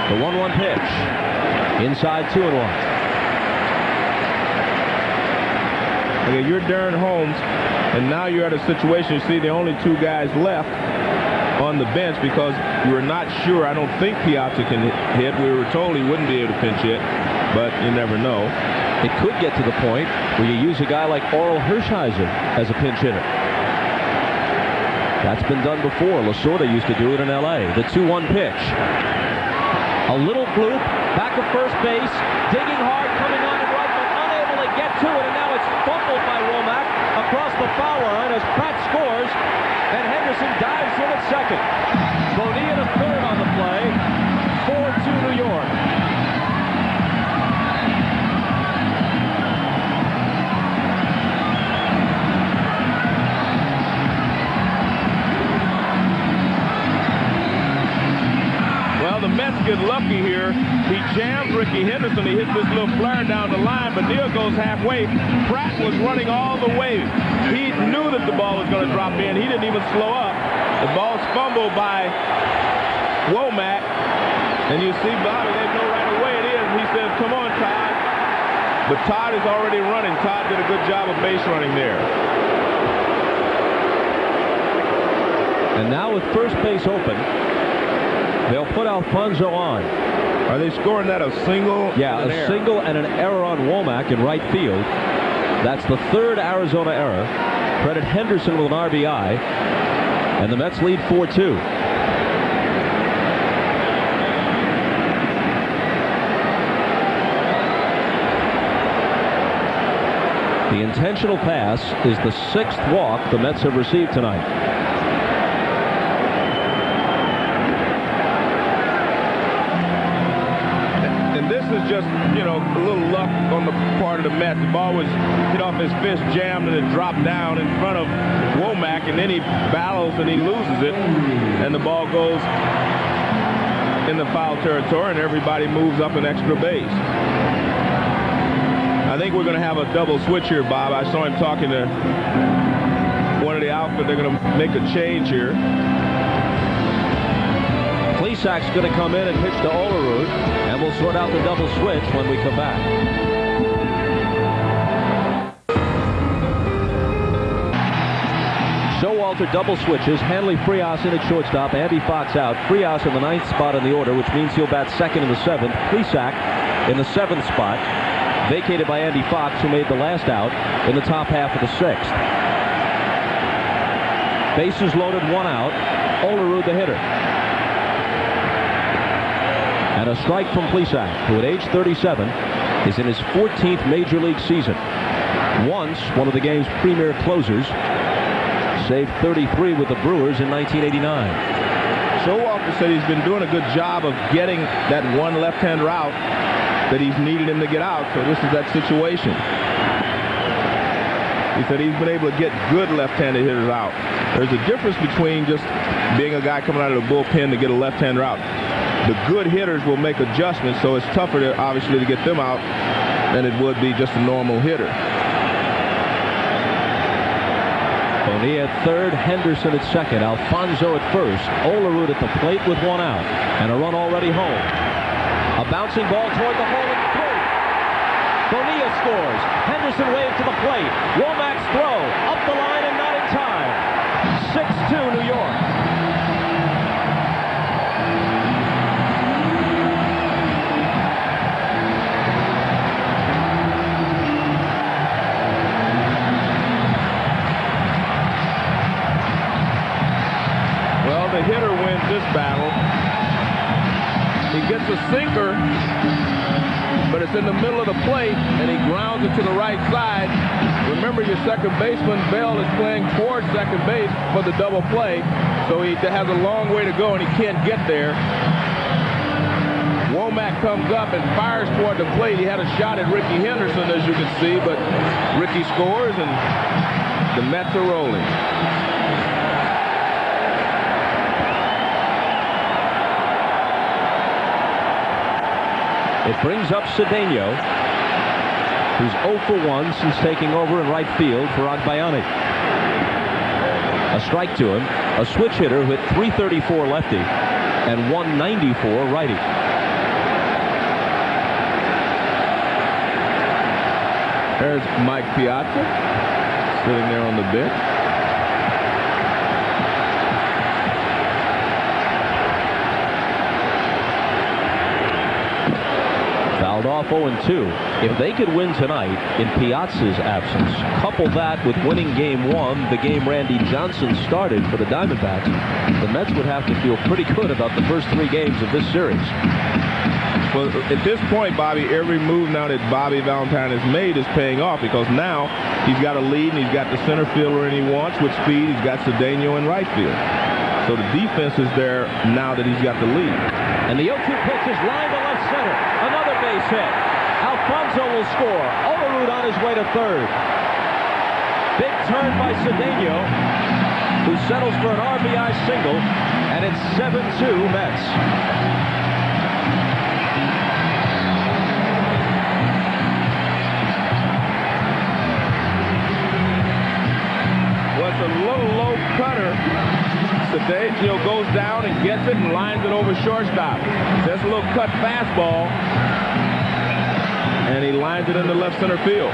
The 1-1 pitch. Inside 2-1. Okay, you're Darren Holmes, and now you're at a situation, you see the only two guys left on the bench because you were not sure. I don't think Piazza can hit. We were told he wouldn't be able to pinch hit, but you never know. It could get to the point where you use a guy like Oral Hershiser as a pinch hitter. That's been done before. Lasorda used to do it in L.A. The 2-1 pitch. A little bloop, back of first base, digging hard, coming on and right, but unable to get to it, and now it's fumbled by Womack across the foul line as Pratt scores, and Henderson dives in at second. Bonilla to third on the play, 4-2 New York. The Mets get lucky here. He jams Ricky Henderson. He hits this little flare down the line, but Neal goes halfway. Pratt was running all the way. He knew that the ball was going to drop in. He didn't even slow up. The ball's fumbled by Womack, and you see Bobby, they know right away it is. He says, come on, Todd. But Todd is already running. Todd did a good job of base running there. And now with first base open, they'll put Alfonso on. Are they scoring that a single? Yeah, a single and an error on Womack in right field. That's the third Arizona error. Credit Henderson with an RBI. And the Mets lead 4-2. The intentional pass is the 6th walk the Mets have received tonight. Just, you know, a little luck on the part of the Mets. The ball was hit off his fist, jammed, and it dropped down in front of Womack, and then he battles and he loses it, and the ball goes in the foul territory, and everybody moves up an extra base. I think we're going to have a double switch here, Bob. I saw him talking to one of the outfit. They're going to make a change here. Plesac's going to come in and pitch to Olerud, and we'll sort out the double switch when we come back. Showalter double switches. Hanley Frias in at shortstop. Andy Fox out. Frias in the 9th spot in the order, which means he'll bat second in the 7th. Plesac in the 7th spot, vacated by Andy Fox, who made the last out in the top half of the 6th. Bases loaded, 1 out. Olerud the hitter. And a strike from Plesac, who at age 37 is in his 14th Major League season. Once one of the game's premier closers, saved 33 with the Brewers in 1989. Showalter said he's been doing a good job of getting that one left-hand route that he's needed him to get out, so this is that situation. He said he's been able to get good left-handed hitters out. There's a difference between just being a guy coming out of the bullpen to get a left-hand route. The good hitters will make adjustments, so it's tougher, obviously, to get them out than it would be just a normal hitter. Bonilla at third, Henderson at second, Alfonso at first, Olerud at the plate with 1 out, and a run already home. A bouncing ball toward the hole at 3. Bonilla scores. Henderson waves to the plate. Womack's throw up the line and not in time. 6-2 New York. The hitter wins this battle. He gets a sinker, but it's in the middle of the plate, and he grounds it to the right side. Remember, your second baseman, Bell, is playing towards second base for the double play, so he has a long way to go, and he can't get there. Womack comes up and fires toward the plate. He had a shot at Ricky Henderson, as you can see, but Ricky scores, and the Mets are rolling. It brings up Cedeno, who's 0 for 1 since taking over in right field for Agbayani. A strike to him, a switch hitter who hit .334 lefty and .194 righty. There's Mike Piazza sitting there on the bench. Fouled off 0-2. If they could win tonight in Piazza's absence, couple that with winning Game 1, the game Randy Johnson started for the Diamondbacks, the Mets would have to feel pretty good about the first 3 games of this series. Well, at this point, Bobby, every move now that Bobby Valentine has made is paying off, because now he's got a lead and he's got the center fielder and he wants with speed. He's got Cedeno in right field. So the defense is there now that he's got the lead. And the 0-2 pitch is lined to left center. Another base hit. Alfonso will score. Olerud on his way to third. Big turn by Cedeno, who settles for an RBI single, and it's 7-2 Mets. Was a little low cutter. Cedeno goes down and gets it and lines it over shortstop. That's a little cut fastball, and he lines it into left center field.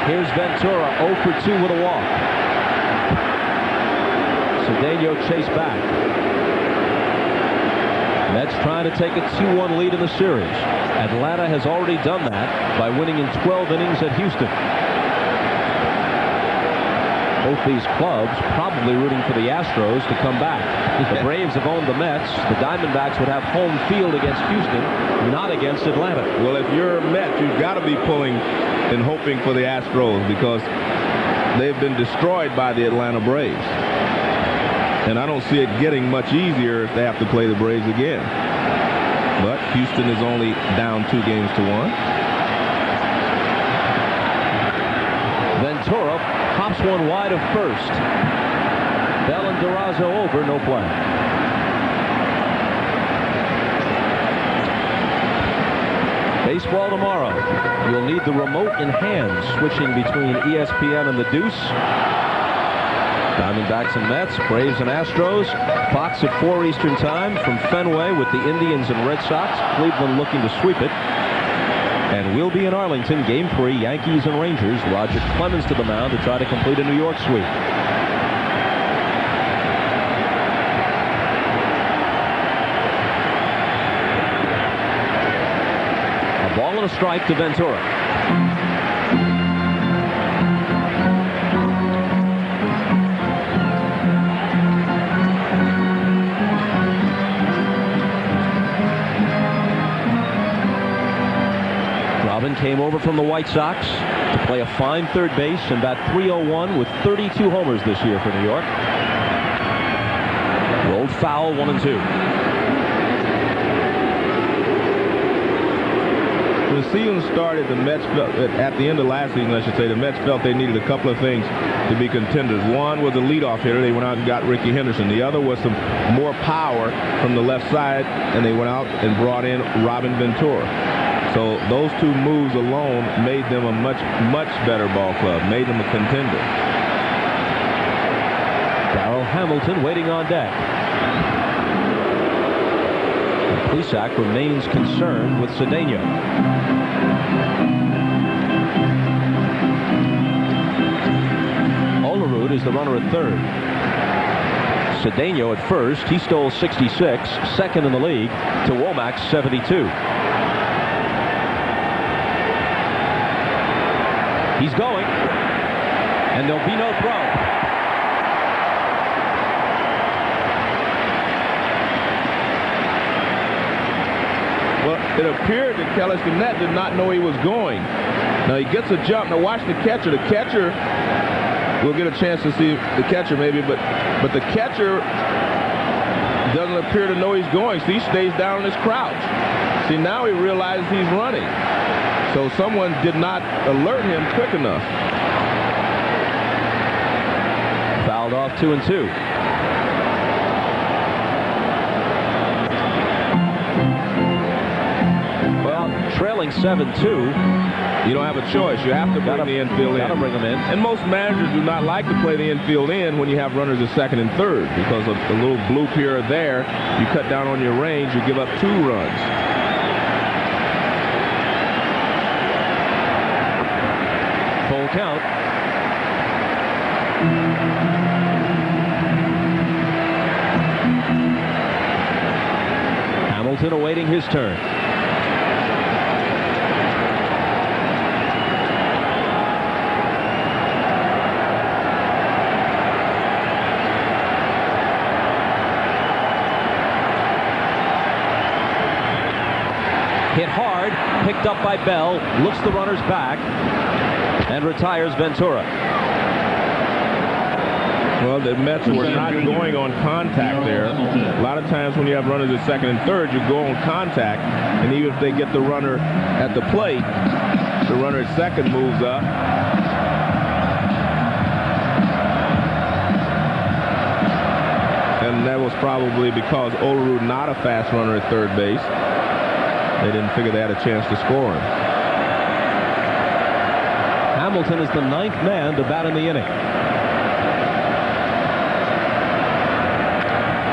Here's Ventura, 0 for 2 with a walk. Cedeno chased back. Mets trying to take a 2-1 lead in the series. Atlanta has already done that by winning in 12 innings at Houston. Both these clubs probably rooting for the Astros to come back. The Braves have owned the Mets. The Diamondbacks would have home field against Houston, not against Atlanta. Well, if you're Mets, you've got to be pulling and hoping for the Astros, because they've been destroyed by the Atlanta Braves. And I don't see it getting much easier if they have to play the Braves again. But Houston is only down 2 games to 1. Ventura pops one wide of first. Bell and Durazo over, no play. Baseball tomorrow. You'll need the remote in hand, switching between ESPN and the Deuce. Diamondbacks and Mets, Braves and Astros. Fox at 4 Eastern time from Fenway with the Indians and Red Sox. Cleveland looking to sweep it. And we'll be in Arlington, Game 3, Yankees and Rangers. Roger Clemens to the mound to try to complete a New York sweep. A ball and a strike to Ventura. Came over from the White Sox to play a fine third base and bat .301 with 32 homers this year for New York. Rolled foul, 1-2. When the season started, the Mets felt, at the end of last season, I should say, the Mets felt they needed a couple of things to be contenders. One was a leadoff hitter. They went out and got Ricky Henderson. The other was some more power from the left side, and they went out and brought in Robin Ventura. So those 2 moves alone made them a much, much better ball club, made them a contender. Darrell Hamilton waiting on deck. Plesac remains concerned with Cedeno. Olerud is the runner at third. Cedeno at first. He stole 66, second in the league, to Womack's 72. He's going, and there'll be no throw. Well, it appeared that Kelly Gannett did not know he was going. Now he gets a jump. Now watch the catcher. The catcher, we'll get a chance to see the catcher maybe, but the catcher doesn't appear to know he's going, so he stays down in his crouch. See, now he realizes he's running. So someone did not alert him quick enough. Fouled off 2-2. Well, trailing 7-2. You don't have a choice. You have to bring the infield in. Gotta bring them in. And most managers do not like to play the infield in when you have runners at second and third, because of a little bloop here or there, you cut down on your range, you give up 2 runs. Full count. Hamilton awaiting his turn. Hit hard, picked up by Bell, looks the runners back, and retires Ventura. Well, the Mets were not going on contact there. A lot of times when you have runners at second and third, you go on contact, and even if they get the runner at the plate, the runner at second moves up. And that was probably because Olerud, not a fast runner at third base. They didn't figure they had a chance to score him. Hamilton is the 9th man to bat in the inning.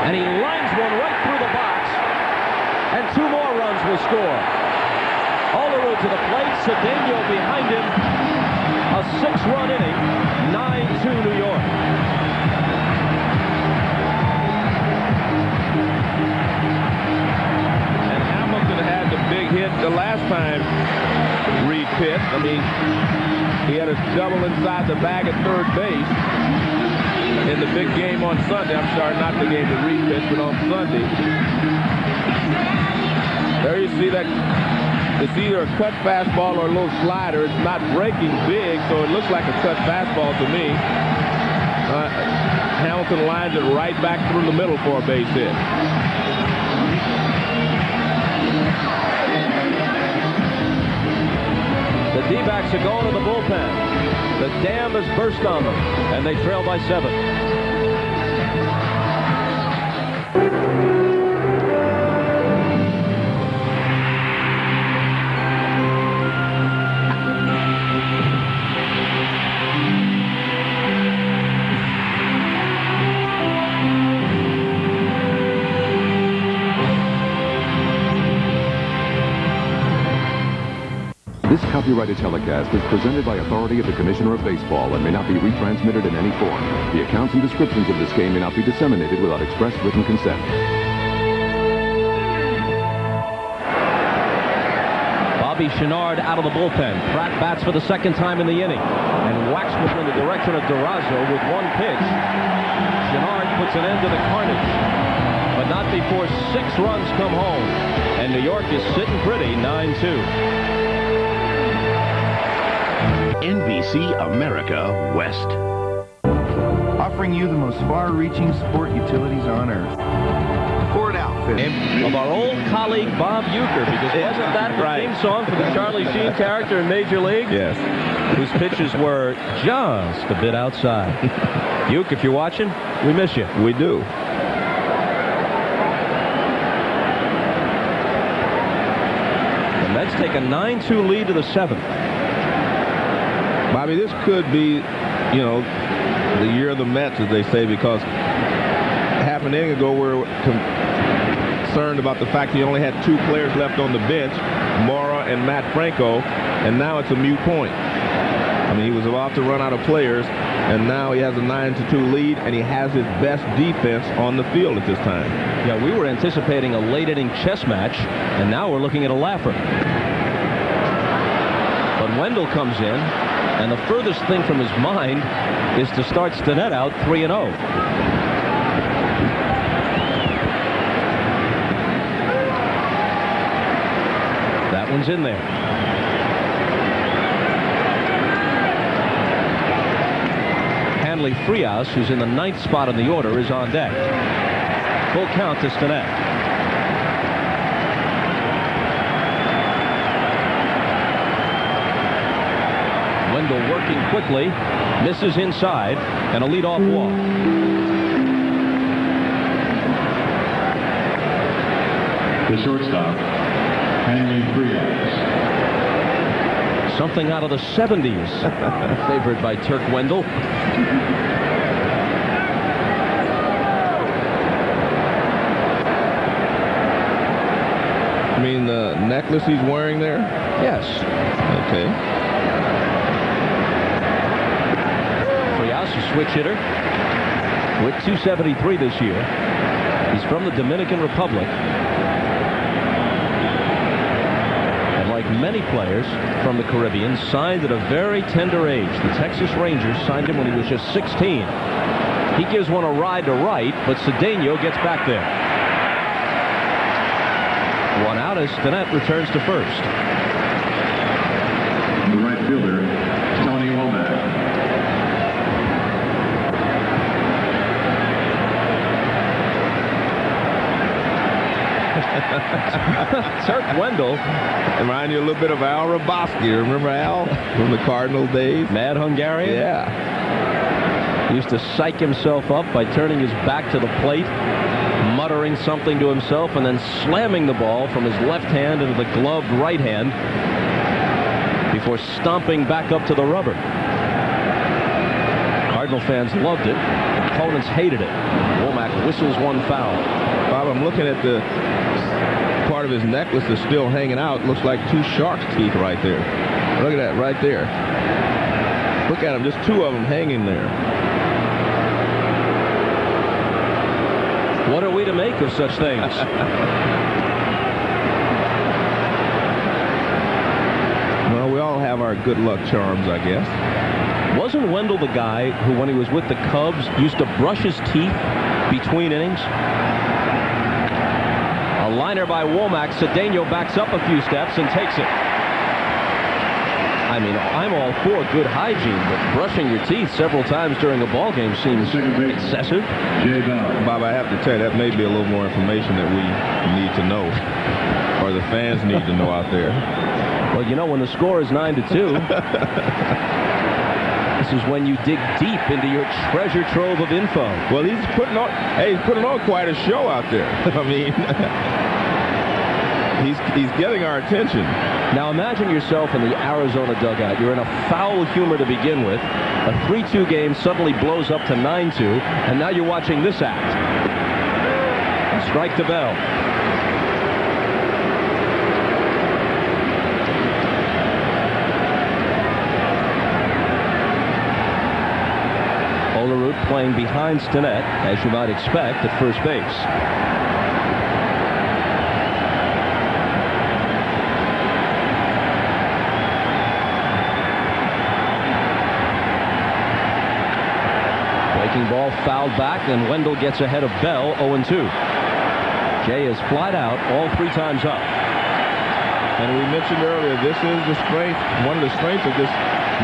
And he lines one right through the box, and 2 more runs will score. Olerud to the plate, Cedeno behind him. A 6-run inning, 9-2 New York. Big hit the last time Reed pitched. I mean, he had a double inside the bag at third base in the big game on Sunday. I'm sorry, not the game that Reed pitched, but on Sunday. There you see that it's either a cut fastball or a little slider. It's not breaking big, so it looks like a cut fastball to me. Hamilton lines it right back through the middle for a base hit. The D-backs are going to the bullpen. The dam has burst on them, and they trail by 7. This copyrighted telecast is presented by authority of the Commissioner of Baseball and may not be retransmitted in any form. The accounts and descriptions of this game may not be disseminated without express written consent. Bobby Chenard out of the bullpen. Pratt bats for the 2nd time in the inning and whacks one in the direction of Durazo with 1 pitch. Chenard puts an end to the carnage, but not before 6 runs come home, and New York is sitting pretty, 9-2. NBC America West. Offering you the most far-reaching sport utilities on Earth. Ford outfit. Of our old colleague Bob Uecker, because wasn't that the theme song for the Charlie Sheen character in Major League? Yes. Whose pitches were just a bit outside. Ueck, if you're watching, we miss you. We do. The Mets take a 9-2 lead to the 7th. Bobby, this could be, you know, the year of the Mets, as they say, because half an inning ago we were concerned about the fact he only had 2 players left on the bench, Mora and Matt Franco, and now it's a moot point. I mean, he was about to run out of players, and now he has a 9-2 lead, and he has his best defense on the field at this time. Yeah, we were anticipating a late-inning chess match, and now we're looking at a laugher. But Wendell comes in, and the furthest thing from his mind is to start Stinnett out 3-0. That one's in there. Hanley Frias, who's in the 9th spot in the order, is on deck. full count to Stinnett. Wendell working quickly, misses inside, and a leadoff walk. The shortstop, Henry Frias. Something out of the 70s, favored by Turk Wendell. You mean the necklace he's wearing there? Yes. Okay. Frias, a switch hitter, with .273 this year. He's from the Dominican Republic. Like many players from the Caribbean, signed at a very tender age. The Texas Rangers signed him when he was just 16. He gives one a ride to right, but Cedeno gets back there. One out as Stinnett returns to first. The right fielder, Tony Womack. Turk Wendell. Remind you a little bit of Al Raboski. Remember Al from the Cardinal days? Mad Hungarian? Yeah. He used to psych himself up by turning his back to the plate, muttering something to himself, and then slamming the ball from his left hand into the gloved right hand before stomping back up to the rubber. Cardinal fans loved it. Opponents hated it. Womack whistles one foul. Bob, I'm looking at the part of his necklace that's still hanging out. Looks like two shark's teeth right there. Look at that right there. Look at them, just two of them hanging there. What are we to make of such things? Well, we all have our good luck charms, I guess. Wasn't Wendell the guy who, when he was with the Cubs, used to brush his teeth between innings? A liner by Womack. Cedeno backs up a few steps and takes it. I mean, I'm all for good hygiene, but brushing your teeth several times during a ball game seems excessive. Bob, I have to tell you, that may be a little more information that we need to know, or the fans need to know out there. Well, you know, when the score is 9-2, this is when you dig deep into your treasure trove of info. Well, he's putting on quite a show out there. I mean, he's getting our attention. Now imagine yourself in the Arizona dugout. You're in a foul humor to begin with. A 3-2 game suddenly blows up to 9-2, and now you're watching this act. And strike the bell. Olerud playing behind Stinnett, as you might expect, at first base. Breaking ball fouled back, and Wendell gets ahead of Bell, 0-2. Jay is flied out all 3 times up. And we mentioned earlier, this is the strength, one of the strengths of this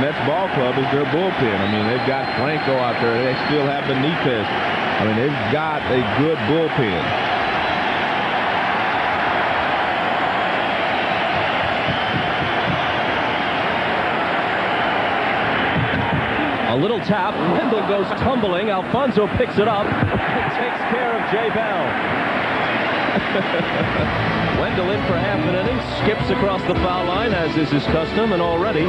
Mets ball club is their bullpen. I mean, they've got Franco out there. They still have Benitez. I mean, they've got a good bullpen. A little tap. Wendell goes tumbling. Alfonso picks it up and takes care of Jay Bell. Wendell in for half an inning, skips across the foul line, as is his custom, and already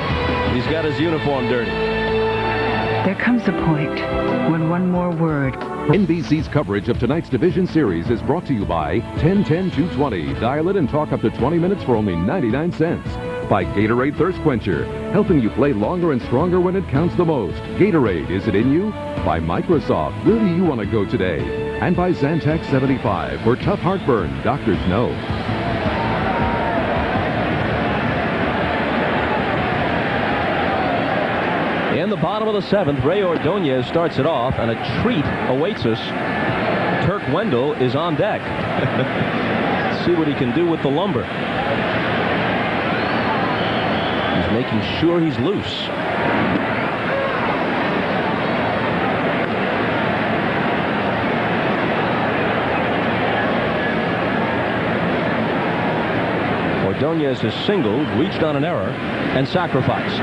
he's got his uniform dirty. There comes a point when one more word. NBC's coverage of tonight's Division Series is brought to you by 10-10-220. Dial it and talk up to 20 minutes for only 99 cents. By Gatorade Thirst Quencher, helping you play longer and stronger when it counts the most. Gatorade, is it in you? By Microsoft, where do you want to go today? And by Zantac 75, for tough heartburn, doctors know. In the bottom of the 7th, Ray Ordonez starts it off, and a treat awaits us. Turk Wendell is on deck. See what he can do with the lumber. He's making sure he's loose. Ordonez has singled, reached on an error, and sacrificed.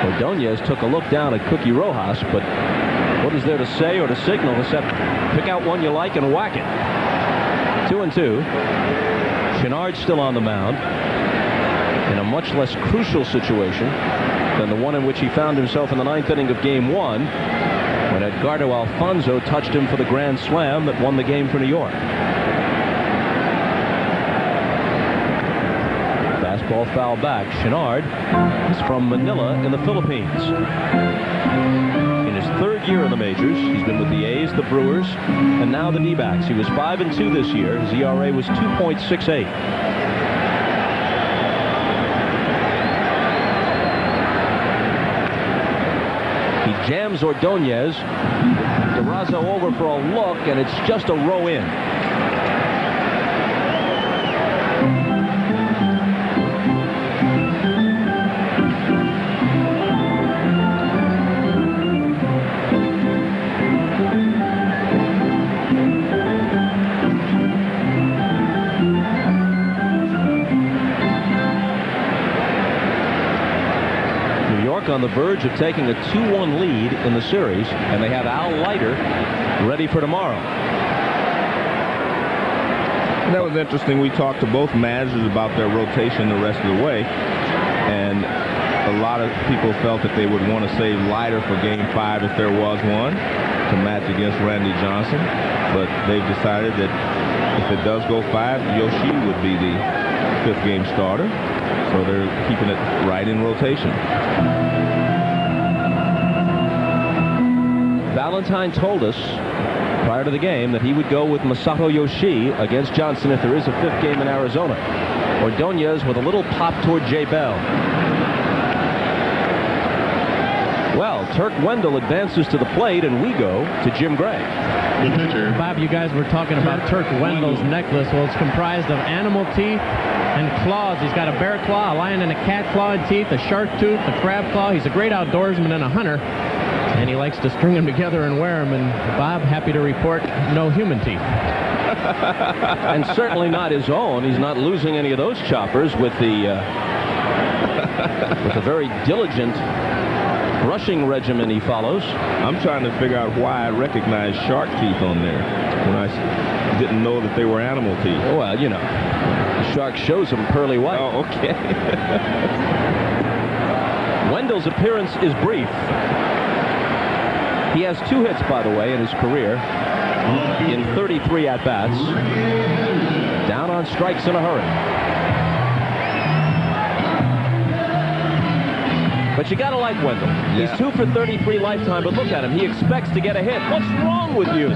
Ordonez took a look down at Cookie Rojas, but what is there to say or to signal except pick out one you like and whack it? 2-2. Chenard still on the mound in a much less crucial situation than the one in which he found himself in the 9th inning of Game 1 when Edgardo Alfonso touched him for the grand slam that won the game for New York. Fastball foul back. Chenard is from Manila in the Philippines. In his 3rd year in the majors, he's been with the A's, the Brewers, and now the D-backs. He was 5-2 this year. His ERA was 2.68. He jams Ordonez. Durazo over for a look, and it's just a row in. On the verge of taking a 2-1 lead in the series, and they have Al Leiter ready for tomorrow. That was interesting. We talked to both managers about their rotation the rest of the way, and a lot of people felt that they would want to save Leiter for Game 5 if there was one to match against Randy Johnson, but they've decided that if it does go 5, Yoshi would be the 5th game starter, so they're keeping it right in rotation. Valentine told us prior to the game that he would go with Masato Yoshi against Johnson if there is a 5th game in Arizona. Ordonez with a little pop toward Jay Bell. Well, Turk Wendell advances to the plate, and we go to Jim Gray. The pitcher. Bob, you guys were talking about Turk Wendell's necklace. Well, it's comprised of animal teeth and claws. He's got a bear claw, a lion and a cat claw in teeth, a shark tooth, a crab claw. He's a great outdoorsman and a hunter, and he likes to string them together and wear them. And Bob, happy to report, no human teeth. And certainly not his own. He's not losing any of those choppers with the very diligent brushing regimen he follows. I'm trying to figure out why I recognize shark teeth on there when I didn't know that they were animal teeth. Oh, well, you know, the shark shows them pearly white. Oh, okay. Wendell's appearance is brief. He has 2 hits, by the way, in his career in 33 at-bats. Down on strikes in a hurry. But you gotta like Wendell. Yeah. He's 2 for 33 lifetime, but look at him. He expects to get a hit. What's wrong with you?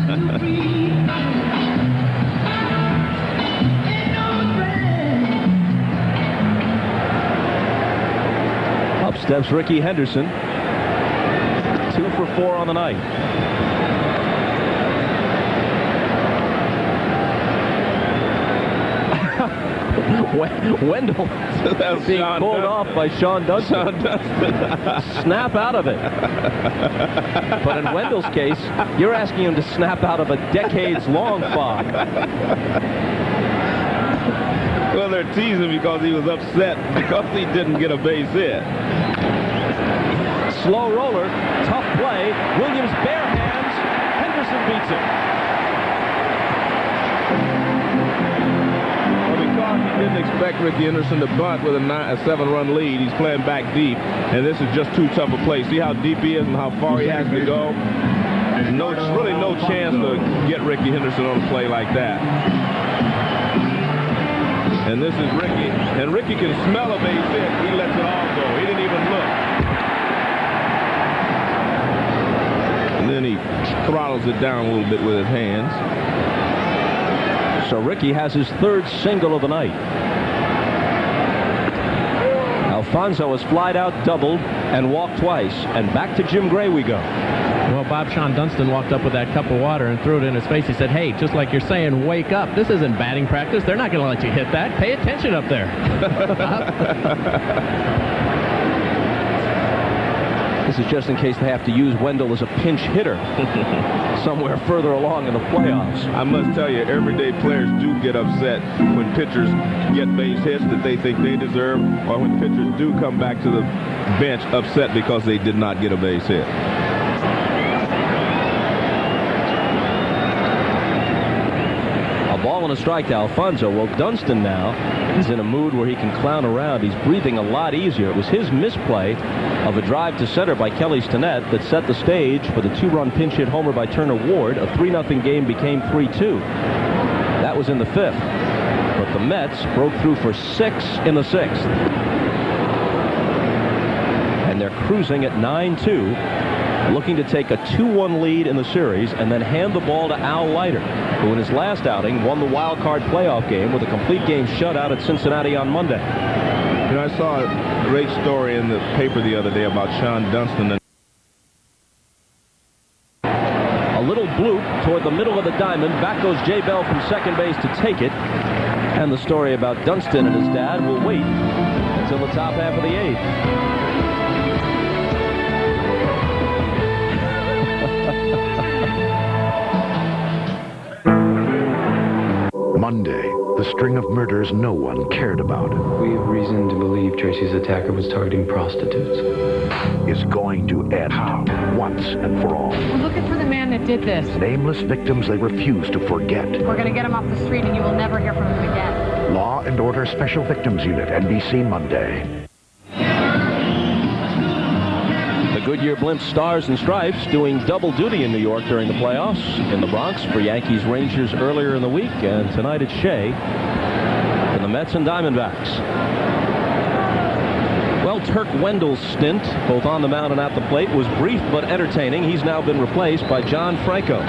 Up steps Ricky Henderson. 2 for 4 on the night. Wendell being pulled off by Sean Dunston. Snap out of it. But in Wendell's case, you're asking him to snap out of a decades-long fog. Well, they're teasing because he was upset because he didn't get a base hit. Slow roller, tough play. Williams bare hands. Henderson beats it. He didn't expect Ricky Henderson to bunt with a 7-run lead. He's playing back deep, and this is just too tough a play. See how deep he is and how far he has to go? There's really no chance to get Ricky Henderson on a play like that. And this is Ricky, and Ricky can smell a base hit. He lets it all go. He didn't even look. And then he throttles it down a little bit with his hands. So Ricky has his 3rd single of the night. Alfonso has flied out, doubled, and walked twice. And back to Jim Gray we go. Well, Bob, Sean Dunston walked up with that cup of water and threw it in his face. He said, hey, just like you're saying, wake up. This isn't batting practice. They're not going to let you hit that. Pay attention up there. This is just in case they have to use Wendell as a pinch hitter somewhere further along in the playoffs. I must tell you, everyday players do get upset when pitchers get base hits that they think they deserve, or when pitchers do come back to the bench upset because they did not get a base hit. A ball and a strike to Alfonso. Well, Dunston now is in a mood where he can clown around. He's breathing a lot easier. It was his misplay of a drive to center by Kelly Stinnett that set the stage for the 2-run pinch hit homer by Turner Ward. A 3-0 game became 3-2. That was in the 5th. But the Mets broke through for 6 in the 6th. And they're cruising at 9-2. Looking to take a 2-1 lead in the series and then hand the ball to Al Leiter, who in his last outing won the wild card playoff game with a complete game shutout at Cincinnati on Monday. You know, I saw a great story in the paper the other day about Sean Dunston. A little bloop toward the middle of the diamond. Back goes Jay Bell from second base to take it. And the story about Dunston and his dad will wait until the top half of the 8th. Monday, the string of murders no one cared about. We have reason to believe Tracy's attacker was targeting prostitutes. Is going to end once and for all. We're looking for the man that did this. Nameless victims they refuse to forget. We're going to get him off the street and you will never hear from him again. Law and Order Special Victims Unit, NBC Monday. The Goodyear Blimp Stars and Stripes doing double duty in New York during the playoffs. In the Bronx for Yankees Rangers earlier in the week, and tonight at Shea for the Mets and Diamondbacks. Well, Turk Wendell's stint, both on the mound and at the plate, was brief but entertaining. He's now been replaced by John Franco,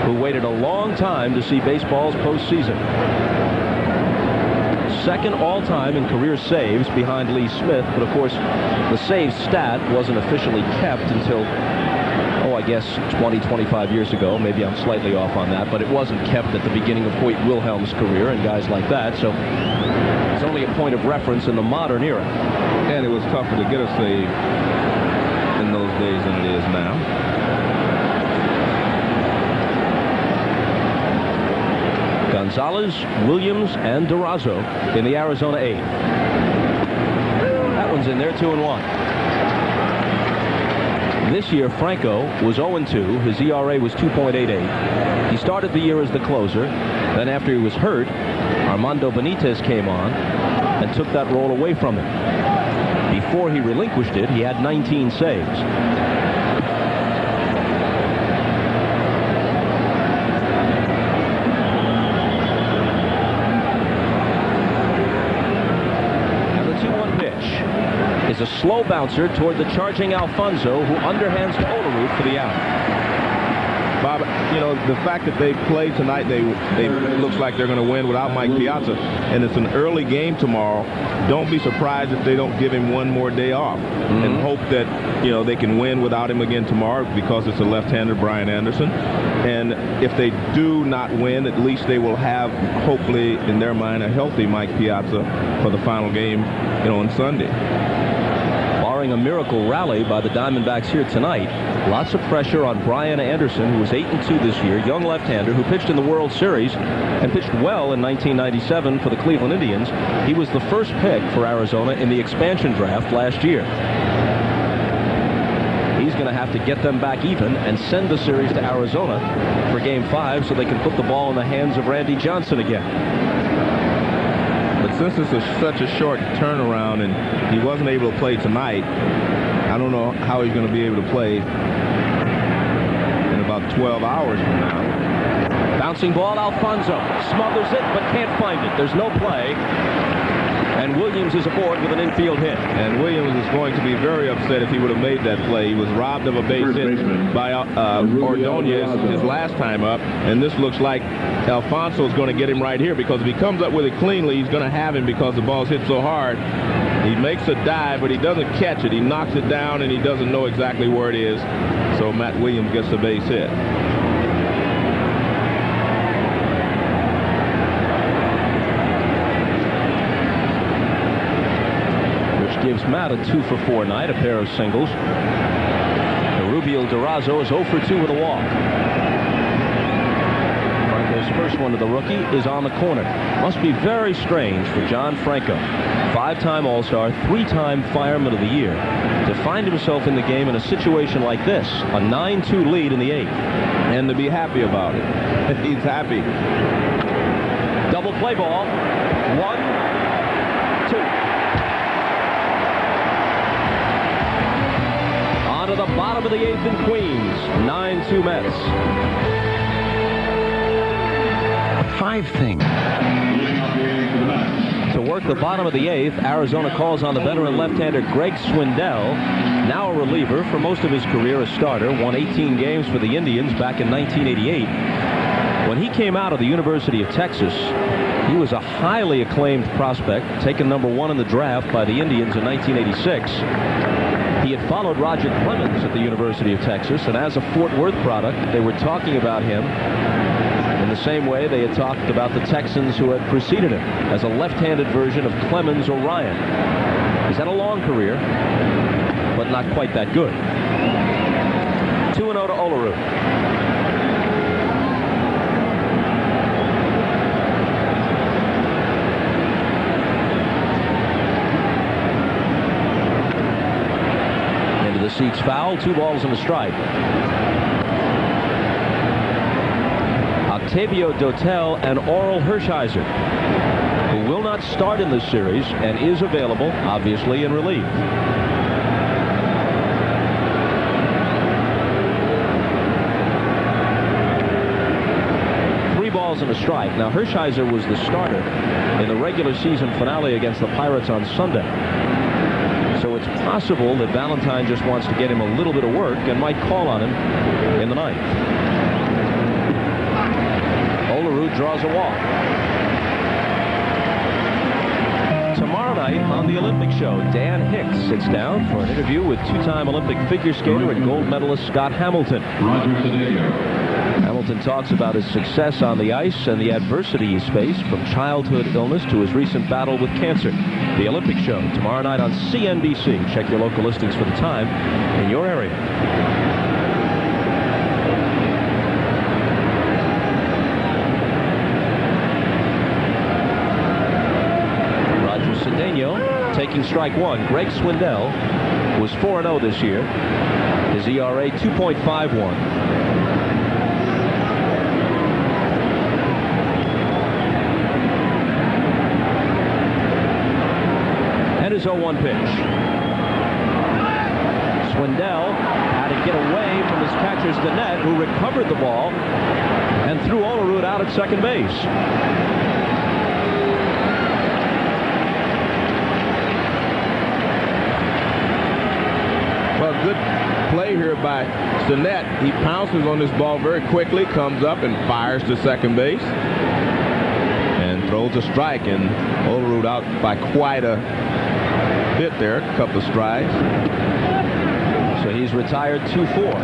who waited a long time to see baseball's postseason. Second all-time in career saves behind Lee Smith, but of course the save stat wasn't officially kept until, I guess 20-25 years ago. Maybe I'm slightly off on that, but it wasn't kept at the beginning of Hoyt Wilhelm's career and guys like that, so it's only a point of reference in the modern era. And it was tougher to get a save in those days than it is now. Gonzalez, Williams, and Durazo in the Arizona 8th. That one's in there, 2-1. This year, Franco was 0-2. His ERA was 2.88. He started the year as the closer. Then after he was hurt, Armando Benitez came on and took that role away from him. Before he relinquished it, he had 19 saves. Is a slow bouncer toward the charging Alfonso, who underhands to Olerud for the out. Bob, you know, the fact that they play tonight, they looks like they're going to win without Mike Piazza, and it's an early game tomorrow. Don't be surprised if they don't give him one more day off, and hope that, you know, they can win without him again tomorrow, because it's a left-hander, Brian Anderson. And if they do not win, at least they will have, hopefully, in their mind, a healthy Mike Piazza for the final game, you know, on Sunday. Barring a miracle rally by the Diamondbacks here tonight, lots of pressure on Brian Anderson, who was 8-2 this year, young left-hander who pitched in the World Series and pitched well in 1997 for the Cleveland Indians. He was the first pick for Arizona in the expansion draft last year. He's going to have to get them back even and send the series to Arizona for Game 5 so they can put the ball in the hands of Randy Johnson again. But since it's such a short turnaround and he wasn't able to play tonight, I don't know how he's going to be able to play in about 12 hours from now. Bouncing ball, Alfonso smothers it but can't find it. There's no play. And Williams is aboard with an infield hit. And Williams is going to be very upset if he would have made that play. He was robbed of a base hit by Ordonez his last time up. And this looks like Alfonso is going to get him right here, because if he comes up with it cleanly, he's going to have him because the ball's hit so hard. He makes a dive, but he doesn't catch it. He knocks it down, and he doesn't know exactly where it is. So Matt Williams gets the base hit. Gives Matt a 2-for-4 night, a pair of singles. Rubio Durazo is 0 for 2 with a walk. Franco's first one to the rookie is on the corner. Must be very strange for John Franco, 5-time All-Star, 3-time Fireman of the Year, to find himself in the game in a situation like this, a 9-2 lead in the 8th. And to be happy about it. He's happy. Double play ball. 1, 2. On to the bottom of the 8th in Queens. 9-2 Mets. 5 things. To work the bottom of the 8th, Arizona calls on the veteran left-hander Greg Swindell, now a reliever, for most of his career a starter, won 18 games for the Indians back in 1988. When he came out of the University of Texas, he was a highly acclaimed prospect, taken #1 in the draft by the Indians in 1986. He had followed Roger Clemens at the University of Texas, and as a Fort Worth product, they were talking about him in the same way they had talked about the Texans who had preceded him, as a left-handed version of Clemens or Ryan. He's had a long career, but not quite that good. 2-0 to Olerud. Into the seats foul, 2 balls and a strike. Octavio Dotel and Oral Hershiser, who will not start in this series and is available, obviously, in relief. And a strike. Now, Hershiser was the starter in the regular season finale against the Pirates on Sunday. So it's possible that Valentine just wants to get him a little bit of work and might call on him in the 9th. Olerud draws a walk. Tomorrow night on the Olympic Show, Dan Hicks sits down for an interview with 2-time Olympic figure skater and gold medalist Scott Hamilton. Hamilton talks about his success on the ice and the adversity he's faced, from childhood illness to his recent battle with cancer. The Olympic Show, tomorrow night on CNBC. Check your local listings for the time in your area. Roger Cedeno taking strike 1. Greg Swindell was 4-0 this year. His ERA 2.51. His 0-1 pitch. Swindell had to get away from his catcher's Dennett, who recovered the ball and threw Olerud out at second base. Well, good play here by Dennett. He pounces on this ball very quickly, comes up and fires to second base, and throws a strike, and Olerud out by quite a bit there, a couple of strides. So he's retired 2-4.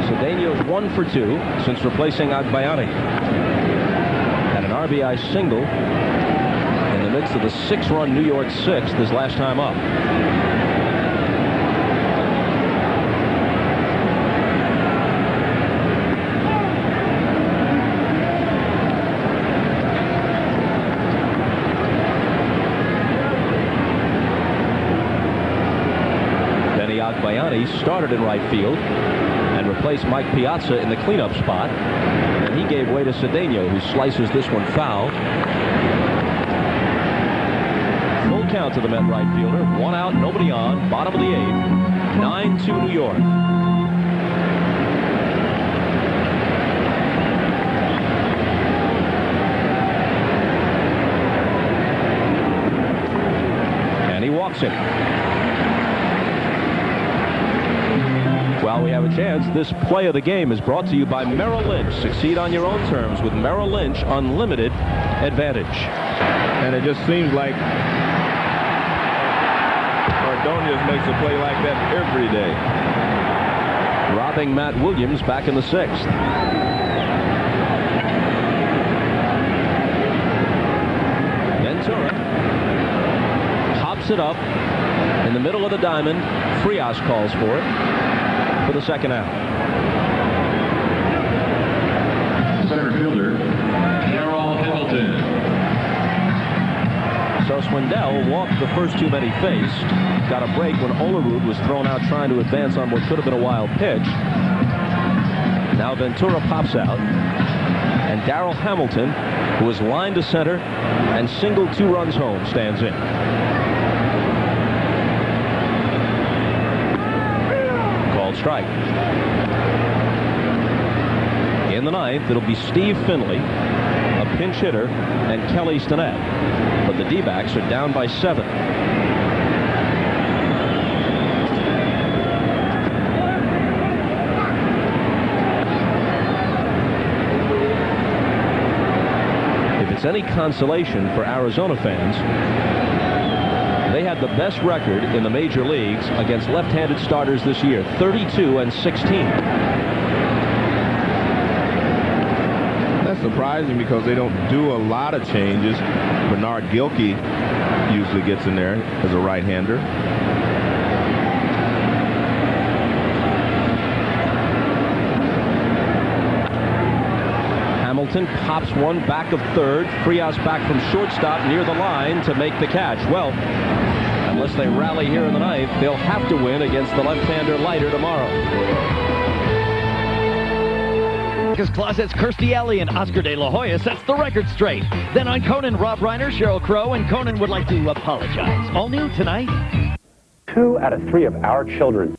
Cedeno's 1 for 2 since replacing Agbayani. Had an RBI single in the midst of the 6-run New York 6th his last time up. Agbayani started in right field and replaced Mike Piazza in the cleanup spot, and he gave way to Cedeno, who slices this one foul. Full count to the Met right fielder. 1 out, nobody on. Bottom of the 8th. 9-2 New York. And he walks it. While we have a chance, this play of the game is brought to you by Merrill Lynch. Succeed on your own terms with Merrill Lynch Unlimited Advantage. And it just seems like Ordonez makes a play like that every day. Robbing Matt Williams back in the 6th. Ventura pops it up in the middle of the diamond. Frias calls for it for the second out. Center fielder, Darrell Hamilton. So Swindell walked the first two men he faced. Got a break when Olerud was thrown out trying to advance on what could have been a wild pitch. Now Ventura pops out. And Darrell Hamilton, who was lined to center and singled 2 runs home, stands in. Called strike. In the ninth, it'll be Steve Finley, a pinch hitter, and Kelly Stinnett. But the D-backs are down by 7. If it's any consolation for Arizona fans, they had the best record in the major leagues against left-handed starters this year, 32-16. That's surprising because they don't do a lot of changes. Bernard Gilkey usually gets in there as a right-hander. Hamilton pops one back of third. Frias back from shortstop near the line to make the catch. Well, unless they rally here in the ninth, they'll have to win against the left-hander Leiter tomorrow. Closets, Kirstie Alley and Oscar De La Hoya sets the record straight. Then on Conan, Rob Reiner, Sheryl Crow, and Conan would like to apologize. All new tonight. 2 out of 3 of our children.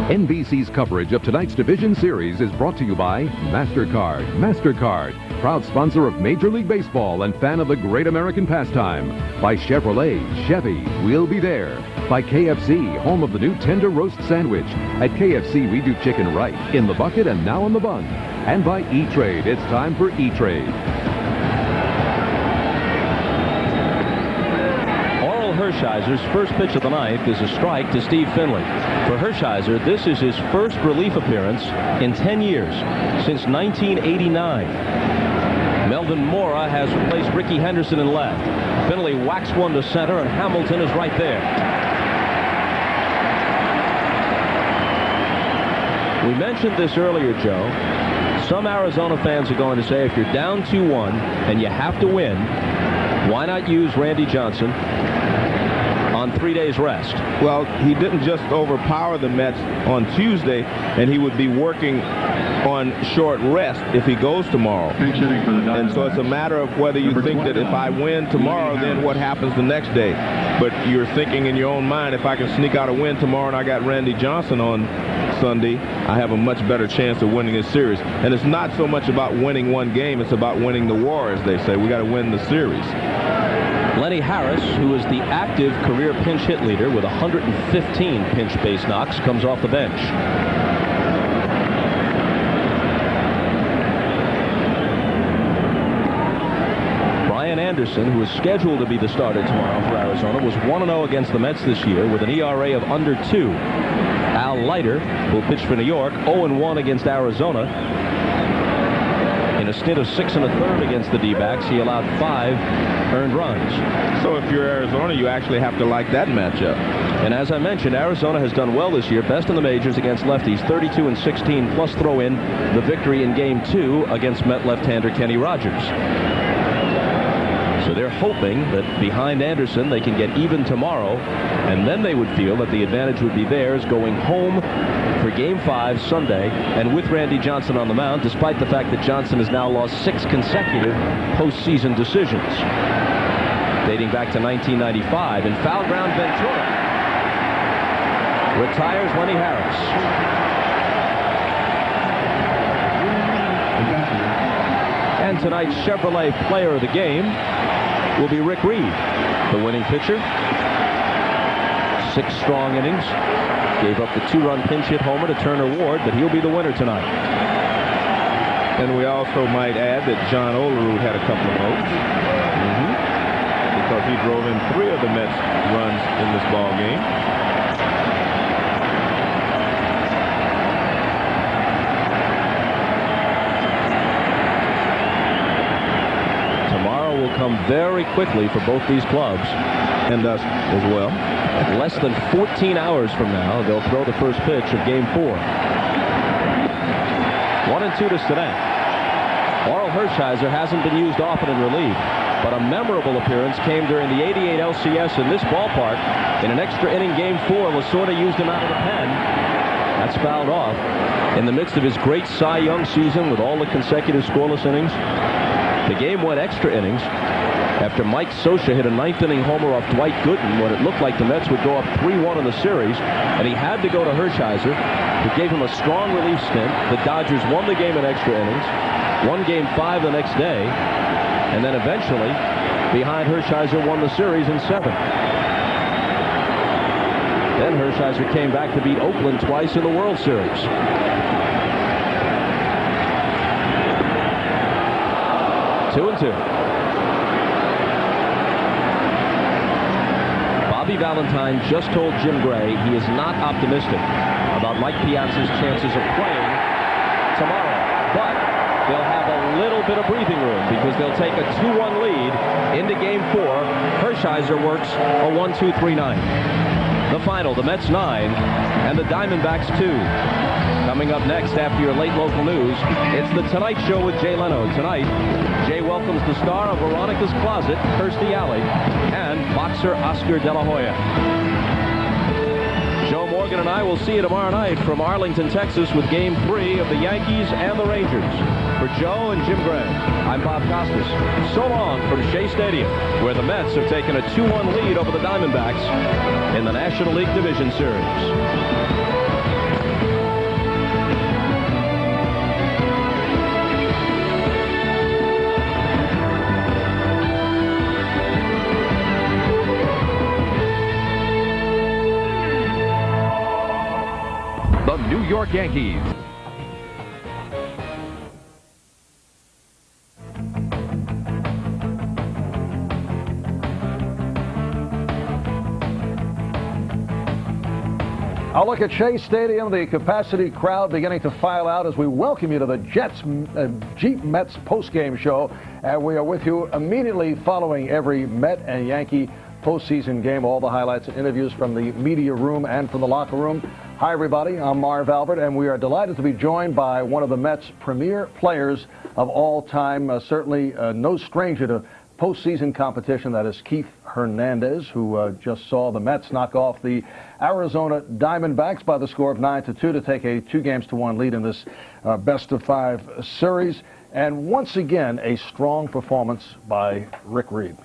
NBC's coverage of tonight's Division Series is brought to you by MasterCard. MasterCard, proud sponsor of Major League Baseball and fan of the great American pastime. By Chevrolet, Chevy, we'll be there. By KFC, home of the new tender roast sandwich. At KFC, we do chicken right, in the bucket and now on the bun. And by E-Trade, it's time for E-Trade. Hershiser's first pitch of the ninth is a strike to Steve Finley. For Hershiser, this is his first relief appearance in 10 years, since 1989. Melvin Mora has replaced Ricky Henderson in left. Finley whacks one to center, and Hamilton is right there. We mentioned this earlier, Joe. Some Arizona fans are going to say if you're down 2-1 and you have to win, why not use Randy Johnson on 3 days rest? Well, he didn't just overpower the Mets on Tuesday, and he would be working on short rest if he goes tomorrow. And so it's a matter of whether you think that if I win tomorrow, then what happens the next day. But you're thinking in your own mind, if I can sneak out a win tomorrow and I got Randy Johnson on Sunday, I have a much better chance of winning this series. And it's not so much about winning one game, it's about winning the war, as they say. We got to win the series. Lenny Harris, who is the active career pinch hit leader with 115 pinch base knocks, comes off the bench. Brian Anderson, who is scheduled to be the starter tomorrow for Arizona, was 1-0 against the Mets this year with an ERA of under 2. Al Leiter, who will pitch for New York, 0-1 against Arizona. In a stint of 6 1/3 against the D-backs, he allowed 5 earned runs. So if you're Arizona, you actually have to like that matchup. And as I mentioned, Arizona has done well this year, best in the majors against lefties, 32-16, plus throw in the victory in Game 2 against Met left-hander Kenny Rogers. So they're hoping that behind Anderson they can get even tomorrow, and then they would feel that the advantage would be theirs going home for Game 5 Sunday, and with Randy Johnson on the mound, despite the fact that Johnson has now lost 6 consecutive postseason decisions. Dating back to 1995, and foul ground Ventura retires Lenny Harris. And tonight's Chevrolet player of the game will be Rick Reed, the winning pitcher. 6 strong innings. Gave up the 2-run pinch hit homer to Turner Ward, but he'll be the winner tonight. And we also might add that John Olerud had a couple of votes. Because he drove in 3 of the Mets' runs in this ball game. will come very quickly for both these clubs. And us as well. Less than 14 hours from now, they'll throw the first pitch of Game 4. 1-2 to Stinnett. Orel Hershiser hasn't been used often in relief, but a memorable appearance came during the '88 LCS in this ballpark. In an extra inning Game 4, Lasorda used him out of the pen. That's fouled off. In the midst of his great Cy Young season with all the consecutive scoreless innings, the game went extra innings after Mike Scioscia hit a ninth-inning homer off Dwight Gooden when it looked like the Mets would go up 3-1 in the series, and he had to go to Hershiser, who gave him a strong relief stint. The Dodgers won the game in extra innings, won Game 5 the next day, and then eventually, behind Hershiser, won the series in 7. Then Hershiser came back to beat Oakland twice in the World Series. 2-2. Bobby Valentine just told Jim Gray he is not optimistic about Mike Piazza's chances of playing tomorrow, but they'll have a little bit of breathing room because they'll take a 2-1 lead into Game 4. Hershiser works a 1-2-3-9. The final, the Mets 9 and the Diamondbacks 2. Coming up next after your late local news, it's The Tonight Show with Jay Leno. Tonight, Jay welcomes the star of Veronica's Closet, Kirstie Alley, and boxer Oscar De La Hoya. Joe Morgan and I will see you tomorrow night from Arlington, Texas with Game 3 of the Yankees and the Rangers. For Joe and Jim Gray, I'm Bob Costas. So long from Shea Stadium, where the Mets have taken a 2-1 lead over the Diamondbacks in the National League Division Series. The New York Yankees. I'll look at Shea Stadium, the capacity crowd beginning to file out as we welcome you to the Jeep Mets postgame show. And we are with you immediately following every Met and Yankee postseason game, all the highlights and interviews from the media room and from the locker room. Hi, everybody. I'm Marv Albert, and we are delighted to be joined by one of the Mets' premier players of all time, certainly no stranger to postseason competition. That is Keith Hernandez, who just saw the Mets knock off the Arizona Diamondbacks by the score of 9-2 to take a 2-1 lead in this best-of-5 series. And once again, a strong performance by Rick Reed.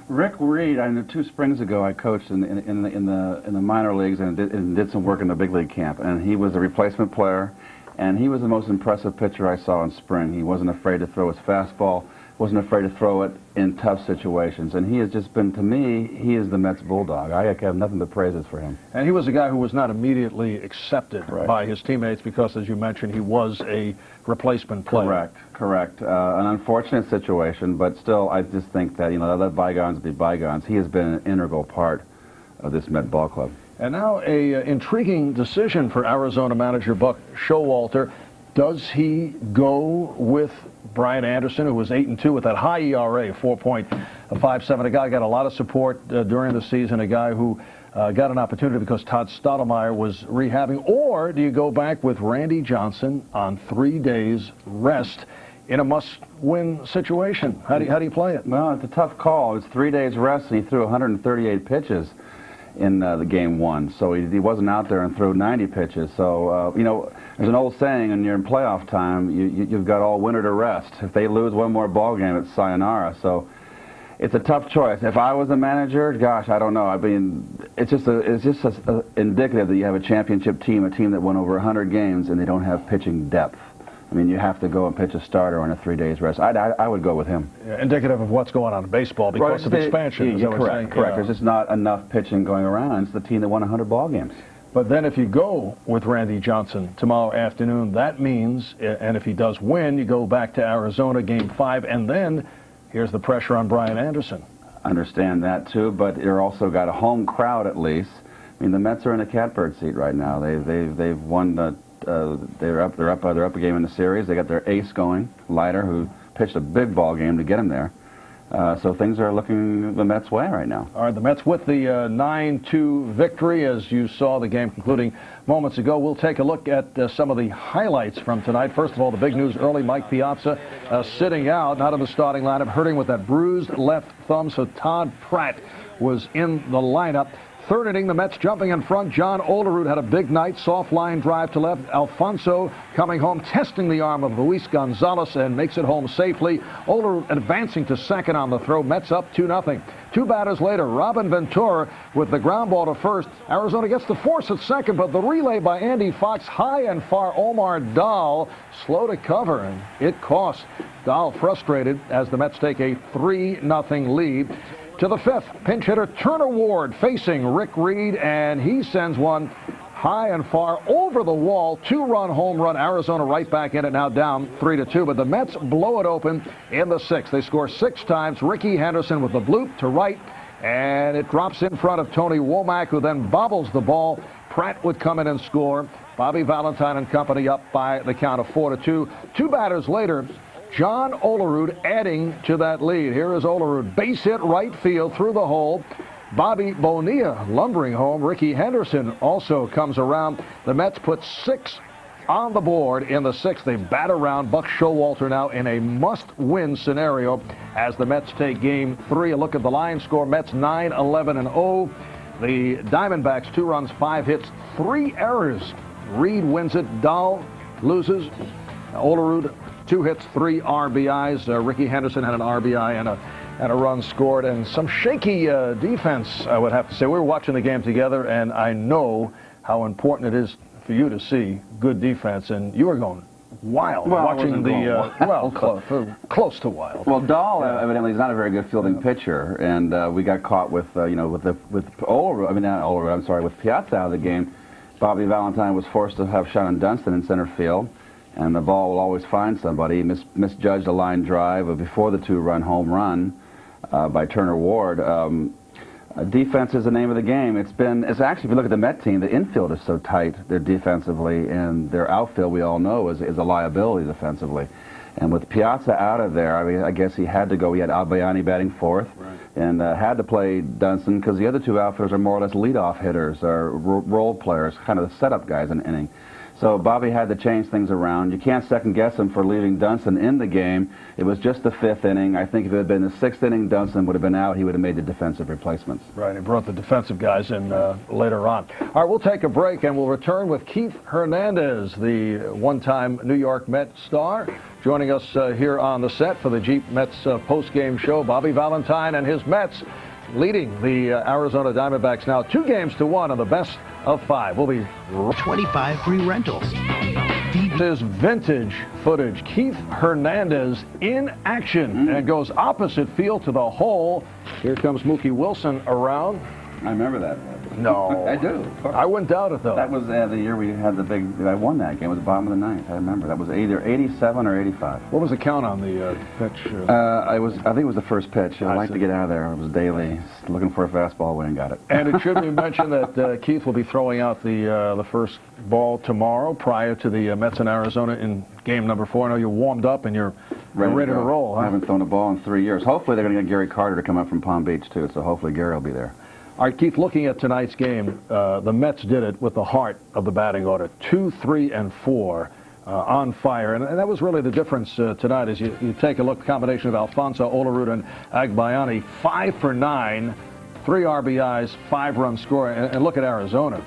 Rick Reed, I know 2 springs ago, I coached in the minor leagues and did some work in the big league camp. And he was a replacement player, and he was the most impressive pitcher I saw in spring. He wasn't afraid to throw his fastball, wasn't afraid to throw it in tough situations. And he has just been, to me, he is the Mets bulldog. I have nothing but praises for him. And he was a guy who was not immediately accepted by his teammates because, as you mentioned, he was a replacement player. Correct. An unfortunate situation, but still, I just think that, let bygones be bygones. He has been an integral part of this Met ball club. And now a intriguing decision for Arizona manager Buck Showalter. Does he go with Brian Anderson, who was 8-2 with that high ERA, 4.57, a guy who got a lot of support during the season, a guy who got an opportunity because Todd Stottlemyre was rehabbing, or do you go back with Randy Johnson on 3 days rest in a must-win situation? How do you play it? Well, it's a tough call. It's 3 days rest, and he threw 138 pitches in the Game 1, so he wasn't out there and threw 90 pitches. So, there's an old saying, when you're in playoff time, you've got all winter to rest. If they lose one more ball game, it's sayonara. So it's a tough choice. If I was a manager, gosh, I don't know. I mean, it's just indicative that you have a championship team, a team that won over 100 games, and they don't have pitching depth. I mean, you have to go and pitch a starter on a 3 days rest. I would go with him. Yeah, indicative of what's going on in baseball because of expansion. Correct. There's just not enough pitching going around. It's the team that won 100 ball games. But then if you go with Randy Johnson tomorrow afternoon, that means, and if he does win, you go back to Arizona Game 5, and then here's the pressure on Brian Anderson. Understand that too, but you're also got a home crowd at least. I mean, the Mets are in a catbird seat right now. They've won the. They're up a game in the series. They got their ace going, Leiter, who pitched a big ball game to get him there. So things are looking the Mets' way right now. All right, the Mets with the 9-2 victory, as you saw the game concluding moments ago. We'll take a look at some of the highlights from tonight. First of all, the big news early, Mike Piazza sitting out, not in the starting lineup, hurting with that bruised left thumb, so Todd Pratt was in the lineup. Third inning, the Mets jumping in front. John Olerud had a big night. Soft line drive to left. Alfonso coming home, testing the arm of Luis Gonzalez, and makes it home safely. Olerud advancing to second on the throw. Mets up 2-0. Two batters later, Robin Ventura with the ground ball to first. Arizona gets the force at second, but the relay by Andy Fox high and far. Omar Dahl slow to cover, and it costs. Dahl frustrated as the Mets take a 3-0 lead. To the fifth, pinch hitter Turner Ward facing Rick Reed, and he sends one high and far over the wall. Two-run home run. Arizona right back in it, now down 3-2. But the Mets blow it open in the sixth. They score 6 times. Ricky Henderson with the bloop to right, and it drops in front of Tony Womack, who then bobbles the ball. Pratt would come in and score. Bobby Valentine and company up by the count of 4-2. Two batters later, John Olerud adding to that lead. Here is Olerud, base hit right field through the hole. Bobby Bonilla lumbering home. Ricky Henderson also comes around. The Mets put 6 on the board in the sixth. They bat around. Buck Showalter now in a must-win scenario as the Mets take game 3. A look at the line score. Mets 9-11-0. The Diamondbacks 2 runs, 5 hits, 3 errors. Reed wins it. Dahl loses. Olerud 2 hits, 3 RBIs. Ricky Henderson had an RBI and a run scored, and some shaky defense, I would have to say. We were watching the game together, and I know how important it is for you to see good defense, and you were going wild watching the close to wild. Well, Dahl evidently is not a very good fielding pitcher, and we got caught with with Piazza out of the game. Bobby Valentine was forced to have Shannon Dunston in center field. And the ball will always find somebody. He misjudged a line drive before the 2-run home run by Turner Ward. Defense is the name of the game. It's actually, if you look at the Met team, the infield is so tight. They're defensively, and their outfield, we all know, is a liability defensively. And with Piazza out of there, I mean, I guess he had to go. He had Albayani batting fourth, and had to play Dunston because the other 2 outfielders are more or less leadoff hitters or role players, kind of the setup guys in the inning. So Bobby had to change things around. You can't second-guess him for leaving Dunston in the game. It was just the 5th inning. I think if it had been the 6th inning, Dunston would have been out. He would have made the defensive replacements. Right, he brought the defensive guys in later on. All right, we'll take a break, and we'll return with Keith Hernandez, the one-time New York Mets star, joining us here on the set for the Jeep Mets post-game show. Bobby Valentine and his Mets leading the Arizona Diamondbacks now 2-1 on the best of 5. We'll be 25 free rentals. This vintage footage. Keith Hernandez in action and goes opposite field to the hole. Here comes Mookie Wilson around. I remember that. No. I do. I wouldn't doubt it, though. That was the year we had I won that game. It was the bottom of the 9th. I remember. That was either 87 or 85. What was the count on the pitch? I think it was the first pitch. I like to get out of there. It was Daly looking for a fastball, went and got it. And it should be mentioned that Keith will be throwing out the first ball tomorrow prior to the Mets in Arizona in game number 4. I know you're warmed up and you're ready to roll. Huh? I haven't thrown a ball in 3 years. Hopefully they're going to get Gary Carter to come up from Palm Beach, too, so hopefully Gary will be there. All right, Keith, looking at tonight's game, the Mets did it with the heart of the batting order. 2, 3, and 4 on fire. And that was really the difference tonight as you take a look, combination of Alfonso, Olerud, and Agbayani. 5 for 9, 3 RBIs, 5-run score. And look at Arizona.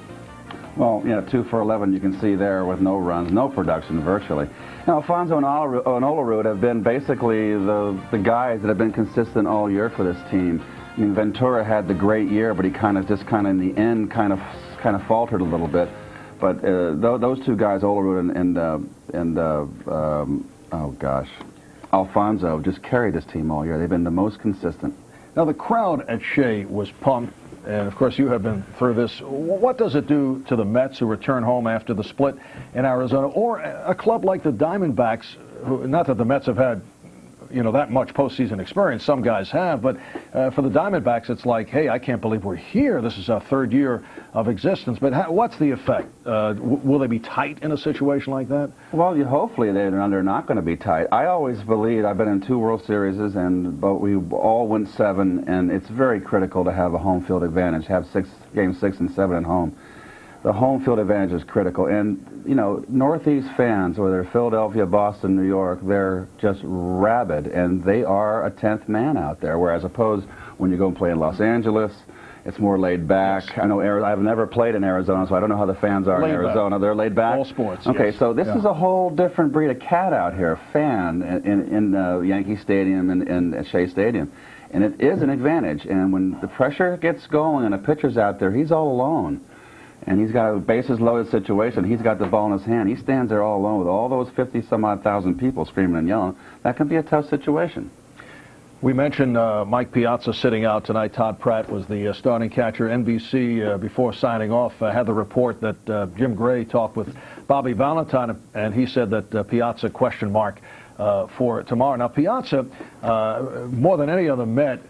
Well, 2 for 11 you can see there with no runs, no production virtually. Now, Alfonso and Olerud have been basically the guys that have been consistent all year for this team. I mean, Ventura had the great year, but he kind of in the end kind of faltered a little bit. But those 2 guys, Olerud and Alfonso, just carried this team all year. They've been the most consistent. Now, the crowd at Shea was pumped, and of course you have been through this. What does it do to the Mets who return home after the split in Arizona, or a club like the Diamondbacks, who, not that the Mets have had that much postseason experience. Some guys have, but for the Diamondbacks, it's like, hey, I can't believe we're here. This is our third year of existence. But what's the effect? Will they be tight in a situation like that? Well, hopefully they're not going to be tight. I always believe, I've been in 2 World Series, but we all went 7, and it's very critical to have a home field advantage, have games 6 and 7 at home. The home field advantage is critical, and Northeast fans, whether they're Philadelphia, Boston, New York, they're just rabid, and they are a 10th man out there. Whereas opposed when you go and play in Los Angeles, it's more laid back. Yes. I know I've never played in Arizona, so I don't know how the fans are in Arizona. They're laid back. All sports. Okay, yes. So this is a whole different breed of cat out here. Fan in Yankee Stadium and Shea Stadium, and it is an advantage. And when the pressure gets going and a pitcher's out there, he's all alone. And he's got a bases-loaded situation. He's got the ball in his hand. He stands there all alone with all those 50-some-odd thousand people screaming and yelling. That can be a tough situation. We mentioned Mike Piazza sitting out tonight. Todd Pratt was the starting catcher. NBC, before signing off, had the report that Jim Gray talked with Bobby Valentine, and he said that Piazza question mark for tomorrow. Now, Piazza, more than any other Met,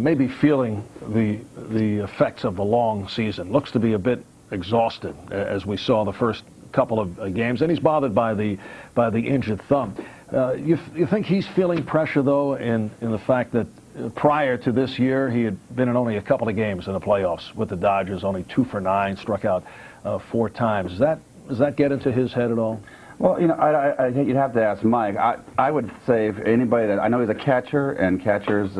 may be feeling the effects of the long season. Looks to be a bit exhausted, as we saw the first couple of games, and he's bothered by the injured thumb. You think he's feeling pressure, though, in the fact that prior to this year, he had been in only a couple of games in the playoffs with the Dodgers, only 2 for 9, struck out 4 times. Does that get into his head at all? Well, I think you'd have to ask Mike. I would say if anybody that I know he's a catcher, and catchers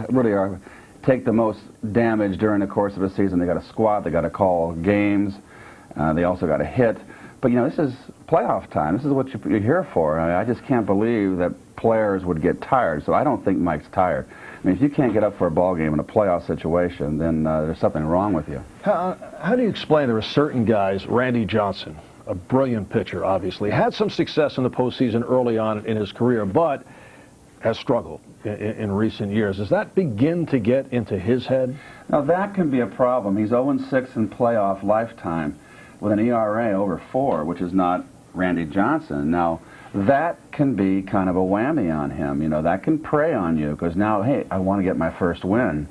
really take the most damage during the course of a season. They got to squat, they got to call games, they also got to hit. But this is playoff time. This is what you're here for. I just can't believe that players would get tired. So I don't think Mike's tired. I mean, if you can't get up for a ball game in a playoff situation, then there's something wrong with you. How do you explain there are certain guys, Randy Johnson, a brilliant pitcher, obviously, had some success in the postseason early on in his career, but has struggled in recent years. Does that begin to get into his head? Now, that can be a problem. He's 0-6 in playoff lifetime with an ERA over 4, which is not Randy Johnson. Now, that can be kind of a whammy on him. That can prey on you because now, hey, I want to get my first win.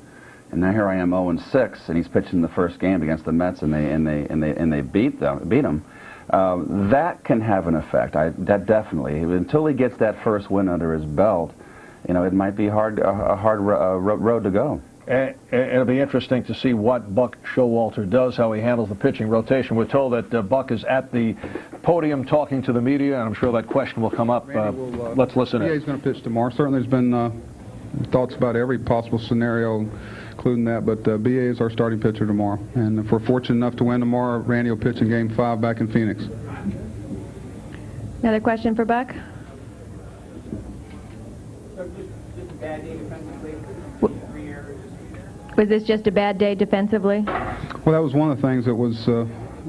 And now here I am 0-6, and he's pitching the first game against the Mets, and they beat him. That can have an effect. That definitely. Until he gets that first win under his belt, it might be a hard road to go. And it'll be interesting to see what Buck Showalter does, how he handles the pitching rotation. We're told that Buck is at the podium talking to the media, and I'm sure that question will come up. Let's listen in. Yeah, he's going to pitch tomorrow. Certainly there's been thoughts about every possible scenario, including that, but B.A. is our starting pitcher tomorrow. And if we're fortunate enough to win tomorrow, Randy will pitch in Game 5 back in Phoenix. Another question for Buck? Was this just a bad day defensively? Well, that was one of the things that was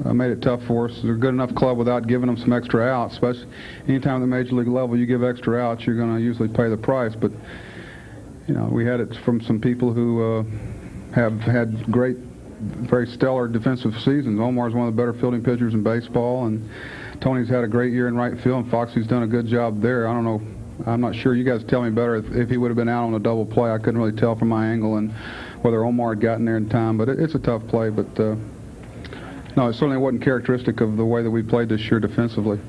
made it tough for us. They're a good enough club without giving them some extra outs. Especially anytime at the major league level you give extra outs, you're going to usually pay the price. But we had it from some people who have had great, very stellar defensive seasons. Omar's one of the better fielding pitchers in baseball, and Tony's had a great year in right field, and Foxy's done a good job there. I don't know. I'm not sure. You guys tell me better if he would have been out on a double play. I couldn't really tell from my angle and whether Omar had gotten there in time. But it's a tough play. But no, it certainly wasn't characteristic of the way that we played this year defensively.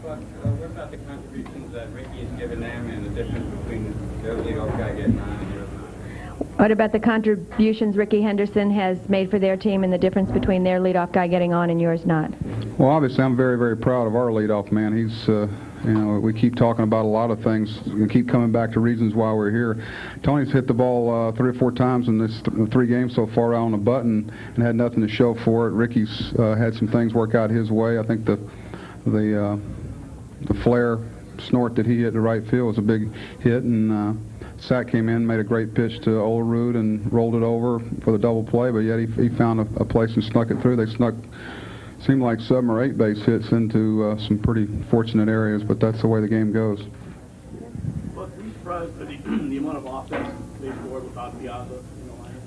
But what about the contributions that Ricky has given them and the difference between their leadoff guy getting on and yours not? What about the contributions Ricky Henderson has made for their team and the difference between their leadoff guy getting on and yours not? Well, obviously, I'm very, very proud of our leadoff man. He's, we keep talking about a lot of things. We keep coming back to reasons why we're here. Tony's hit the ball 3 or 4 times in this 3 games so far out on the button and had nothing to show for it. Ricky's had some things work out his way. I think the flare snort that he hit to right field was a big hit, and Sack came in, made a great pitch to Olerud and rolled it over for the double play, but yet he found a place and snuck it through. They snuck, seemed like 7 or 8 base hits into some pretty fortunate areas, but that's the way the game goes. But were you surprised by the amount of offense they scored without Piazza?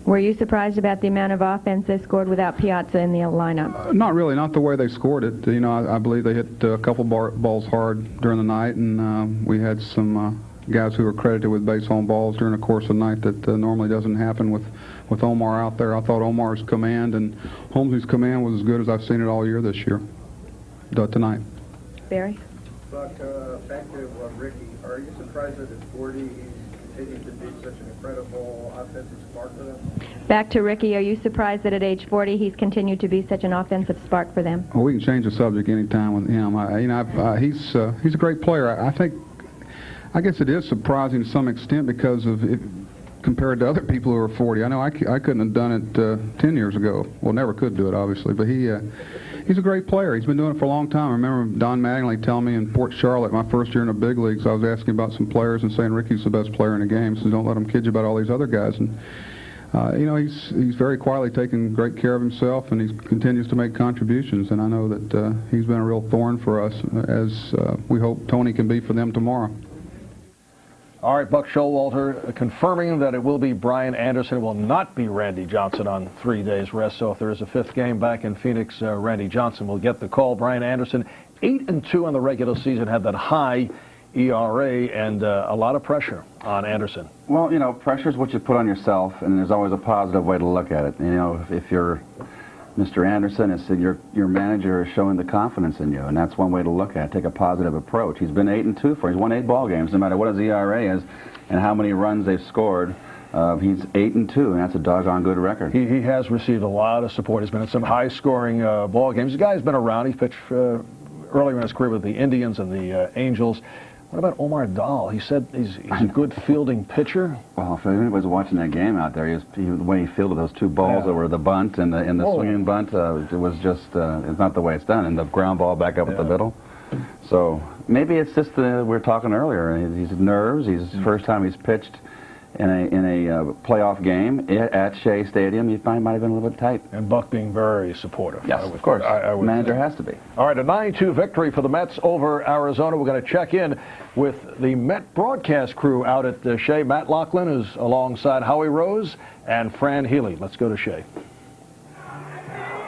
Were you surprised about the amount of offense they scored without Piazza in the lineup? Not really, not the way they scored it. You know, I believe they hit a couple balls hard during the night, and we had some guys who were credited with base home balls during the course of the night that normally doesn't happen with Omar out there. I thought Omar's command and Holmes's command was as good as I've seen it all year this year, tonight. Barry? Buck, back to Ricky. Are you surprised that at 40 he's continued to be such an incredible offensive spark for them? Back to Ricky. Are you surprised that at age 40 he's continued to be such an offensive spark for them? Well, we can change the subject anytime with him. He's a great player. I guess it is surprising to some extent because of it, compared to other people who are 40. I know I couldn't have done it 10 years ago. Well, never could do it, obviously. But he's a great player. He's been doing it for a long time. I remember Don Mattingly telling me in Port Charlotte, my first year in the big leagues, I was asking about some players and saying Ricky's the best player in the game, so don't let him kid you about all these other guys. And you know, he's very quietly taking great care of himself, and he continues to make contributions. And I know that he's been a real thorn for us, as we hope Tony can be for them tomorrow. All right, Buck Showalter confirming that it will be Brian Anderson. It will not be Randy Johnson on 3 days rest. So if there is a fifth game back in Phoenix, Randy Johnson will get the call. Brian Anderson, 8-2 in the regular season, had that high ERA and a lot of pressure on Anderson. Well, you know, pressure is what you put on yourself, and there's always a positive way to look at it. You know, if you're Mr. Anderson, it's your manager is showing the confidence in you, and that's one way to look at it. Take a positive approach. He's been 8-2 for. He's won 8 ball games, no matter what his ERA is and how many runs they've scored. He's 8-2, and that's a doggone good record. He has received a lot of support. He's been in some high-scoring ball games. The guy's been around. He's pitched earlier in his career with the Indians and the Angels. What about Omar Dahl? He said he's a good fielding pitcher. Well, if anybody's watching that game out there, the way he fielded those 2 balls over the bunt and the swinging bunt, it was just it's not the way it's done. And the ground ball back up at the middle. So maybe it's just we were talking earlier. He's nerves. He's first time he's pitched in a playoff game at Shea Stadium. You find might have been a little bit tight. And Buck being very supportive. Yes, of course. Manager has to be. All right, a 9-2 victory for the Mets over Arizona. We're going to check in with the Met broadcast crew out at Shea. Matt Laughlin is alongside Howie Rose and Fran Healy. Let's go to Shea.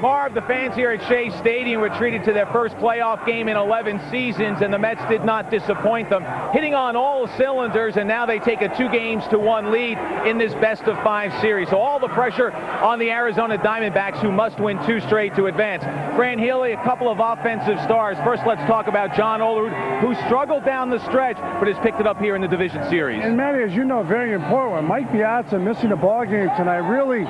Marv, the fans here at Shea Stadium were treated to their first playoff game in 11 seasons, and the Mets did not disappoint them, hitting on all cylinders, and now they take a 2-1 lead in this best-of-5 series. So all the pressure on the Arizona Diamondbacks, who must win 2 straight to advance. Fran Healy, a couple of offensive stars. First, let's talk about John Olerud, who struggled down the stretch, but has picked it up here in the division series. And, Matty, as you know, very important. Mike Piazza missing a ball game tonight. Really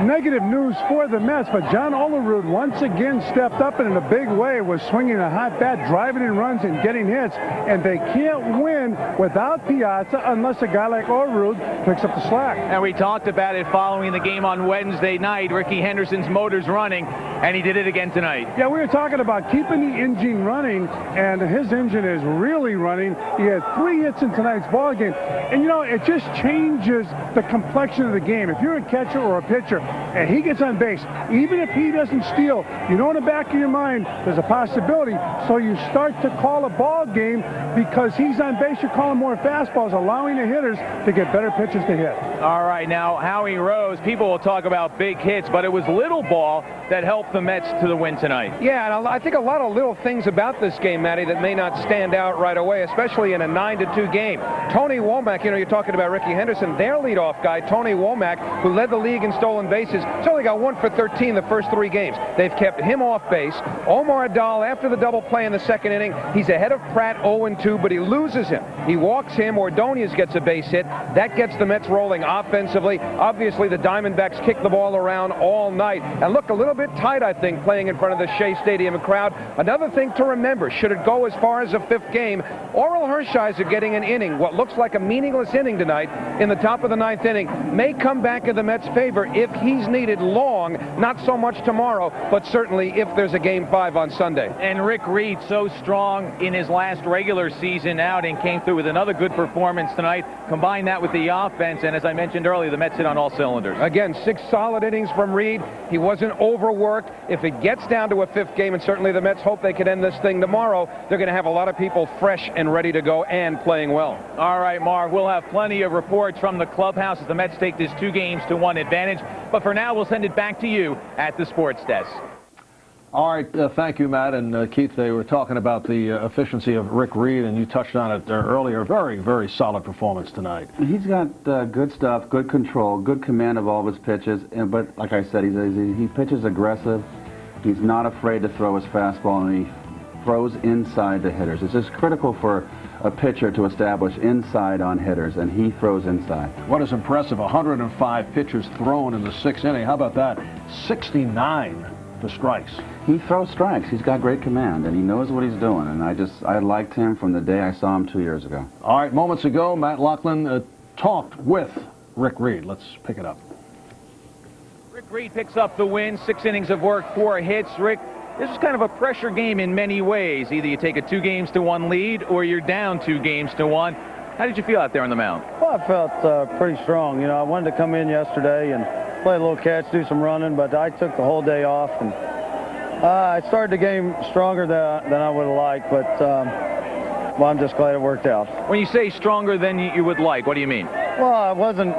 negative news for the Mets, but John Olerud once again stepped up and in a big way, was swinging a hot bat, driving in runs and getting hits, and they can't win without Piazza unless a guy like Olerud picks up the slack. And we talked about it following the game on Wednesday night. Ricky Henderson's motor's running, and he did it again tonight. Yeah, we were talking about keeping the engine running, and his engine is really running. He had 3 hits in tonight's ball game, and you know, it just changes the complexion of the game. If you're a catcher or a pitcher and he gets on base, even if he doesn't steal, you know in the back of your mind there's a possibility, so you start to call a ball game because he's on base. You're calling more fastballs, allowing the hitters to get better pitches to hit. All right, now Howie Rose, people will talk about big hits, but it was little ball that helped the Mets to the win tonight. Yeah, and I think a lot of little things about this game, Matty, that may not stand out right away, especially in a 9-2 game. Tony Womack, you know, you're talking about Ricky Henderson, their leadoff guy, Tony Womack, who led the league in stolen bases. He's only got 1 for 13 the first 3 games. They've kept him off base. Omar Dahl, after the double play in the second inning, he's ahead of Pratt 0-2, but he loses him. He walks him. Ordonez gets a base hit. That gets the Mets rolling offensively. Obviously, the Diamondbacks kick the ball around all night and look a little bit tight, I think, playing in front of the Shea Stadium crowd. Another thing to remember, should it go as far as a 5th game, Oral Hershiser getting an inning, what looks like a meaningless inning tonight in the top of the 9th inning, may come back in the Mets' favor if he's needed long, not so much tomorrow, but certainly if there's a Game 5 on Sunday. And Rick Reed, so strong in his last regular season outing, came through with another good performance tonight. Combine that with the offense, and as I mentioned earlier, the Mets hit on all cylinders. Again, 6 solid innings from Reed. He wasn't overworked. If it gets down to a 5th game, and certainly the Mets hope they could end this thing tomorrow, they're going to have a lot of people fresh and ready to go and playing well. All All right, Mark, we'll have plenty of reports from the clubhouse as the Mets take this 2-1 advantage. But for now, we'll send it back to you at the sports desk. All right, thank you, Matt. And Keith, they were talking about the efficiency of Rick Reed, and you touched on it earlier. Very, very solid performance tonight. He's got good stuff, good control, good command of all of his pitches. But like I said, he pitches aggressive. He's not afraid to throw his fastball, and he throws inside the hitters. It's just critical for a pitcher to establish inside on hitters, and he throws inside. What is impressive, 105 pitches thrown in the 6th inning. How about that? 69 to strikes. He throws strikes. He's got great command, and he knows what he's doing. And I liked him from the day I saw him 2 years ago. All right, moments ago, Matt Loughlin talked with Rick Reed. Let's pick it up. Rick Reed picks up the win. 6 innings of work, 4 hits. Rick, this is kind of a pressure game in many ways. Either you take a 2-1 lead or you're down 2-1. How did you feel out there on the mound? Well, I felt pretty strong. You know, I wanted to come in yesterday and play a little catch, do some running, but I took the whole day off. And I started the game stronger than I would have liked, but well, I'm just glad it worked out. When you say stronger than you would like, what do you mean? Well, I wasn't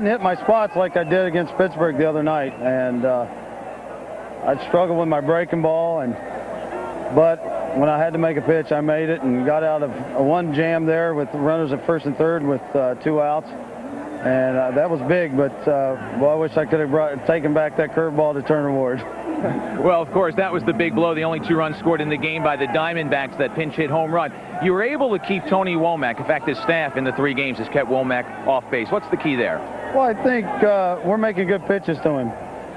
hitting my spots like I did against Pittsburgh the other night, and I struggled with my breaking ball, but when I had to make a pitch, I made it and got out of one jam there with runners at first and third with 2 outs. And that was big, but well, I wish I could have taken back that curveball to Turner Ward. Well, of course, that was the big blow. The only 2 runs scored in the game by the Diamondbacks, that pinch hit home run. You were able to keep Tony Womack. In fact, his staff in the 3 games has kept Womack off base. What's the key there? Well, I think we're making good pitches to him.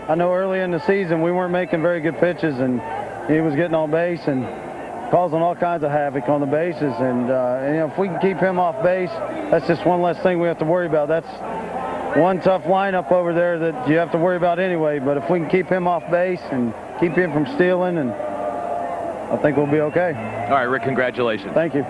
I know early in the season we weren't making very good pitches, and he was getting on base and causing all kinds of havoc on the bases. And you know, if we can keep him off base, that's just one less thing we have to worry about. That's one tough lineup over there that you have to worry about anyway. But if we can keep him off base and keep him from stealing, and I think we'll be okay. All right, Rick, congratulations. Thank you.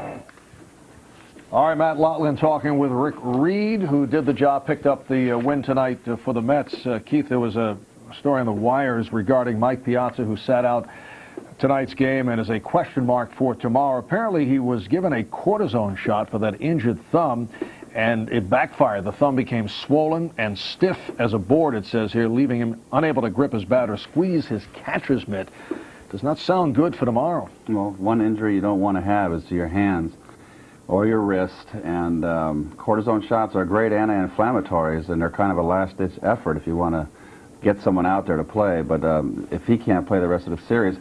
All right, Matt Loughlin talking with Rick Reed, who did the job, picked up the win tonight for the Mets. Keith, there was a story on the wires regarding Mike Piazza, who sat out tonight's game and is a question mark for tomorrow. Apparently, he was given a cortisone shot for that injured thumb, and it backfired. The thumb became swollen and stiff as a board, it says here, leaving him unable to grip his bat or squeeze his catcher's mitt. Does not sound good for tomorrow. Well, one injury you don't want to have is to your hands or your wrist, and cortisone shots are great anti-inflammatories, and they're kind of a last-ditch effort if you want to get someone out there to play. But if he can't play the rest of the series,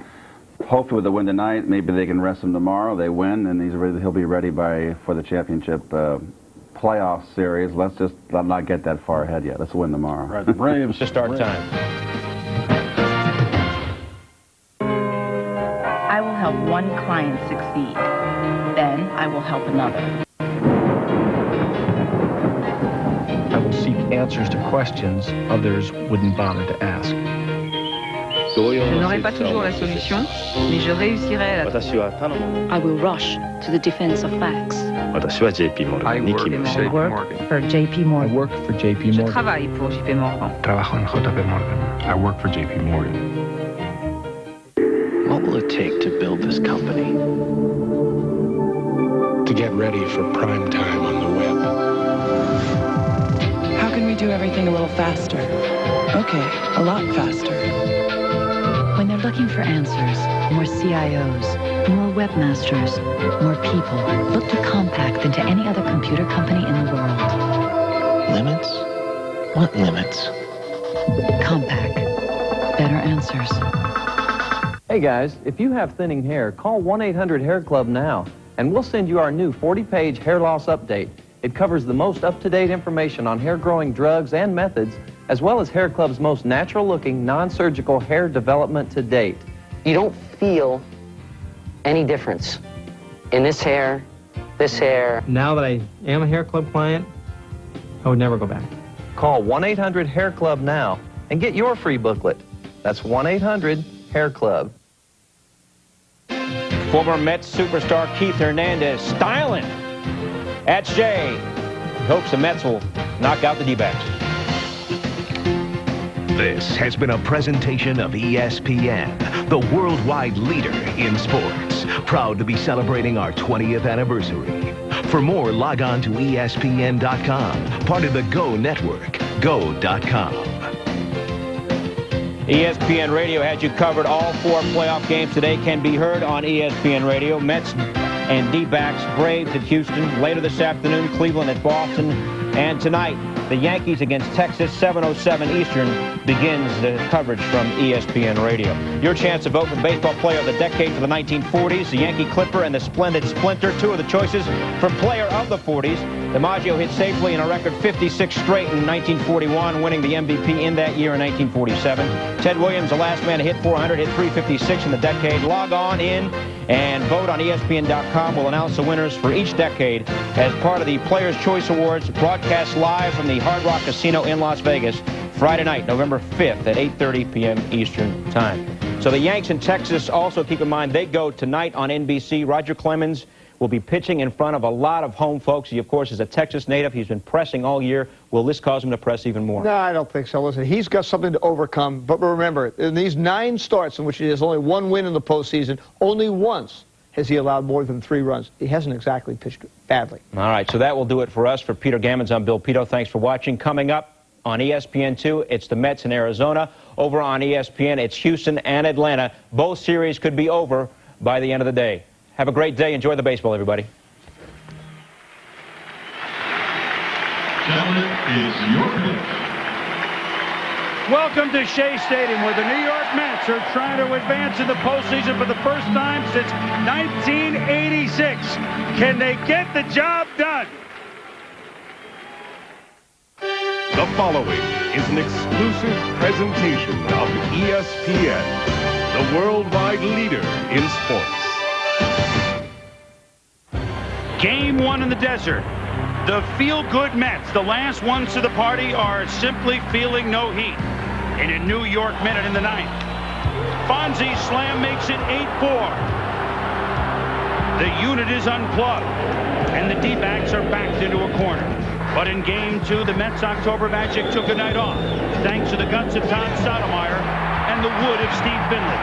hopefully with the win tonight, maybe they can rest him tomorrow. They win, and he'll be ready for the championship playoff series. Let's not get that far ahead yet. Let's win tomorrow. Right, the Braves to start time. I will help one client succeed. Then I will help another. I will seek answers to questions others wouldn't bother to ask. Je n'aurai pas toujours la solution, mais je réussirai à la trouver. I will rush to the defense of facts. I work for JP Morgan. I work for JP Je Morgan. travaille pour JP Morgan. Trabajo en JP Morgan. I work for JP Morgan. What will it take to build this company? To get ready for prime time on the web. How can we do everything a little faster? Okay, a lot faster. When they're looking for answers, more CIOs, more webmasters, more people look to Compaq than to any other computer company in the world. Limits? What limits? Compaq. Better answers. Hey guys, if you have thinning hair, call 1-800-HAIR-CLUB now, and we'll send you our new 40-page hair loss update. It covers the most up-to-date information on hair growing drugs and methods, as well as Hair Club's most natural-looking, non-surgical hair development to date. You don't feel any difference in this hair, this hair. Now that I am a Hair Club client, I would never go back. Call 1-800-HAIR-CLUB now and get your free booklet. That's 1-800-HAIR-CLUB. Former Mets superstar Keith Hernandez styling at Shea. He hopes the Mets will knock out the D-backs. This has been a presentation of ESPN, the worldwide leader in sports. proud to be celebrating our 20th anniversary. For more, log on to ESPN.com, part of the Go Network, go.com. ESPN Radio has you covered. All 4 playoff games today can be heard on ESPN Radio. Mets and D-backs, Braves at Houston. Later this afternoon, Cleveland at Boston. And tonight, the Yankees against Texas, 7:07 Eastern, begins the coverage from ESPN Radio. Your chance to vote for the baseball player of the decade for the 1940s, the Yankee Clipper and the Splendid Splinter, 2 of the choices for player of the 40s. DiMaggio hit safely in a record 56 straight in 1941, winning the MVP in that year in 1947. Ted Williams, the last man to hit 400, hit 356 in the decade. Log on in and vote on ESPN.com. We'll announce the winners for each decade as part of the Players' Choice Awards, broadcast live from the Hard Rock Casino in Las Vegas, Friday night, November 5th at 8:30 p.m. Eastern Time. So the Yanks in Texas, also keep in mind, they go tonight on NBC. Roger Clemens will be pitching in front of a lot of home folks. He, of course, is a Texas native. He's been pressing all year. Will this cause him to press even more? No, I don't think so. Listen, he's got something to overcome. But remember, in these 9 starts in which he has only 1 win in the postseason, only once has he allowed more than 3 runs. He hasn't exactly pitched badly. All right, so that will do it for us. For Peter Gammons, I'm Bill Pito. Thanks for watching. Coming up on ESPN2, it's the Mets in Arizona. Over on ESPN, it's Houston and Atlanta. Both series could be over by the end of the day. Have a great day. Enjoy the baseball, everybody. Gentlemen, is your pitch. Welcome to Shea Stadium, where the New York Mets are trying to advance in the postseason for the first time since 1986. Can they get the job done? The following is an exclusive presentation of ESPN, the worldwide leader in sports. Game 1 in the desert. The feel-good Mets, the last ones to the party, are simply feeling no heat. In a New York minute in the 9th. Fonzie slam makes it 8-4. The unit is unplugged, and the D-backs are backed into a corner. But in Game 2, the Mets' October magic took a night off, thanks to the guts of Todd Sotomayor and the wood of Steve Finley.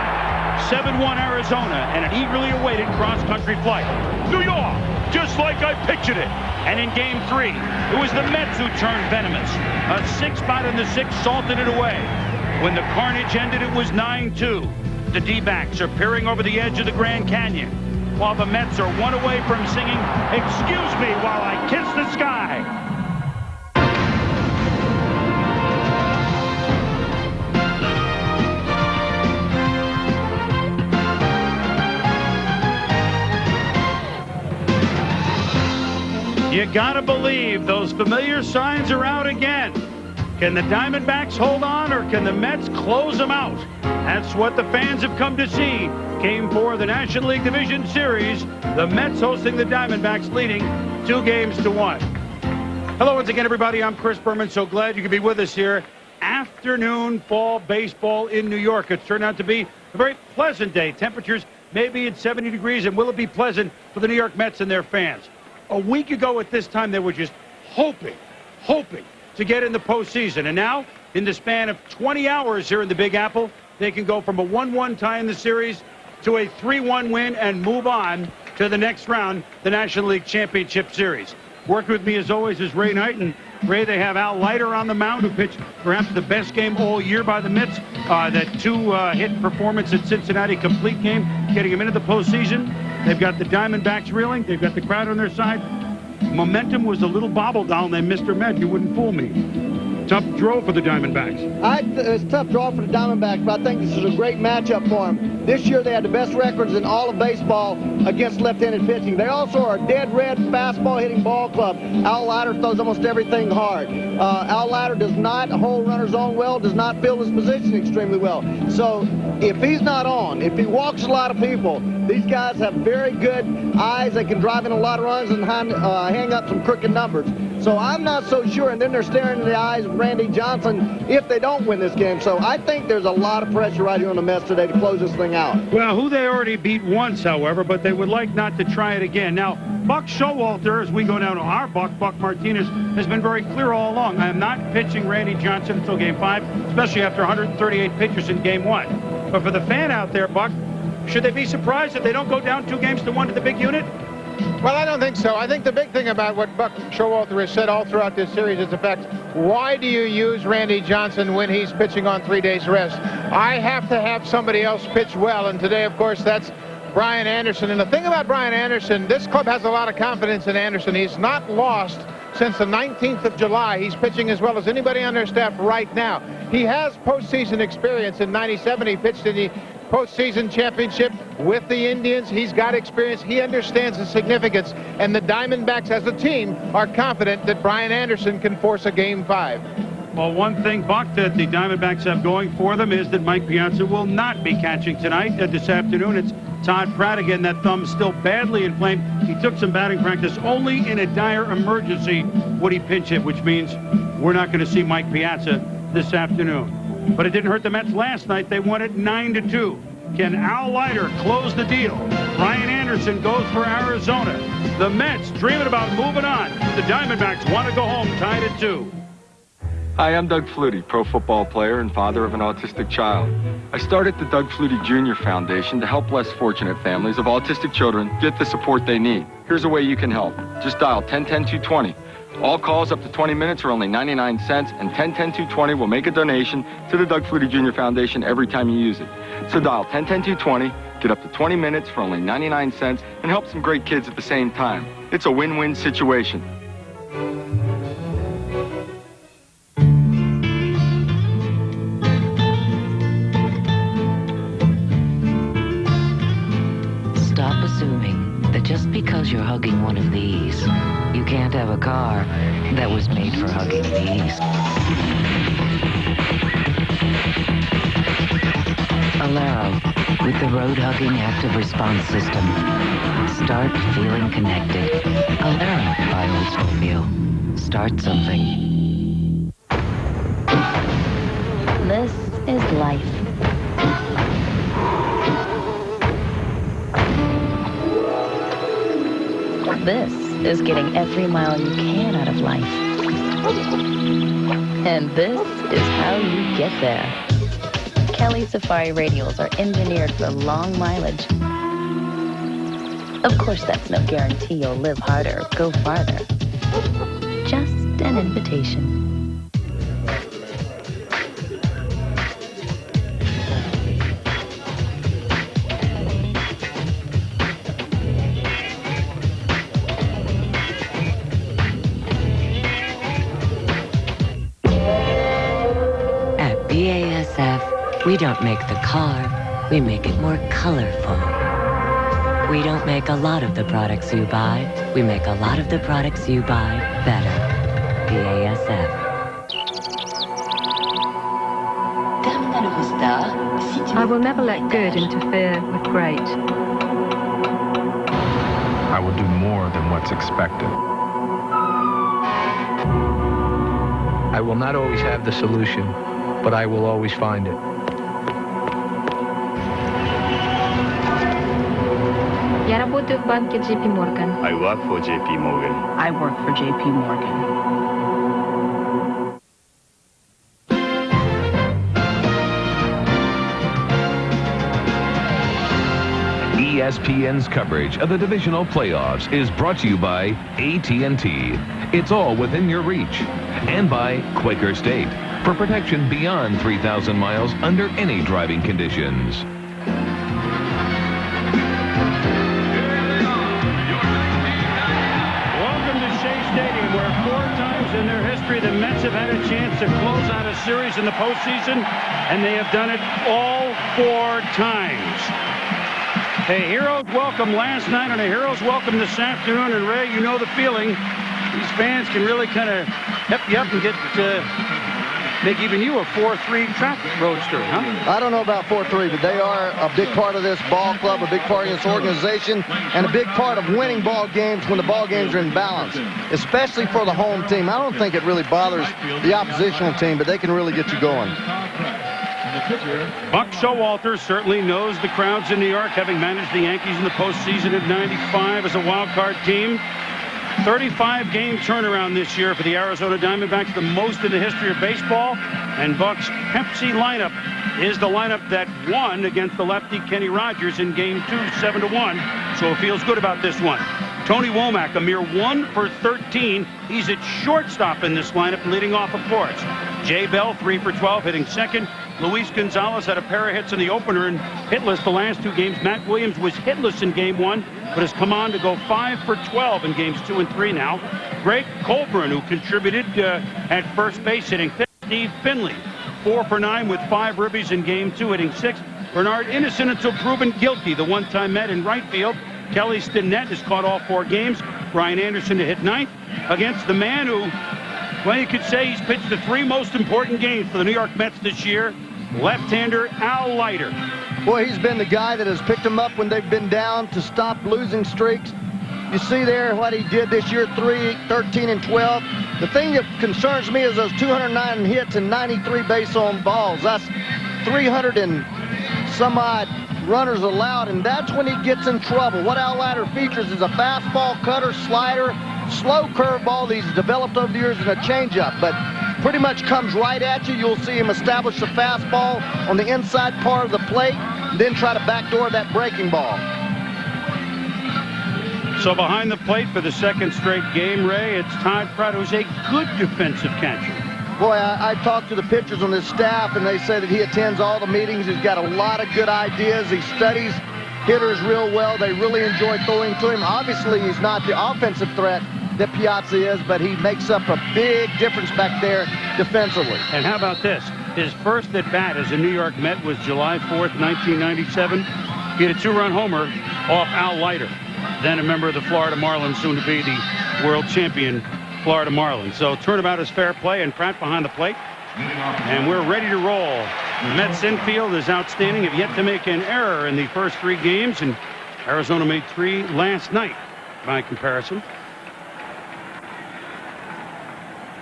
7-1 Arizona, and an eagerly awaited cross-country flight. New York, just like I pictured it. And in Game 3, it was the Mets who turned venomous. A 6-spot in the 6th salted it away. When the carnage ended, it was 9-2. The D-backs are peering over the edge of the Grand Canyon, while the Mets are 1 away from singing, "Excuse me while I kiss the sky." You gotta believe those familiar signs are out again. Can the Diamondbacks hold on, or can the Mets close them out? That's what the fans have come to see. Game 4 of the National League Division Series. The Mets hosting the Diamondbacks, leading 2-1. Hello once again, everybody. I'm Chris Berman. So glad you could be with us here. Afternoon fall baseball in New York. It's turned out to be a very pleasant day. Temperatures maybe at 70 degrees, and will it be pleasant for the New York Mets and their fans? A week ago at this time, they were just hoping to get in the postseason. And now, in the span of 20 hours here in the Big Apple, they can go from a 1-1 tie in the series to a 3-1 win and move on to the next round, the National League Championship Series. Working with me, as always, is Ray Knight. And Ray, they have Al Leiter on the mound, who pitched perhaps the best game all year by the Mets. That 2-hit performance at Cincinnati, complete game, getting him into the postseason. They've got the Diamondbacks reeling. They've got the crowd on their side. Momentum was a little bobble doll named Mr. Met. You wouldn't fool me. Tough draw for the Diamondbacks. It's a tough draw for the Diamondbacks, but I think this is a great matchup for them. This year they had the best records in all of baseball against left-handed pitching. They also are a dead red fastball hitting ball club. Al Leiter throws almost everything hard. Al Leiter does not hold runners on well, does not fill his position extremely well. So if he's not on, if he walks a lot of people, these guys have very good eyes. They can drive in a lot of runs and hang up some crooked numbers. So I'm not so sure. And then they're staring in the eyes of Randy Johnson if they don't win this game. So I think there's a lot of pressure right here on the Mets today to close this thing out. Well, who they already beat once, however, but they would like not to try it again. Now, Buck Showalter, as we go down to our Buck Martinez, has been very clear all along. I am not pitching Randy Johnson until Game 5, especially after 138 pitchers in Game 1. But for the fan out there, Buck, Should they be surprised if they don't go down 2-1 to the big unit? Well, I don't think so. I think the big thing about what Buck Showalter has said all throughout this series is the fact, why do you use Randy Johnson when he's pitching on 3 days rest? I have to have somebody else pitch well, and today, of course, that's Brian Anderson. And the thing about Brian Anderson, this club has a lot of confidence in Anderson. He's not lost since the 19th of July. He's pitching as well as anybody on their staff right now. He has postseason experience. In '97, he pitched in the postseason championship with the Indians. He's got experience. He understands the significance. And the Diamondbacks as a team are confident that Brian Anderson can force a Game 5. Well, one thing, Buck, that the Diamondbacks have going for them is that Mike Piazza will not be catching tonight. This afternoon, it's Todd Pratt again. That thumb's still badly inflamed. He took some batting practice. Only in a dire emergency would he pinch hit, which means we're not going to see Mike Piazza this afternoon. But it didn't hurt the Mets last night. They won it 9-2. Can Al Leiter close the deal? Brian Anderson goes for Arizona. The Mets dreaming about moving on. The Diamondbacks want to go home tied at 2. Hi, I'm Doug Flutie, pro football player and father of an autistic child. I started the Doug Flutie Jr. Foundation to help less fortunate families of autistic children get the support they need. Here's a way you can help. Just dial 1010-220. All calls up to 20 minutes are only 99 cents, and 1010-220 will make a donation to the Doug Flutie Jr. Foundation every time you use it. So dial 1010-220, get up to 20 minutes for only 99 cents, and help some great kids at the same time. It's a win-win situation. Stop assuming that just because you're hugging one of these, you can't have a car that was made for hugging these. Alero, with the road-hugging active response system. Start feeling connected. Alero by Oldsmobile. Start something. This is life. This is getting every mile you can out of life. And this is how you get there. Kelly Safari radials are engineered for long mileage. Of course, that's no guarantee you'll live harder or go farther. Just an invitation. We don't make the car, we make it more colorful. We don't make a lot of the products you buy, we make a lot of the products you buy better. BASF. I will never let good interfere with great. I will do more than what's expected. I will not always have the solution, but I will always find it. Я работаю в банке JP Morgan. I work for JP Morgan. I work for JP Morgan. ESPN's coverage of the divisional playoffs is brought to you by AT&T. It's all within your reach. And by Quaker State, for protection beyond 3,000 miles under any driving conditions. Welcome to Shea Stadium, where 4 times in their history the Mets have had a chance to close out a series in the postseason, and they have done it all 4 times. A hero's welcome last night and a hero's welcome this afternoon. And Ray, you know the feeling. These fans can really kind of pep you up and get make even you a 4-3 track roadster, huh? I don't know about 4-3, but they are a big part of this ball club, a big part of this organization, and a big part of winning ball games when the ball games are in balance, especially for the home team. I don't think it really bothers the oppositional team, but they can really get you going. Buck Showalter certainly knows the crowds in New York, having managed the Yankees in the postseason of '95 as a wild card team. 35-game turnaround this year for the Arizona Diamondbacks, the most in the history of baseball. And Buck's Pepsi lineup is the lineup that won against the lefty Kenny Rogers in Game 2, 7-1. So it feels good about this one. Tony Womack, a mere 1 for 13. He's at shortstop in this lineup, leading off, of course. Jay Bell, 3 for 12, hitting second. Luis Gonzalez had a pair of hits in the opener and hitless the last 2 games. Matt Williams was hitless in Game 1, but has come on to go 5 for 12 in Games 2 and 3 now. Greg Colburn, who contributed at first base, hitting fifth. Steve Finley, 4 for 9 with 5 ribbies in Game 2, hitting 6th. Bernard innocent until proven guilty, the one-time Met in right field. Kelly Stinnett has caught all 4 games. Brian Anderson to hit 9th against the man who, well, you could say he's pitched the 3 most important games for the New York Mets this year, left-hander Al Leiter. Boy, he's been the guy that has picked them up when they've been down to stop losing streaks. You see there what he did this year, 3, 13, and 12. The thing that concerns me is those 209 hits and 93 base on balls. That's 300 and some odd runners allowed, and that's when he gets in trouble. What Al Leiter features is a fastball, cutter, slider, slow curveball that he's developed over the years, and a changeup, but pretty much comes right at you. You'll see him establish the fastball on the inside part of the plate, then try to backdoor that breaking ball. So behind the plate for the 2nd straight game, Ray, it's Todd Pratt, who's a good defensive catcher. Boy, I talked to the pitchers on this staff, and they say that he attends all the meetings. He's got a lot of good ideas. He studies hitters real well. They really enjoy throwing to him. Obviously, he's not the offensive threat that Piazza is, but he makes up a big difference back there defensively. And how about this? His first at-bat as a New York Met was July 4th, 1997. He had a 2-run homer off Al Leiter, then a member of the Florida Marlins, soon to be the world champion Florida Marlins. So turnabout is fair play, and Pratt behind the plate. And we're ready to roll. The Mets infield is outstanding, have yet to make an error in the first 3 games, and Arizona made 3 last night by comparison.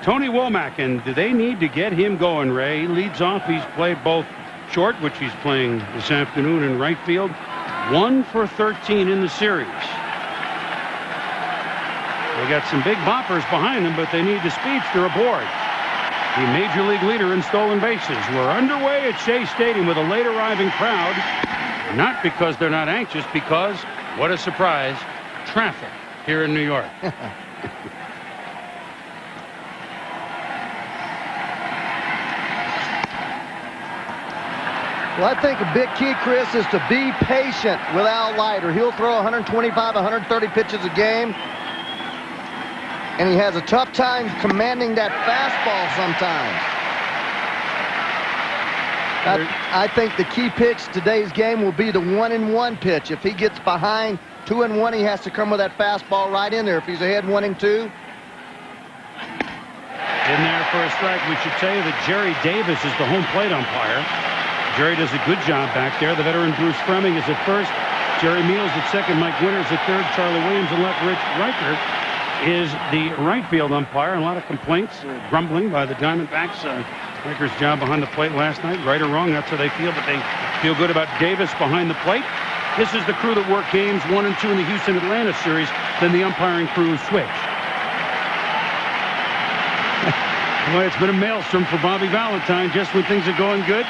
Tony Womack, and do they need to get him going, Ray? He leads off. He's played both short, which he's playing this afternoon, in right field. 1 for 13 in the series. They got some big boppers behind them, but they need the speedster aboard. The major league leader in stolen bases. We're underway at Shea Stadium with a late arriving crowd. Not because they're not anxious, because, what a surprise, traffic here in New York. Well, I think a big key, Chris, is to be patient with Al Leiter. He'll throw 125, 130 pitches a game. And he has a tough time commanding that fastball sometimes. I think the key pitch today's game will be the 1-1 pitch. If he gets behind 2-1, he has to come with that fastball right in there. If he's ahead 1-2. In there for a strike. We should tell you that Jerry Davis is the home plate umpire. Jerry does a good job back there. The veteran Bruce Fremming is at first. Jerry Meals at second. Mike Winters at third. Charlie Williams and left. Rich Riker is the right field umpire. A lot of complaints, grumbling by the Diamondbacks. Riker's job behind the plate last night. Right or wrong, that's how they feel. But they feel good about Davis behind the plate. This is the crew that worked games 1 and 2 in the Houston-Atlanta series. Then the umpiring crew switched. Boy, it's been a maelstrom for Bobby Valentine just when things are going good.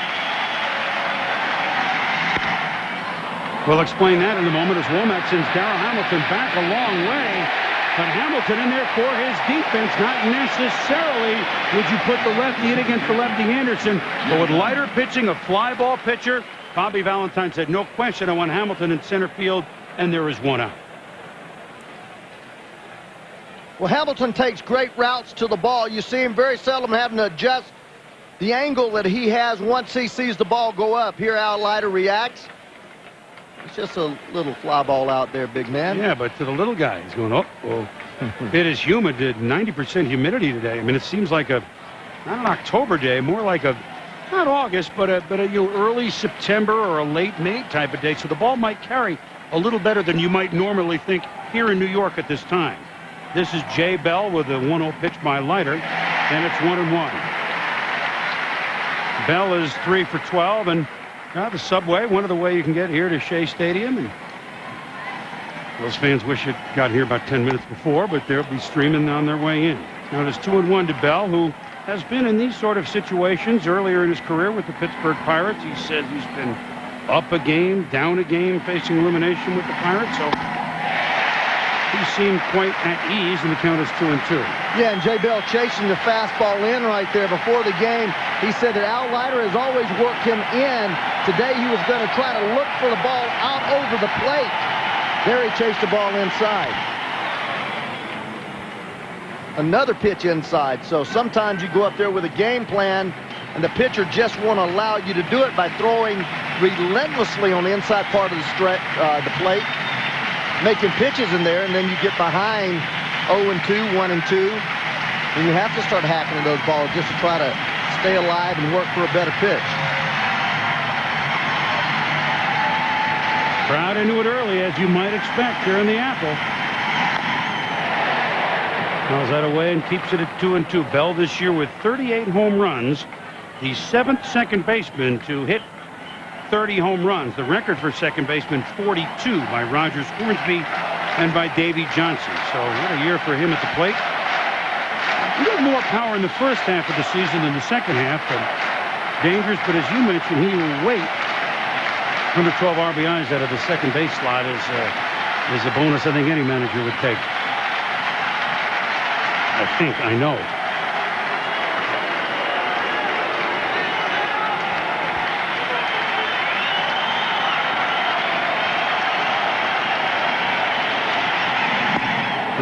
We'll explain that in a moment as Womack sends Darryl Hamilton back a long way. But Hamilton in there for his defense. Not necessarily would you put the lefty in against the lefty Anderson. But with Leiter pitching, a fly ball pitcher, Bobby Valentine said, no question, I want Hamilton in center field, and there is 1 out. Well, Hamilton takes great routes to the ball. You see him very seldom having to adjust the angle that he has once he sees the ball go up. Here, Al Leiter reacts. It's just a little fly ball out there, big man. Yeah, but to the little guy, he's going, oh. It is humid, 90% humidity today. I mean, it seems like not an October day, more like not August, but a early September or a late May type of day. So the ball might carry a little better than you might normally think here in New York at this time. This is Jay Bell with a 1-0 pitch by Leiter, and it's 1-1. Bell is 3 for 12, and the subway, one of the way you can get here to Shea Stadium. And those fans wish it got here about 10 minutes before, but they'll be streaming on their way in. Now it is 2-1 to Bell, who has been in these sort of situations earlier in his career with the Pittsburgh Pirates. He said he's been up a game, down a game, facing elimination with the Pirates. So he seemed quite at ease, and the count is 2-2. Yeah, and Jay Bell chasing the fastball in right there before the game. He said that Al Leiter has always worked him in. Today he was going to try to look for the ball out over the plate. There he chased the ball inside. Another pitch inside. So sometimes you go up there with a game plan, and the pitcher just won't allow you to do it by throwing relentlessly on the inside part of the plate, making pitches in there, and then you get behind 0-2, 1-2, and you have to start hacking at those balls just to try to stay alive and work for a better pitch. Crowd into it early, as you might expect here in the Apple. Fouls that away and keeps it at 2-2. Bell this year with 38 home runs, the 7th second baseman to hit 30 home runs. The record for second baseman, 42 by Rogers Hornsby and by Davey Johnson. So what a year for him at the plate. A little more power in the first half of the season than the second half, but dangerous. But as you mentioned, he will wait. 112 RBIs out of the second base slot is a bonus I think any manager would take. I know.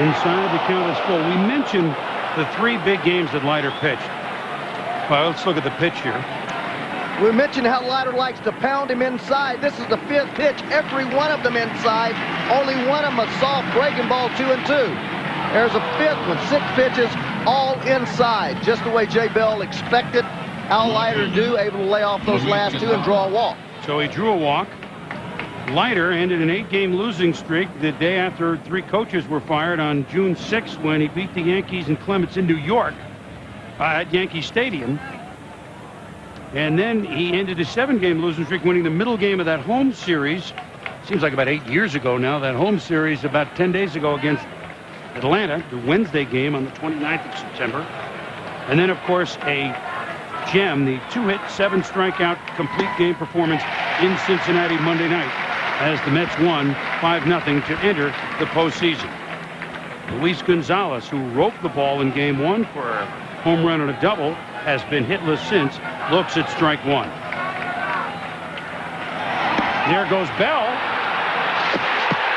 Inside, the count is full. We mentioned the 3 big games that Leiter pitched. Well, let's look at the pitch here. We mentioned how Leiter likes to pound him inside. This is the 5th pitch, every one of them inside. Only one of them a soft breaking ball, 2-2. There's a 5th with 6 pitches, all inside, just the way Jay Bell expected Al Leiter to do, able to lay off those last 2 and draw a walk. So he drew a walk. Leiter ended an 8-game losing streak the day after 3 coaches were fired on June 6th when he beat the Yankees and Clements in New York at Yankee Stadium. And then he ended a 7-game losing streak, winning the middle game of that home series. Seems like about 8 years ago now. That home series about 10 days ago against Atlanta, the Wednesday game on the 29th of September. And then, of course, a gem, the 2-hit, 7-strikeout complete game performance in Cincinnati Monday night as the Mets won 5-0 to enter the postseason. Luis Gonzalez, who roped the ball in Game 1 for a home run and a double, has been hitless since. Looks at strike 1. There goes Bell.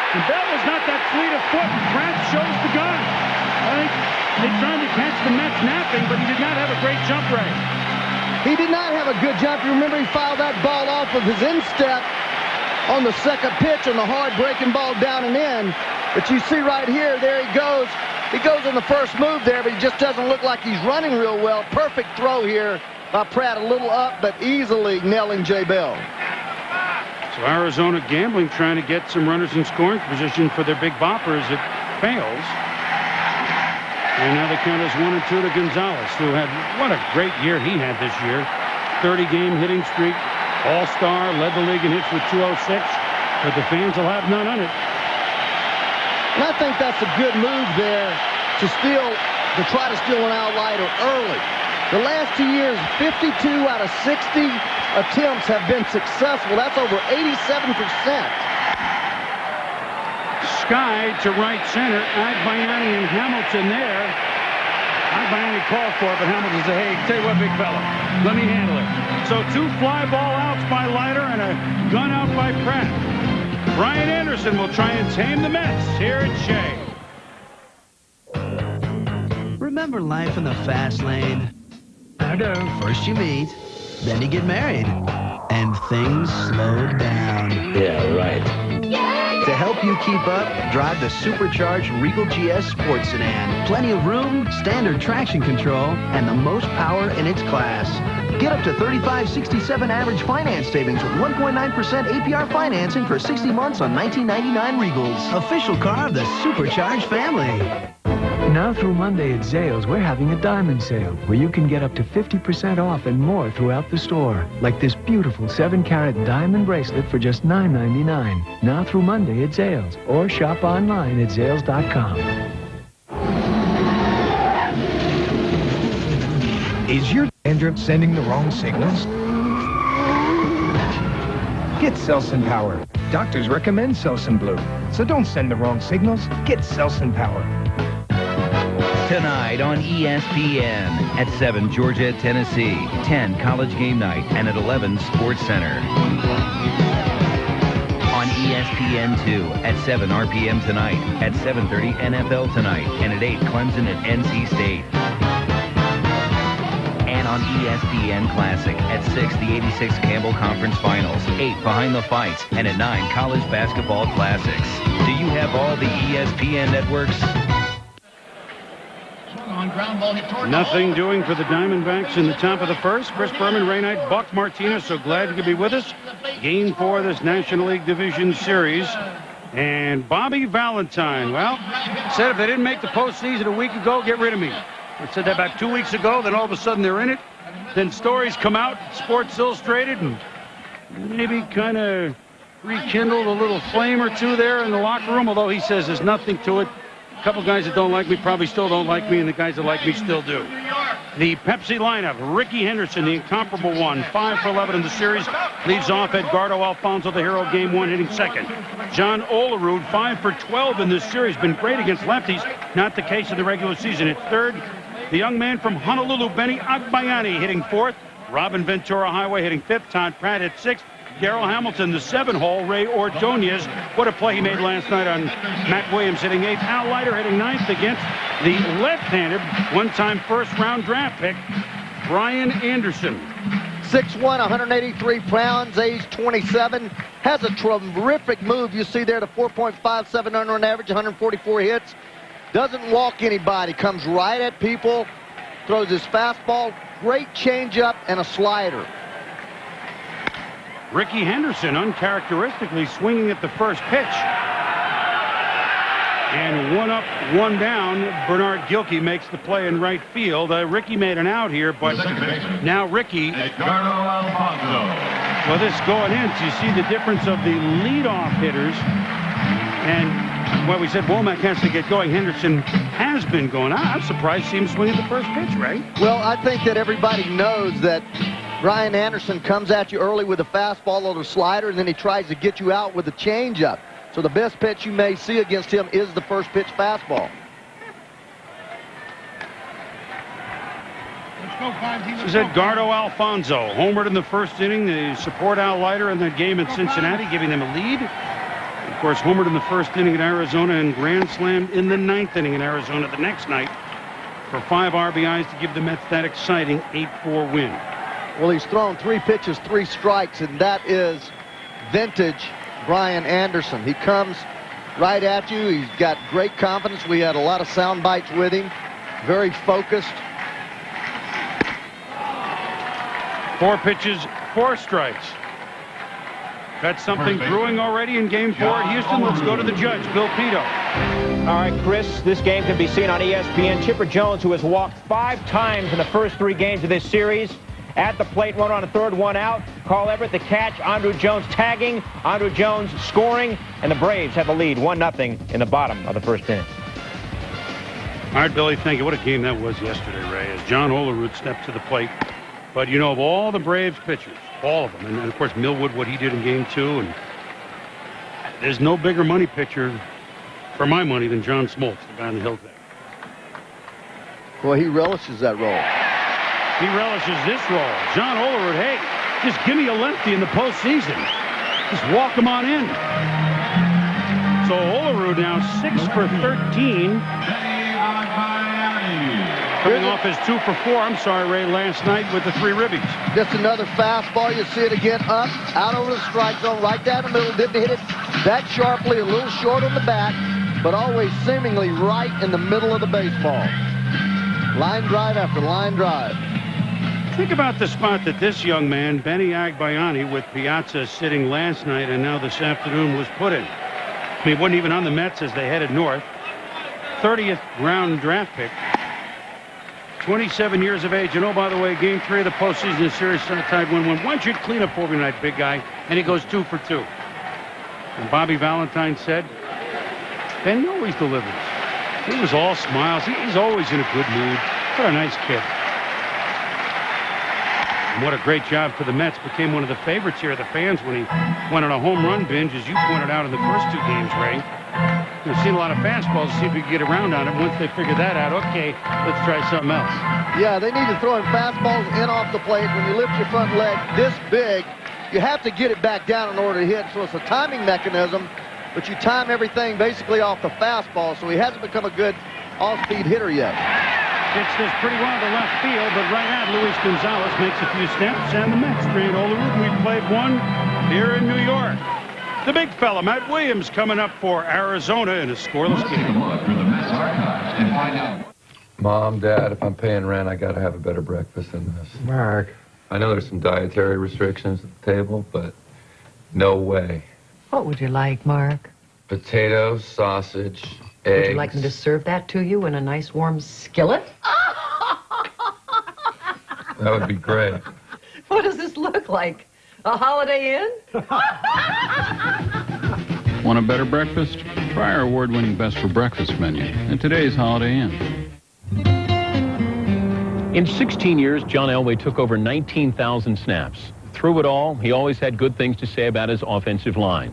And Bell was not that fleet of foot. Pratt shows the gun. I think they tried to catch the Mets napping, but he did not have a great jump rate. He did not have a good jump. You remember he fouled that ball off of his instep on the second pitch on the hard breaking ball down and in. But you see right here, there he goes. He goes on the first move there, but he just doesn't look like he's running real well. Perfect throw here by Pratt. A little up, but easily nailing Jay Bell. So Arizona gambling, trying to get some runners in scoring position for their big boppers. It fails. And now the count is 1-2 to Gonzalez, who had, what a great year he had this year. 30-game hitting streak, all-star, led the league in hits with 206, but the fans will have none on it. And I think that's a good move there to try to steal an Al Leiter early. The last 2 years, 52 out of 60 attempts have been successful. That's over 87%. Sky to right center. Agbayani and Hamilton there. Agbayani called for it, but Hamilton said, hey, tell you what, big fella, let me handle it. So 2 fly ball outs by Leiter and a gun out by Pratt. Brian Anderson will try and tame the Mets here at Shea. Remember life in the fast lane? I do. First you meet, then you get married, and things slow down. Yeah, right. To help you keep up, drive the supercharged Regal GS Sports Sedan. Plenty of room, standard traction control, and the most power in its class. Get up to $35.67 average finance savings with 1.9% APR financing for 60 months on 1999 Regals. Official car of the supercharged family. Now through Monday at Zales, we're having a diamond sale where you can get up to 50% off and more throughout the store. Like this beautiful 7-carat diamond bracelet for just $9.99. Now through Monday at Zales, or shop online at Zales.com. Is your dandruff sending the wrong signals? Get Selsun Power. Doctors recommend Selsun Blue. So don't send the wrong signals. Get Selsun Power. Tonight on ESPN at 7, Georgia at Tennessee, 10, College Game Night, and at 11, Sports Center. On ESPN2 at 7 RPM tonight, at 7:30 NFL Tonight, and at 8, Clemson at NC State. And on ESPN Classic at 6, the 86 Campbell Conference Finals, 8, Behind the Fights, and at 9, College Basketball Classics. Do you have all the ESPN networks? Nothing doing for the Diamondbacks in the top of the first. Chris Berman, Ray Knight, Buck Martinez, so glad you could be with us. Game 4 of this National League Division Series. And Bobby Valentine, well, said if they didn't make the postseason a week ago, get rid of me. I said that about 2 weeks ago, then all of a sudden they're in it. Then stories come out, Sports Illustrated, and maybe kind of rekindled a little flame or two there in the locker room, although he says there's nothing to it. A couple guys that don't like me probably still don't like me, and the guys that like me still do. The Pepsi lineup, Ricky Henderson, the incomparable one, 5 for 11 in the series, leads off Edgardo Alfonso, the hero, game 1, hitting second. John Olerud, 5 for 12 in this series, been great against lefties, not the case in the regular season. At third, the young man from Honolulu, Benny Agbayani, hitting fourth. Robin Ventura Highway hitting fifth. Todd Pratt at sixth. Darrell Hamilton, the 7-hole. Ray Ordonez, what a play he made last night on Matt Williams, hitting eighth. Al Leiter hitting ninth against the left-handed, one-time first-round draft pick, Brian Anderson. 6'1", 183 pounds, age 27. Has a terrific move. You see there, the 4.57 under an average, 144 hits. Doesn't walk anybody. Comes right at people. Throws his fastball. Great changeup and a slider. Ricky Henderson uncharacteristically swinging at the first pitch. And one up, one down. Bernard Gilkey makes the play in right field. Ricky made an out here, but now Ricky. Well, this going in, so you see the difference of the leadoff hitters. And, well, we said Womack has to get going. Henderson has been going. I'm surprised to see him swing at the first pitch, right? Well, I think that everybody knows that Brian Anderson comes at you early with a fastball or a slider, and then he tries to get you out with a changeup. So the best pitch you may see against him is the first pitch fastball. This is Edgardo Alfonso. Homered in the first inning. They support Al Leiter in that game at Cincinnati, giving them a lead. Of course, homered in the first inning at Arizona and grand slammed in the ninth inning in Arizona the next night for 5 RBIs to give the Mets that exciting 8-4 win. Well, he's thrown 3 pitches, 3 strikes, and that is vintage Brian Anderson. He comes right at you. He's got great confidence. We had a lot of sound bites with him. Very focused. 4 pitches, 4 strikes. Got something brewing already in Game 4 at Houston. Let's go to the judge, Bill Pito. All right, Chris, this game can be seen on ESPN. Chipper Jones, who has walked 5 times in the first 3 games of this series. At the plate, 1 on a third, 1 out. Carl Everett, the catch. Andruw Jones tagging. Andruw Jones scoring. And the Braves have the lead, 1-0 in the bottom of the first inning. All right, Billy, thank you. What a game that was yesterday, Ray, as John Olerud stepped to the plate. But, you know, of all the Braves pitchers, all of them, and of course Millwood, what he did in Game 2, and there's no bigger money pitcher, for my money, than John Smoltz, the guy on the hill there. Well, he relishes that role. He relishes this role. John Olerud, hey, just give me a lefty in the postseason. Just walk him on in. So Olerud now 6 for 13. Coming off his 2 for 4, I'm sorry, Ray, last night with the 3 ribbies. Just another fastball. You see it again up, out over the strike zone, right down the middle. Didn't hit it that sharply, a little short on the back, but always seemingly right in the middle of the baseball. Line drive after line drive. Think about the spot that this young man, Benny Agbayani, with Piazza sitting last night and now this afternoon, was put in. I mean, he wasn't even on the Mets as they headed north. 30th round draft pick. 27 years of age. And oh, by the way, Game 3 of the postseason, the series tied 1-1. Why don't you clean up for me tonight, big guy? And he goes 2 for 2. And Bobby Valentine said, Benny always delivers. He was all smiles. He's always in a good mood. What a nice kid. And what a great job for the Mets. Became one of the favorites here of the fans when he went on a home run binge, as you pointed out in the first 2 games, Ray. We've seen a lot of fastballs to see if we can get around on it. Once they figure that out, okay, let's try something else. Yeah, they need to throw in fastballs in off the plate. When you lift your front leg this big, you have to get it back down in order to hit. So it's a timing mechanism, but you time everything basically off the fastball. So he hasn't become a good off-speed hitter yet. Hits this pretty well to left field, but right at Luis Gonzalez makes a few steps, and the Mets drain all the route. We played one here in New York. The big fella, Matt Williams, coming up for Arizona in a scoreless game. Mom, Dad, if I'm paying rent, I gotta have a better breakfast than this. Mark. I know there's some dietary restrictions at the table, but no way. What would you like, Mark? Potatoes, sausage, eggs. Would you like me to serve that to you in a nice warm skillet? That would be great. What does this look like? A Holiday Inn? Want a better breakfast? Try our award-winning Best for Breakfast menu at today's Holiday Inn. In 16 years, John Elway took over 19,000 snaps. Through it all, he always had good things to say about his offensive line.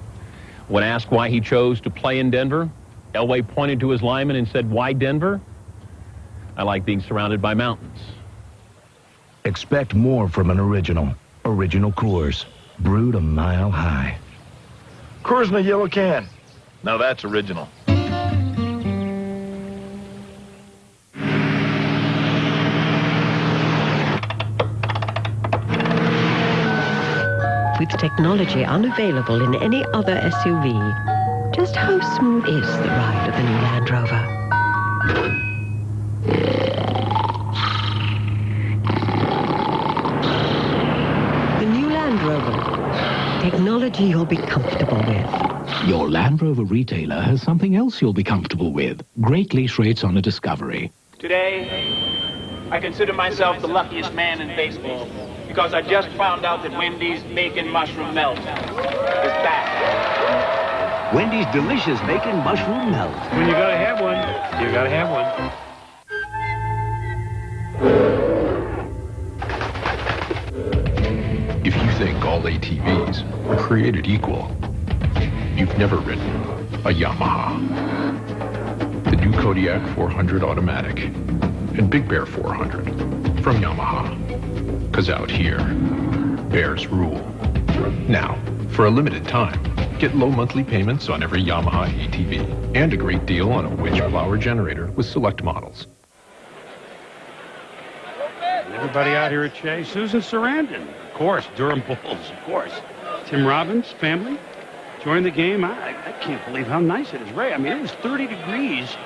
When asked why he chose to play in Denver, Elway pointed to his lineman and said, "Why Denver? I like being surrounded by mountains." Expect more from an original. Original Coors, brewed a mile high. Coors in a yellow can. Now that's original. With technology unavailable in any other SUV, just how smooth is the ride of the new Land Rover? Technology you'll be comfortable with. Your Land Rover retailer has something else you'll be comfortable with. Great lease rates on a Discovery. Today, I consider myself the luckiest man in baseball because I just found out that Wendy's Bacon Mushroom Melt is back. Wendy's delicious Bacon Mushroom Melt. When you gotta have one, you gotta have one. If you think all ATVs are created equal, you've never ridden a Yamaha. The new Kodiak 400 Automatic and Big Bear 400 from Yamaha. 'Cause out here, bears rule. Now, for a limited time, get low monthly payments on every Yamaha ATV and a great deal on a winch blower generator with select models. Everybody out here at Shea. Susan Sarandon, of course. Durham Bulls, of course. Tim Robbins, family, joined the game. I can't believe how nice it is, Ray. I mean, it was 30 degrees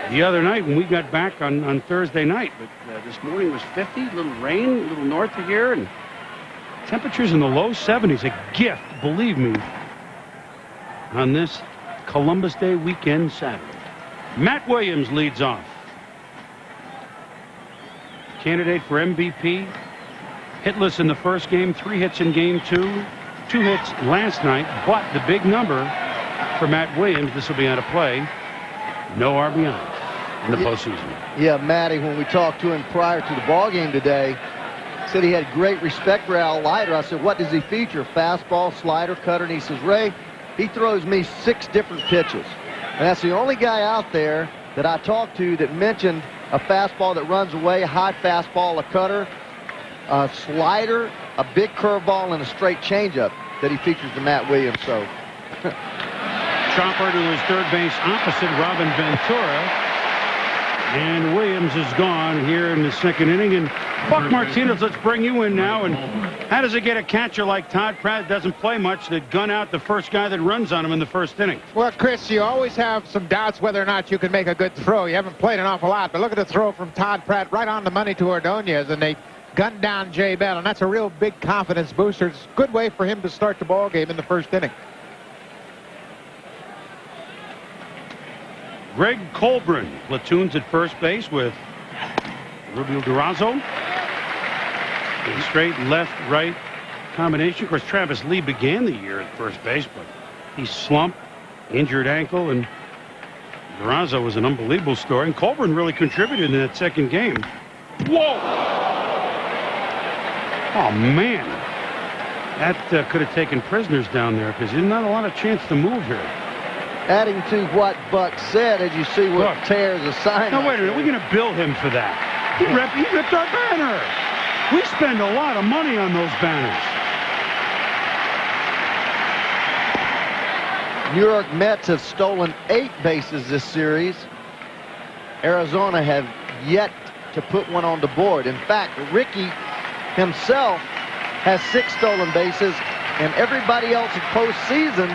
the other night when we got back on Thursday night. But this morning was 50, a little rain, a little north of here, and temperatures in the low 70s. A gift, believe me, on this Columbus Day weekend Saturday. Matt Williams leads off. Candidate for MVP. Hitless in the first game, 3 hits in game 2, 2 hits last night, but the big number for Matt Williams, this will be out of play, no RBI in the postseason. Yeah, Matty, when we talked to him prior to the ball game today, said he had great respect for Al Leiter. I said, what does he feature? Fastball, slider, cutter, and he says, Ray, he throws me 6 different pitches. And that's the only guy out there that I talked to that mentioned a fastball that runs away, a high fastball, a cutter, a slider, a big curveball, and a straight changeup that he features to Matt Williams. So, chopper to his third base opposite, Robin Ventura. And Williams is gone here in the second inning. And Buck Martinez, let's bring you in now. And how does it get a catcher like Todd Pratt, doesn't play much, to gun out the first guy that runs on him in the first inning? Well, Chris, you always have some doubts whether or not you can make a good throw. You haven't played an awful lot, but look at the throw from Todd Pratt right on the money to Ordonez, and they gunned down Jay Bell, and that's a real big confidence booster. It's a good way for him to start the ball game in the first inning. Greg Colburn platoons at first base with Rubio Durazo. A straight left-right combination. Of course, Travis Lee began the year at first base, but he slumped, injured ankle, and Durazo was an unbelievable story. And Colburn really contributed in that second game. Whoa! Oh, man. That could have taken prisoners down there because there's not a lot of chance to move here. Adding to what Buck said, as you see what tears a sign. No, wait a minute. We're going to bill him for that. He ripped our banner. We spend a lot of money on those banners. New York Mets have stolen 8 bases this series. Arizona have yet to put one on the board. In fact, Ricky himself has 6 stolen bases, and everybody else in postseason,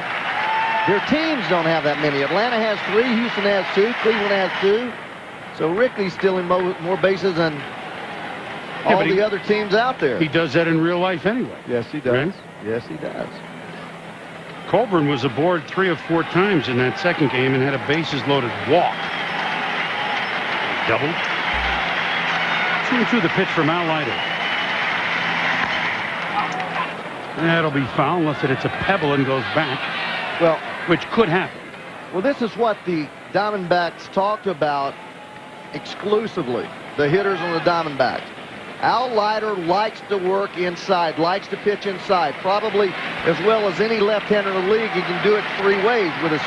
their teams don't have that many. Atlanta has 3, Houston has 2, Cleveland has 2. So Ricky's stealing more bases than all the other teams out there. He does that in real life anyway. Yes, he does. Right? Yes, he does. Colburn was aboard 3 or 4 times in that second game and had a bases-loaded walk. Double. 2-2 the pitch from Al Leiter. That'll be foul unless it hits a pebble and goes back. Well, which could happen. Well, this is what the Diamondbacks talked about exclusively, the hitters on the Diamondbacks. Al Leiter likes to work inside, likes to pitch inside, probably as well as any left-hander in the league. He can do it 3 ways with his